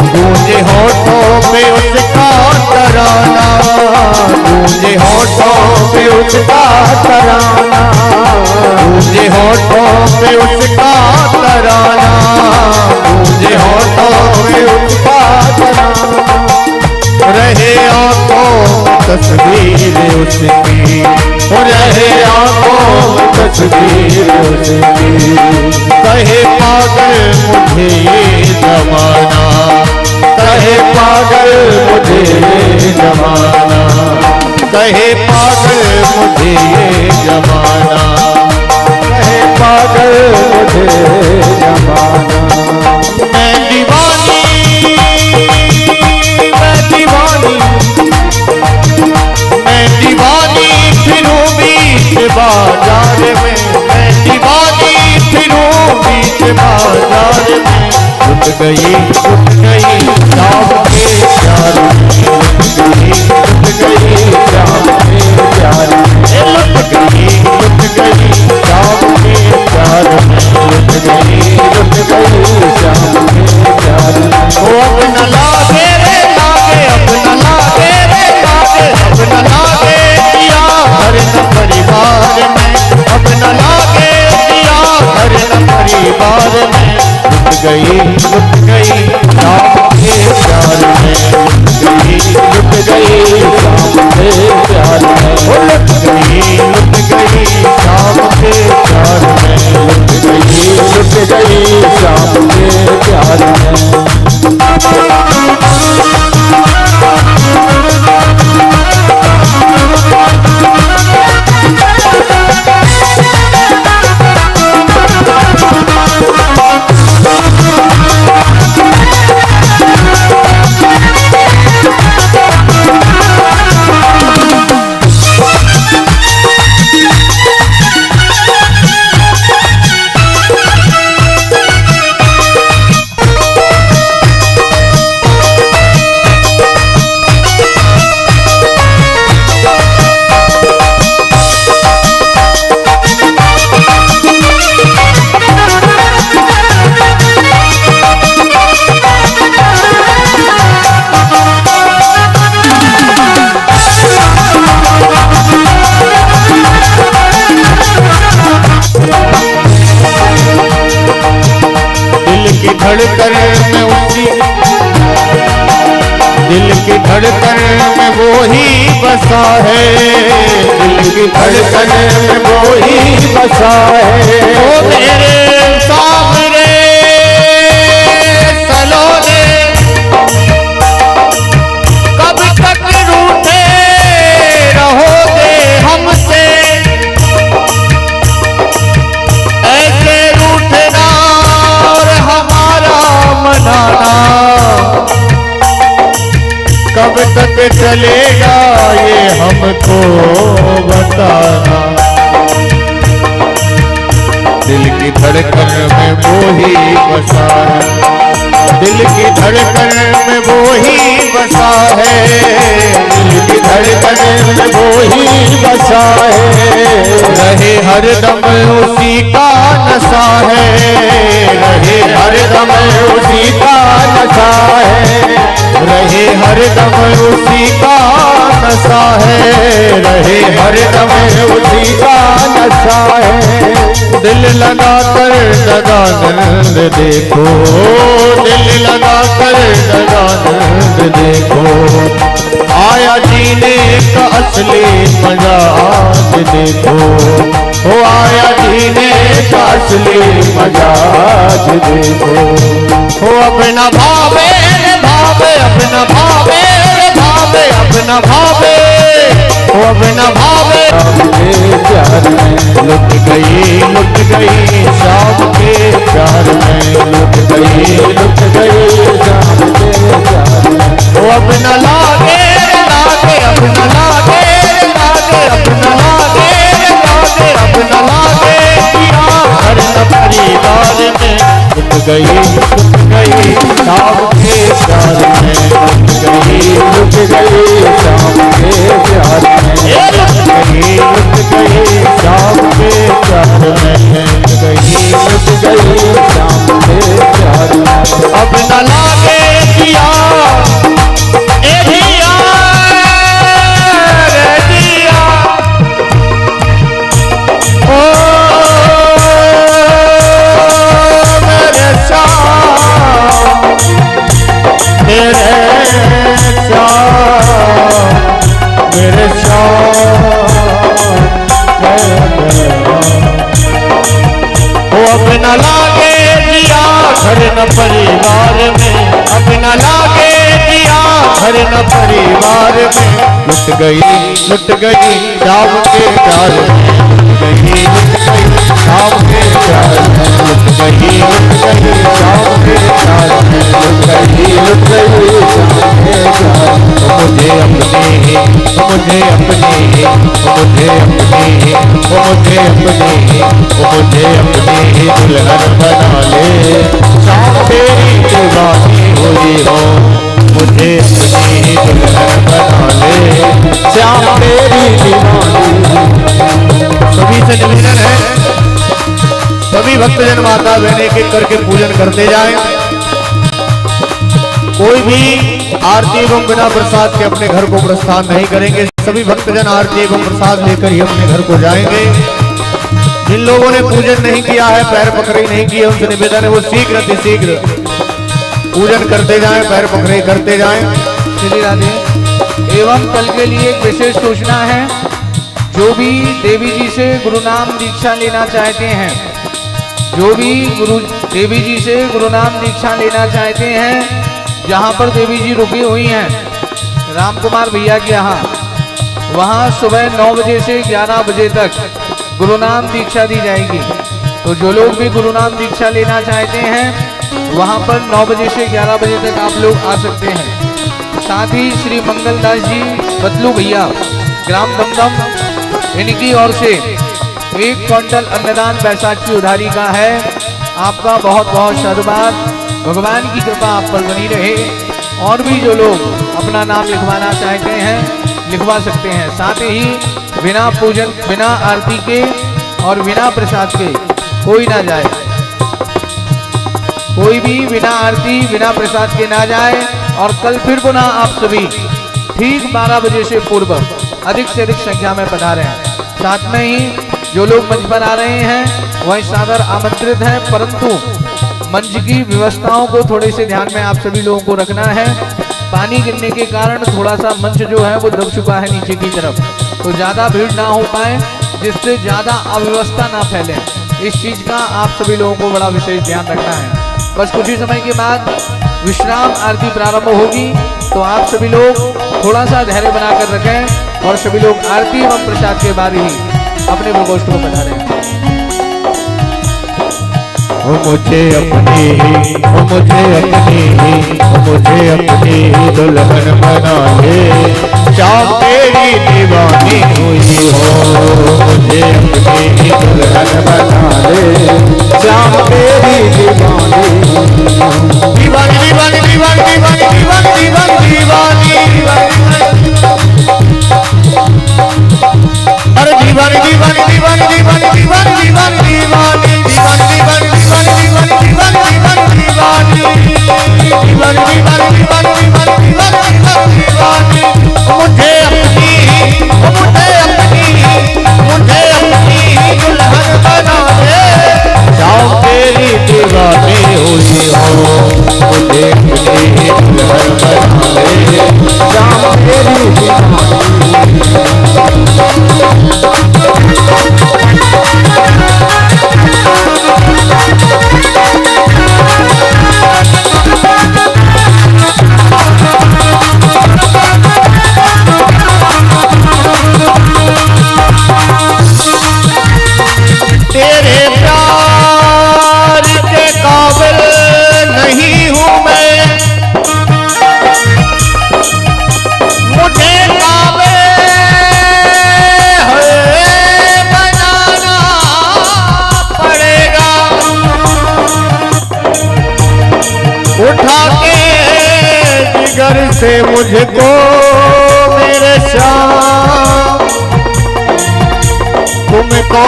गूंजे होठों पे उसका तराना। गूंजे होठों पे उसका तराना। गूंजे होठों पे उसका तराना। गूंजे होठों पे उसका तराना। रहे आंखों तस्वीर उसकी। रहे आंखों तस्वीर उसकी। कहे पागल मुझे ये जमाना। कहे पागल मुझे ये जमाना। कहे पागल मुझे ये जमाना। कहे पागल मुझे जमाना। मैं दीवानी मैं दीवानी मैं दीवानी फिरूं बीच बाजार में। मैं दीवानी फिरूं बीच बाजार में। लुट गई शाम के प्यार में। लुट गई शाम के प्यार में। लुट गई शाम के प्यार में। लुट गई शाम के प्यार में। वो अपना लागे रे लागे अपना लागे रे लागे अपना लागे किया घर न परिवार में। अपना लागे किया घर न परिवार में। लुट गई शाम के प्यार में। लुट गई शाम के प्यार में। लुट गई शाम के प्यार में। लुट गई शाम के प्यार में। धड़कन में उसी दिल की धड़कन में वो ही बसा है। दिल की धड़कन में वो ही बसा है। वो मेरे सामने सलोने कब तक रूठे चलेगा ये हमको बताना। दिल की धड़कन में वो ही बसा है, दिल की धड़कन में वो ही बसा है, दिल की धड़कन में वो ही बसा है। रहे हरदम उसी का नशा है, रहे हरदम उसी का नशा है, रहे हरदम उसी का नशा है, रहे हरदम उसी का नशा है। दिल लगा कर दगानंद देखो, दिल लगा कर दगानंद देखो, आया जीने का असली मजा आज देखो, वो आया जीने का असली मजा आज देखो। वो अपना भावे भावे, अपना भावे भावे, अपना भावे, वो अपना भावे। प्यार में लुट गई शाम के प्यार में, लुट गई शाम के प्यार में। वो अपना लागे लागे, अपना लागे लागे, अपना लागे लागे, अपना लागे हर परिवार में। लुट गई शाम के प्यार में, लुट गई शाम के प्यार में, लुट गई शाम के प्यार में, लुट गई शाम के प्यार में। अब न लागे दिया ए दिया रे दिया, ओ मेरे श्याम, मेरे श्याम, मेरे श्याम। वो अपना लागे दिया घर न परिवार में, अपना लागे दिया घर न परिवार में। लुट गई शाम के प्यार में, लुट गई शाम के प्यार में, लुट गई शाम के प्यार में, लुट गई शाम के प्यार में। मुझे अपने मुझे अपने मुझे अपने मुझे अपने मुझे अपने दुल्हन बना ले, शाम तेरी दीवानी हुई हो। मुझे अपनी दुल्हन बना ले, शाम तेरी दीवानी। सभी से निवेदन है, सभी भक्तजन माता बहन एक एक करके पूजन करते जाएं। कोई भी आरती एवं बिना प्रसाद के अपने घर को प्रस्थान नहीं करेंगे। सभी भक्तजन आरती एवं प्रसाद लेकर ही अपने घर को जाएंगे। जिन लोगों ने पूजन नहीं किया है, पैर पकड़े नहीं किए, उनसे निवेदन है वो शीघ्र पूजन करते जाएं, पैर पकड़े करते जाएं। श्री राधे। एवं कल के लिए एक विशेष सूचना है, जो भी देवी जी से गुरु नाम दीक्षा लेना चाहते हैं, जो भी देवी जी से गुरु नाम दीक्षा लेना चाहते हैं, जहाँ पर देवी जी रुकी हुई हैं राम कुमार भैया के यहाँ, वहाँ सुबह 9 बजे से 11 बजे तक गुरु नाम दीक्षा दी जाएगी। तो जो लोग भी गुरु नाम दीक्षा लेना चाहते हैं वहाँ पर 9 बजे से 11 बजे तक आप लोग आ सकते हैं। साथ ही श्री मंगलदास जी बतलू भैया ग्राम दमदम, इनकी ओर से 1 क्विंटल अन्नदान बैसाख की उधारी का है। आपका बहुत बहुत साधुवाद, भगवान की कृपा आप पर बनी रहे। और भी जो लोग अपना नाम लिखवाना चाहते हैं लिखवा सकते हैं। साथ ही बिना पूजन, बिना आरती के और बिना प्रसाद के कोई ना जाए, कोई भी बिना आरती बिना प्रसाद के ना जाए। और कल फिर पुनः आप सभी ठीक 12 बजे से पूर्व अधिक से अधिक संख्या में पधारे हैं। साथ में ही जो लोग मंच पर आ रहे हैं वही सादर आमंत्रित हैं, परंतु मंच की व्यवस्थाओं को थोड़े से ध्यान में आप सभी लोगों को रखना है। पानी गिरने के कारण थोड़ा सा मंच जो है वो दब चुका है नीचे की तरफ, तो ज़्यादा भीड़ ना हो पाए, जिससे ज़्यादा अव्यवस्था ना फैले। इस चीज़ का आप सभी लोगों को बड़ा विशेष ध्यान रखना है। बस कुछ ही समय के बाद विश्राम आरती प्रारंभ होगी, तो आप सभी लोग थोड़ा सा धैर्य बनाकर रखें और सभी लोग आरती एवं प्रसाद के बाद ही अपने प्रकोष्ठ को पधारें। मुझे अपनी दुल्हन बना ले, श्याम तेरी दीवानी हुई हो, मुझे अपनी दुल्हन बना ले, श्याम तेरी दीवानी, दीवानी दीवानी दीवानी दीवानी दीवानी दीवानी अरे दीवानी दीवानी दीवानी दीवानी दीवानी दीवानी दीवानी दीवानी दीवानी दीवानी दीवानी दीवानी दीवानी दीवानी दीवानी दीवानी दीवानी दीवानी दीवानी मुझे अपनी दुल्हन बना दे, श्याम तेरी दीवानी हुई हो, मुझे अपनी दुल्हन बना दे, श्याम तेरी दीवानी। तेरे प्यार के काबिल नहीं हूँ मैं, मुझे काबिल बनाना पड़ेगा, उठा के जिगर से मुझको मेरे श्याम तुमको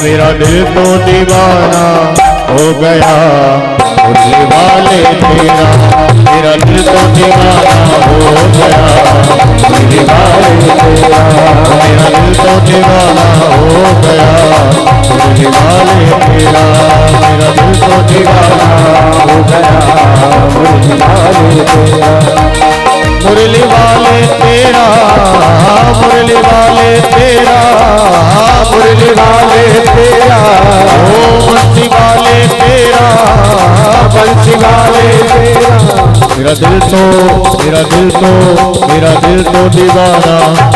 मेरा दिल तो दीवाना हो गया मुझे वाले तेरा, मेरा दिल तो दीवाना हो गया मुझे वाले तेरा, मेरा दिल तो दीवाना हो गया मुझे वाले तेरा, मेरा दिल तो दीवाना हो गया मुझे वाले तेरा, मुरली वाले तेरा, मुरली वाले तेरा, मुरली वाले तेरा, ओ बंसी वाले तेरा, बंसी वाले तेरा, मेरा दिल तो दीवाना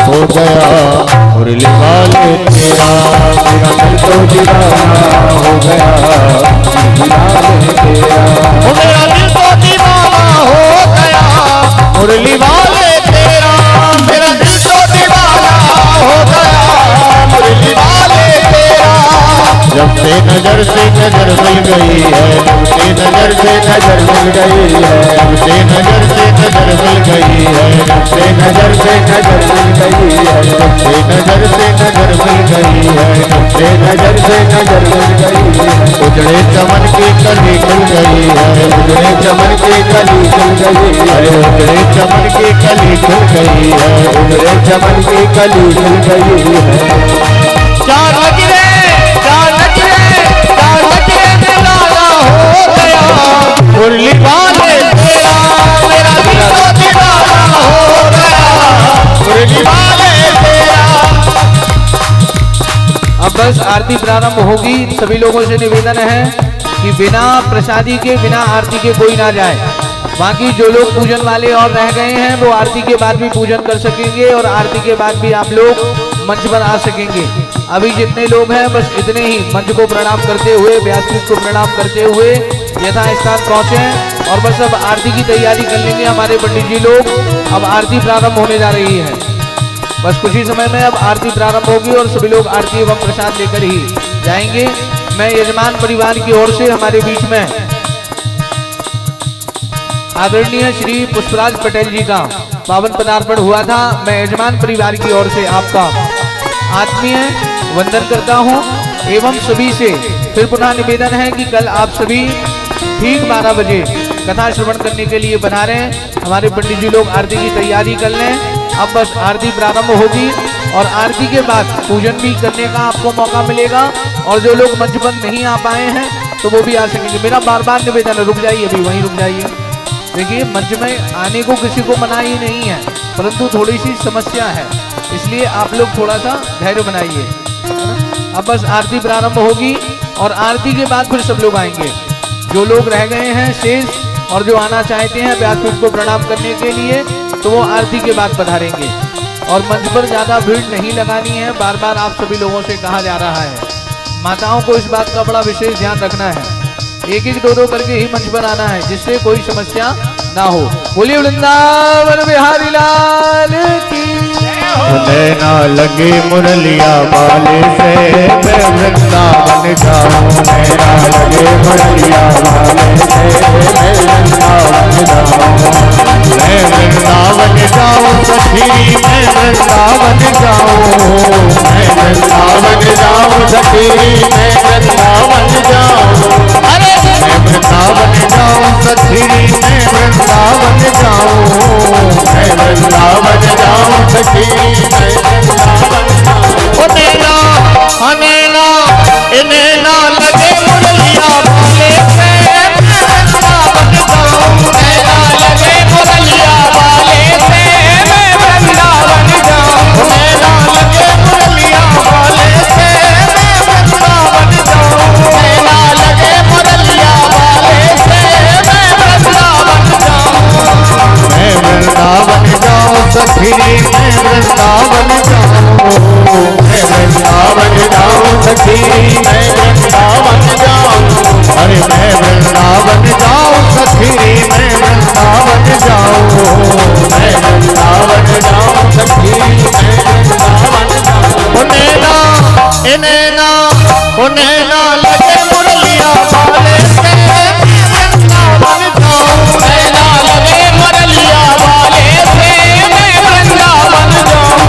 हो गया मुरली वाले तेरा, मेरा दिल तो दीवाना हो गया मुरली वाले तेरा, मेरा दिल तो दीवाना हो गया मुरली वाले तेरा, मेरा दिल तो दीवाना हो गया मुरली वाले तेरा, जब से नजर मिल गई है, जब से नजर मिल गई है, जब से नजर मिल गई है, जब से नजर मिल गई है, जब से नजर मिल गई है, जब से नजर मिल गई है, उजड़े चमन की कली खुल गई है, उजड़े चमन की कली खुल गई है, उजड़े चमन की कली खुल गई है, उजड़े चमन की कली खुल गई है, चार नजरे दीवाना हो गया मुरली वाले तेरा, मेरा दिल तो दीवाना हो गया मुरली वाले तेरा। अब बस आरती प्रारंभ होगी। सभी लोगों से निवेदन है कि बिना प्रसादी के, बिना आरती के कोई ना जाए। बाकी जो लोग पूजन वाले और रह गए हैं वो आरती के बाद भी पूजन कर सकेंगे और आरती के बाद भी आप लोग मंच पर आ सकेंगे। अभी जितने लोग हैं बस इतने ही मंच को प्रणाम करते हुए, व्यासपीठ को प्रणाम करते हुए यथा स्थान पहुंचे और बस अब आरती की तैयारी कर लेंगे हमारे पंडित जी लोग। अब आरती प्रारंभ होने जा रही है। बस कुछ ही समय में अब आरती प्रारंभ होगी और सभी लोग आरती एवं प्रसाद लेकर ही जाएंगे। मैं यजमान परिवार की ओर से हमारे बीच में आदरणीय श्री पुष्पराज पटेल जी का पावन पदार्पण हुआ था। मैं यजमान परिवार की ओर से आपका आत्मीय वंदन करता हूं एवं सभी से फिर पुनः निवेदन है कि कल आप सभी ठीक 12 बजे कथा श्रवण करने के लिए बना रहे हैं। हमारे पंडित जी लोग आरती की तैयारी कर लें। अब बस आरती प्रारंभ होगी और आरती के बाद पूजन भी करने का आपको मौका मिलेगा और जो लोग मंच पर नहीं आ पाए हैं तो वो भी आ सकेंगे। मेरा बार बार निवेदन है, रुक जाइए, अभी वहीं रुक जाइए। देखिए, मंच में आने को किसी को मना ही नहीं है, परंतु थोड़ी सी समस्या है, इसलिए आप लोग थोड़ा सा धैर्य बनाइए। अब बस आरती प्रारंभ होगी और आरती के बाद फिर सब लोग आएंगे। जो लोग रह गए हैं शेष और जो आना चाहते हैं व्यासपीठ को प्रणाम करने के लिए तो वो आरती के बाद पधारेंगे। और मंच पर ज्यादा भीड़ नहीं लगानी है, बार बार आप सभी लोगों से कहा जा रहा है। माताओं को इस बात का बड़ा विशेष ध्यान रखना है। एक एक दो करके ही मंच पर आना है, जिससे कोई समस्या ना हो। बोलिए वृंदावन बिहारी लाल की। नैना लगे मुरलिया वाले से मैं वृंदावन जाऊं, नैना लगे मुरलिया वाले से मैं वृंदावन जाऊं, मैं वृंदावन जाऊं सखी, मैं वृंदावन जाऊं, मैं वृंदावन जाऊं सखी, मैं वृंदावन जाऊं, अरे मैं वृंदावन जाऊं सखी, मैं वृंदावन जाऊं, मैं वृंदावन जाऊं सखी, मैं वृंदावन जाऊं। ओ नैना नैना नैना लगे मुरलिया वाले से मैं वृंदावन जाऊं, नैना लगे मुरलिया वाले से मैं वृंदावन जाऊं, नैना लगे मुरलिया वाले से मैं वृंदावन जाऊं, नैना लगे मुरलिया वाले से मैं वृंदावन जाऊं, मैं वृंदावन जाऊं सखी, मैं वृंदावन जाऊं, मैं वृंदावन जाऊं सखी, मैं वृंदावन जाऊं, अरे मैं वृंदावन जाऊं सखी, मैं वृंदावन जाऊं, मैं वृंदावन जाऊं सखी, मैं वृंदावन जाऊं। ओ नैना ओ नैना लगे मुरलिया वाले से मैं वृंदावन जाऊं, नैना लगे मुरलिया वाले से मैं वृंदावन जाऊं,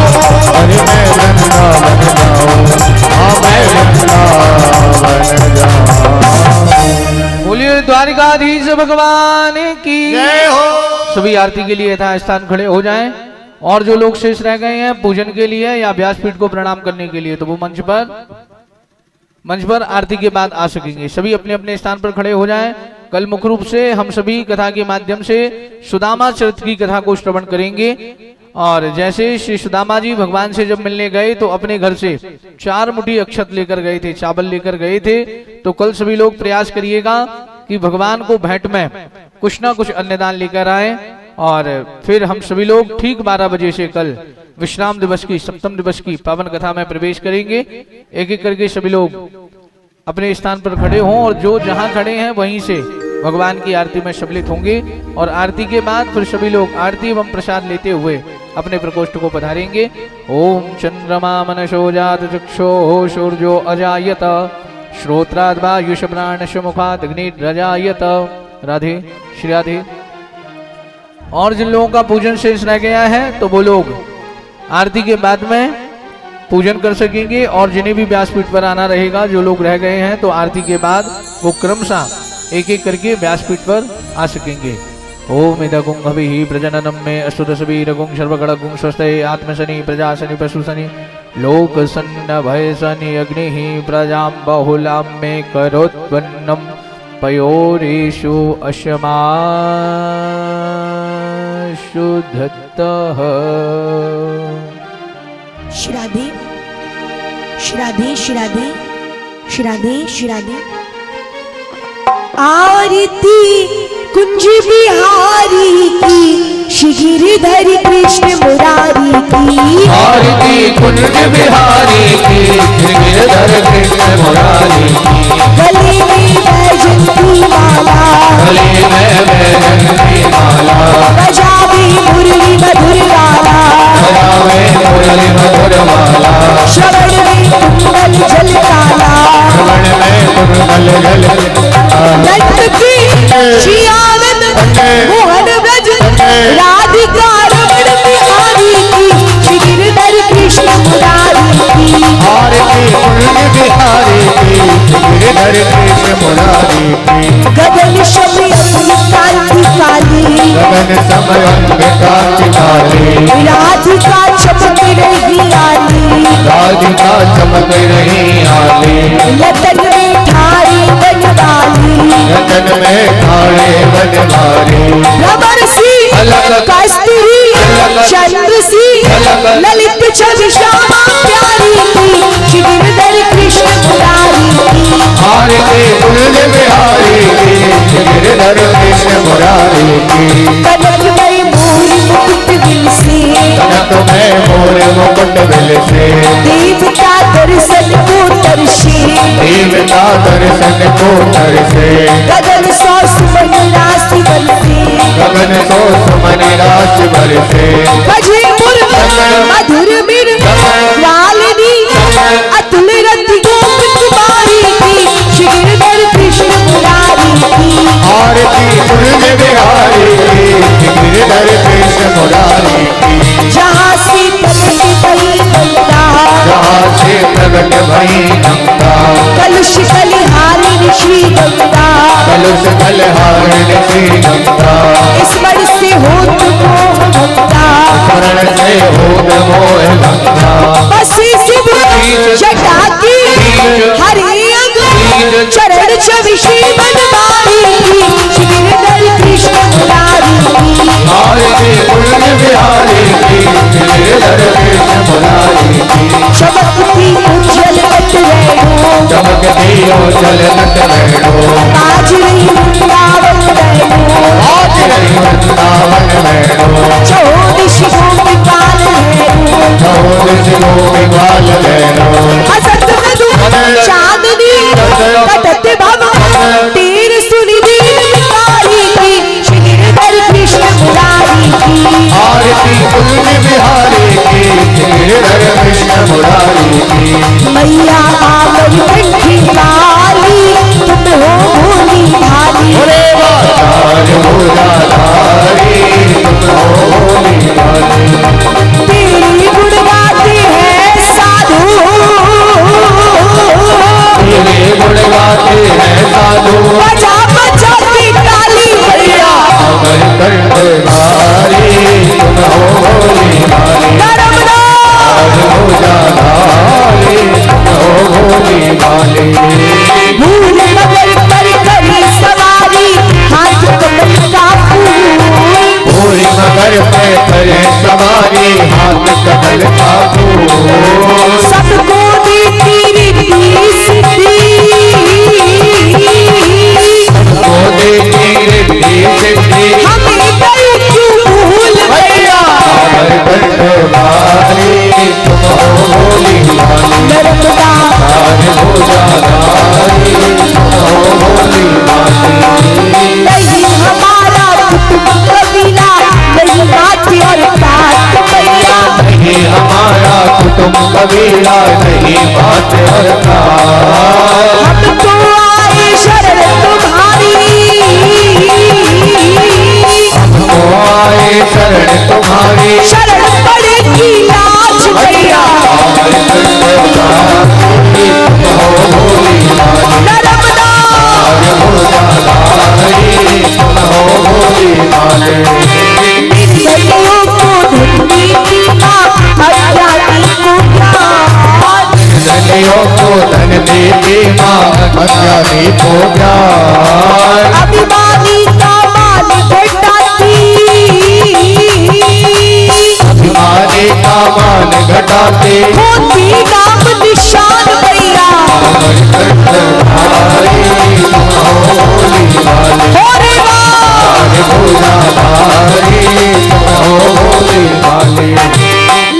अरे मैं वृंदावन जाऊं, हाँ मैं वृंदावन जाऊं। बोलिए द्वारिकाधीश भगवान की जय हो। सभी आरती के लिए यथा स्थान खड़े हो जाएं, और जो लोग शेष रह गए हैं पूजन के लिए या व्यासपीठ को प्रणाम करने के लिए, तो वो मंच पर आरती के बाद आ सकेंगे। सभी अपने अपने स्थान पर खड़े हो जाएं। कल मुख्य रूप से हम सभी कथा के माध्यम से सुदामा चरित्र की कथा को श्रवण करेंगे। और जैसे श्री सुदामा जी भगवान से जब मिलने गए तो अपने घर से 4 मुट्ठी अक्षत लेकर गए थे, चावल लेकर गए थे। तो कल सभी लोग प्रयास करिएगा कि भगवान को भेंट में कुछ ना कुछ अन्नदान लेकर आए। और फिर हम सभी लोग ठीक 12 बजे से कल विश्राम दिवस की, सप्तम दिवस की पावन कथा में प्रवेश करेंगे। एक एक करके सभी लोग अपने स्थान पर खड़े हों और जो जहां खड़े हैं वहीं से भगवान की आरती में सम्मिलित होंगे। और आरती के बाद फिर सभी लोग आरती एवं प्रसाद लेते हुए अपने प्रकोष्ठ को पधारेंगे। ओम चंद्रमा मनसो जात चक्षो सूर्यो अजायत श्रोत्राद्वायुष प्राणश मुखात् अग्निरजायत। राधे श्री राधे। और जिन लोगों का पूजन शेष रह गया है तो वो लोग आरती के बाद में पूजन कर सकेंगे। और जिन्हें भी व्यासपीठ पर आना रहेगा, जो लोग रह गए हैं, तो आरती के बाद वो क्रमशः एक एक करके व्यासपीठ पर आ सकेंगे। ओम इदगुं हविः प्रजननम में असुरसवीरगुं सर्वगणगुं स्वस्ते आत्मशनि प्रजाशनि पशुशनि लोकसन्न भयशनि अग्निः प्रजां बहुलां मे करोत्पन्नम् पयोरेषु अशमाशु धत्तः। श्राद्धे श्राद्धे श्राद्धे श्राद्धे श्राद्धे। आरती कुंज बिहारी की गिरधर कृष्ण मुरारी की। आरती कुंज बिहारी की गिरधर कृष्ण मुरारी की। गले में बैजंती माला, गले में बैजंती माला। बजावे मुरली मधुर वाला, बजावे मुरली मधुर वाला। श्रवण में कुंडल जल काला, श्रवण में कुंडल जल काला। की श्री आनंद मोहन ब्रज राधिका रमण बिहारी की गिरधर कृष्ण मुरारी की। आरती कुंज बिहारी की गिरधर कृष्ण मुरारी की। गगन समय कांति काली, गगन समय कांति काली। राधिका चमक रही आली, राधिका चमक रही आली। लतन में ठाड़ी बनवाली, लतन में ठाड़े बनवाली। भ्रमर सी कस्तूरी चंद्र सी ललित छवि श्यामा प्यारी की गिरधर कृष्ण मुरारी की। आरती कुंज बिहारी की गिरधर कृष्ण मुरारी की। कनक में मोर मुकुट बिल से, कनक में मोर मुकुट बिल से। देवता दर्शन को दर्शे, देवता दर्शन को तरसे, गगन सौ सुमन राशि बरसे, गगन सो सुमन राशि बरसे, बजे मधुर बिन लालनी अतुल रति गोप कुमारी की, श्रीधर कृष्ण मुरारी की आरती कुंज बिहारी की, गिरधर कृष्ण मुरारी की। जहाँ से प्रगट भई गंगा, जहाँ से प्रगट भई गंगा, कलुष कलिहारिणी श्री गंगा, कलुष कलहारिणी श्री गंगा, स्मरण से होत मोह भंगा, स्मरण से होत मोह भंगा। बसी शिव जटा की हरे अंग, चरण चविषी बनवारी की, श्रीधर कृष्ण मुरारी की आरती कुंज बिहारी की, गिरधर कृष्ण मुरारी की। चमकती उज्जवल नट रेणु, चमकती उज्जवल नट रेणु, आज रही वृंदावन रेणु, आज रही वृंदावन रेणु, चौदिश गोपिकाल रेणु, चौदिश गोपिकाल रेणु। हसत मधु चांदनी कटत भव, तीर सुनि दीनकारी की, श्रीधर कृष्ण मुरारी की आरती कुंज बिहारी की, गिरधर कृष्ण मुरारी की। मैया आवर कंठी काली, तुम हो भोली भाली, बोले बाजार भोलाधारी, तुम हो भोली भाली। तेरी गुण गाते हैं साधु, तेरे गुण गाते हैं साधु, बजा बजा के ताली भैया, अमर कंठ भारी, तुम हो भोली भाली। नर्मदा भोलाधारी, तुम हो भोली भाली। भूल मगर पर करी सवारी, हाथ कमल का फूल, भूरी मगर पे करे सवारी, हाथ कमल का फूल। सबको देती रिद्धि सिद्धि, सबको देती रिद्धि सिद्धि, हमें गई क्यों भूल भैया, अमर कंठ भारी, तुम हो भोली भाली। नर्मदा भोलाधारी, तुम हो भोली भाली। नहीं हमारा कुटुंब कबीला, नहीं माटी और तात भैया, नहीं हमारा कुटुंब कबीला, नहीं बात और काज। हम तो आए शरण तुम्हारी, हमको आए शरण तुम्हारी, शरण पड़ेगी आज भैया, अमर कंठ भारी, तुम हो भोली भाली। नर्मदा भोलाधारी, तुम हो भोली भाली। निर्दलियों को धरती की माँ, अज्ञानी को ज्ञान, धनियों को धन देती माँ, अज्ञानी को ज्ञान। अभिमानी का मान घटाती, अभिमानी का मान घटाते, होती नाम निशान भैया, अमर कंठ भारी, तुम हो भोली भाली। हो रे वाह, भोलाधारी, तुम हो भोली भाली।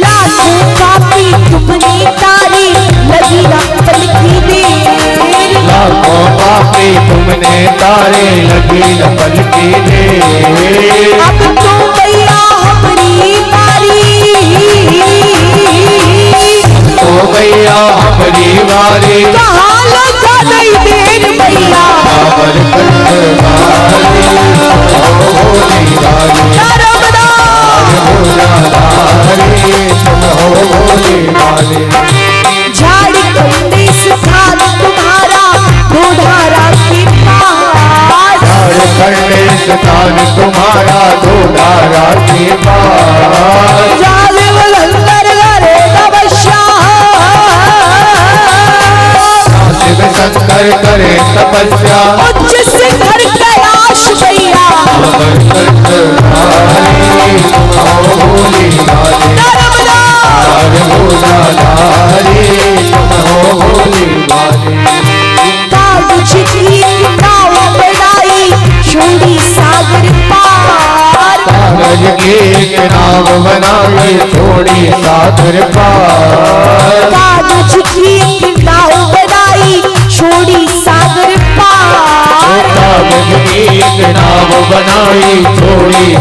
लाखों कापी तुमने तारी, लगी ना पल की देर, लाखों पापी तुमने तारे, लगी न पल की देर। अब तो भैया हमारी बारी, तो भैया हमारी बारी, कहाँ लगा नहीं देर भैया, अमर कंठ भारी, तुम हो भोली भाली। नर्मदा भोलाधारी, तुम हो भोली भाली। झाड़ी कंडे स्थान तुम्हारा, गोधारा के पास, करने स्थान तुम्हारा, दो धारा के पास। जाले वलंदर घरे तपस्या, शिव शंकर करे तपस्या, उच्च शिखर कैलाश भैया, अमर कंठ भारी, तुम हो भोली भाली। नर्मदा भोलाधारी, तुम हो भोली भाली। कागज की नाव बनाई, छोड़ी सागर पार, कागज की एक नाव बनाई, छोड़ी सागर पार। कागज की नाव बनाई,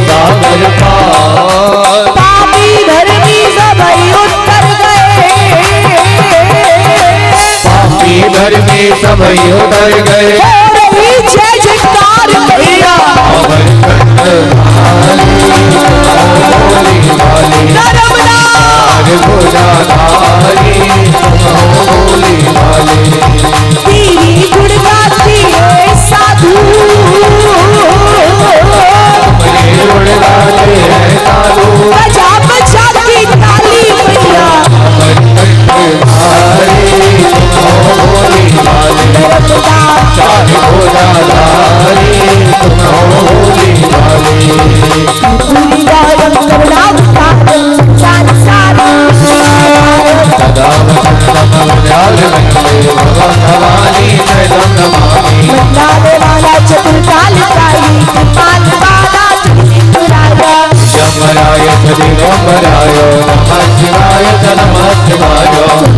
सागर पार। पापी धर्मी सभई उतर गए, पापी धर्मी सभई उतर गए, हो रही जय जयकार मैया। अमर कंठ वाली धर्मदास भुजाधारी भोली वाली। तेरी गुण गाती है साधु, गुण गाते हैं साधु, बजा बजा की ताली मैया। अमर कंठधारी भोली वाली। धर्मदास भुजाधारी भोली वाली। पूरी गायब करुणा उतार जान सारा सदा वदन भगवान भवानी शरणं नमामि। मंदारे वाला चतुर्काल काली कृपाल वाला त्रिपुरारा। शंभराय दिगंबराय नमः शिवाय नमः शिवाय।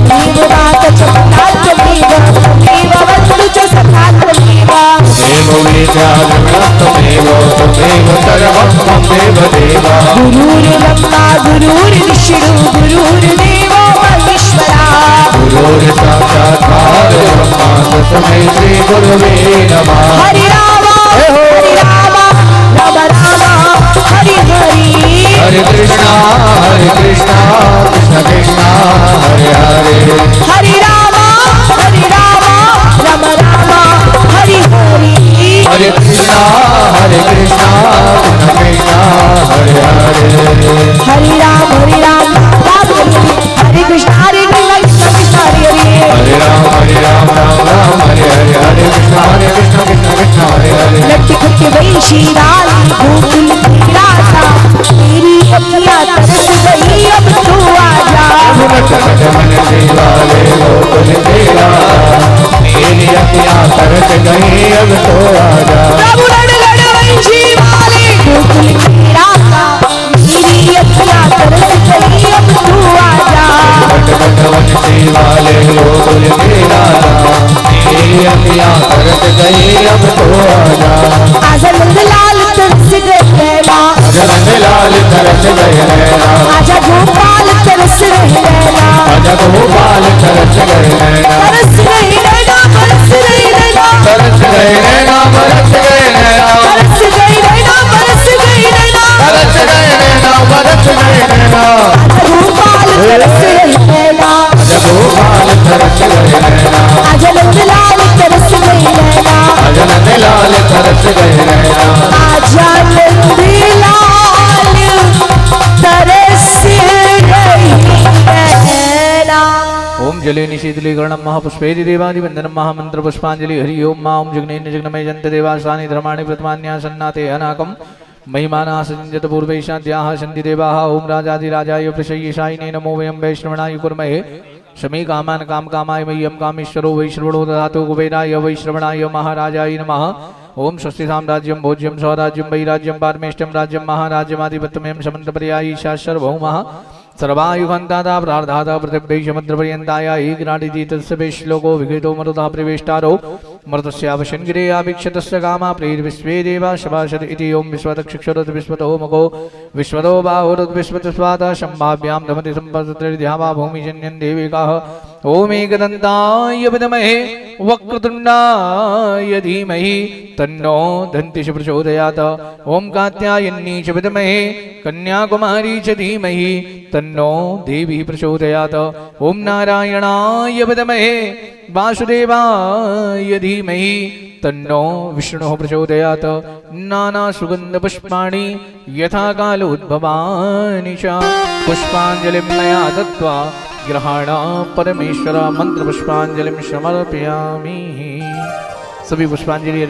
देवनाथ चपलात देव देववन्तु च सखात देव। देव विद्याधरं त्वमेव त्वमेव सर्वं त्वमेव देव। गुरुर्ब्रह्मा गुरुर्विष्णु गुरुर्देवो महेश्वरा। गुरुर्साक्षात् परब्रह्म तस्मै श्री गुरवे नमः। हरि राम राम राम हरि हरि। हरे कृष्णा कृष्ण कृष्ण हरे हरे। हरि राम राम राम हरि हरि। हरे कृष्णा कृष्ण कृष्ण हरे हरे। हरि राम राम हरे कृष्ण कृष्ण कृष्ण हरे हरे। हरे राम राम राम हरे हरे। हरे कृष्ण कृष्ण कृष्ण हरे हरे। लट्टी खुट्टी वही शीराली गोकुल की राधा, तेरी अखियाँ तरस गई अब तू आजा। मन वाले गोकुल तेरा, मेरी अखियाँ तरस गई अब तो आजा। प्रभु लड़ वही शीराली गोकुल की राधा, मेरी अखियाँ तरस गई अब तू आजा। वनसी वाले गोकुल तेरा, मेरी अखियाँ तरस गई अब तो आजा। आजा नंदलाल तरस गए नैना, आजा लाल तरस गए नैना, आजा गोपाल तरस रहे नैना। आजा गोपाल तरस गए नैना, तरस गई नैना बरस रही नैना, तरस गए नैना बरस गए नैना, तरस गई नैना बरस गई नैना। तरस गए नैना बरस गए नैना। आजा गोपाल तरस रहे नैना, आजा गोपाल तरस गए नैना, आजा नंदलाल तरस गई नैना। आजा लाल तरस गए नैना। आजा नंदलाल तरस गई नैना। ओम जले निशीतली गणम महापुष्पेदि देवादि वंदनम महामंत्र पुष्पांजलि। हरि ओम मा ओम जगनेन जगनमय जंत देवासानि धर्माणि प्रथमान्यासन्नाते अनाकम महिमाना संजत पूर्वैशाद्याः सन्ति देवाः। ओम राजाधिराजाय प्रशय्यशायिने नमो वयं वैश्रवणाय कुर्महे। शमी कामान् काम कामाय मह्यं कामेश्वरो वैश्रवणो ददातु कुबेराय वैश्रवणाय महाराजाय नमः। ओम स्वस्ति साम्राज्यं भोज्यं स्वराज्यं वैराज्यं पारमेष्टं राज्यं महाराज्यमाधिपत्यमें समन्तपर्यायी शास्त्रभौमः। सर्वायुगन्तादा प्रार्धाता पृथिव्यै समुद्रपर्यन्ताय एकनाटिति तस्य श्लोको विकृतो मरुतः प्रवेष्टारो मृतस्यावशन्गिरे आवीक्षतस्य कामा प्रेर्विश्वे देवा शभाषद इति ओम विश्वतक्षुरद विश्वतो मको विश्वतो बाहुरद विश्वतस्वातः सम्भाव्यां दमति सम्पत्तिर्ध्यावा भूमिजन्यं देविकाः। ओम एकदन्ताय विद्महे वक्रतुण्डाय धीमहि तन्नो दन्तिः प्रचोदयात्। ओम कात्यायनी च विद्महे कन्याकुमारी च धीमहि तन्नो देवी प्रचोदयात्। ओम नारायणाय विद्महे वासुदेवाय धीमहि तन्नो विष्णुः प्रचोदयात्। नाना सुगंध पुष्पाणि यथा कालोद्भवानि च पुष्पांजलिं मया दत्त्वा ग्रहाण परमेश्वर मंत्र पुष्पांजलिं समर्पयामि। सभी पुष्पांजलि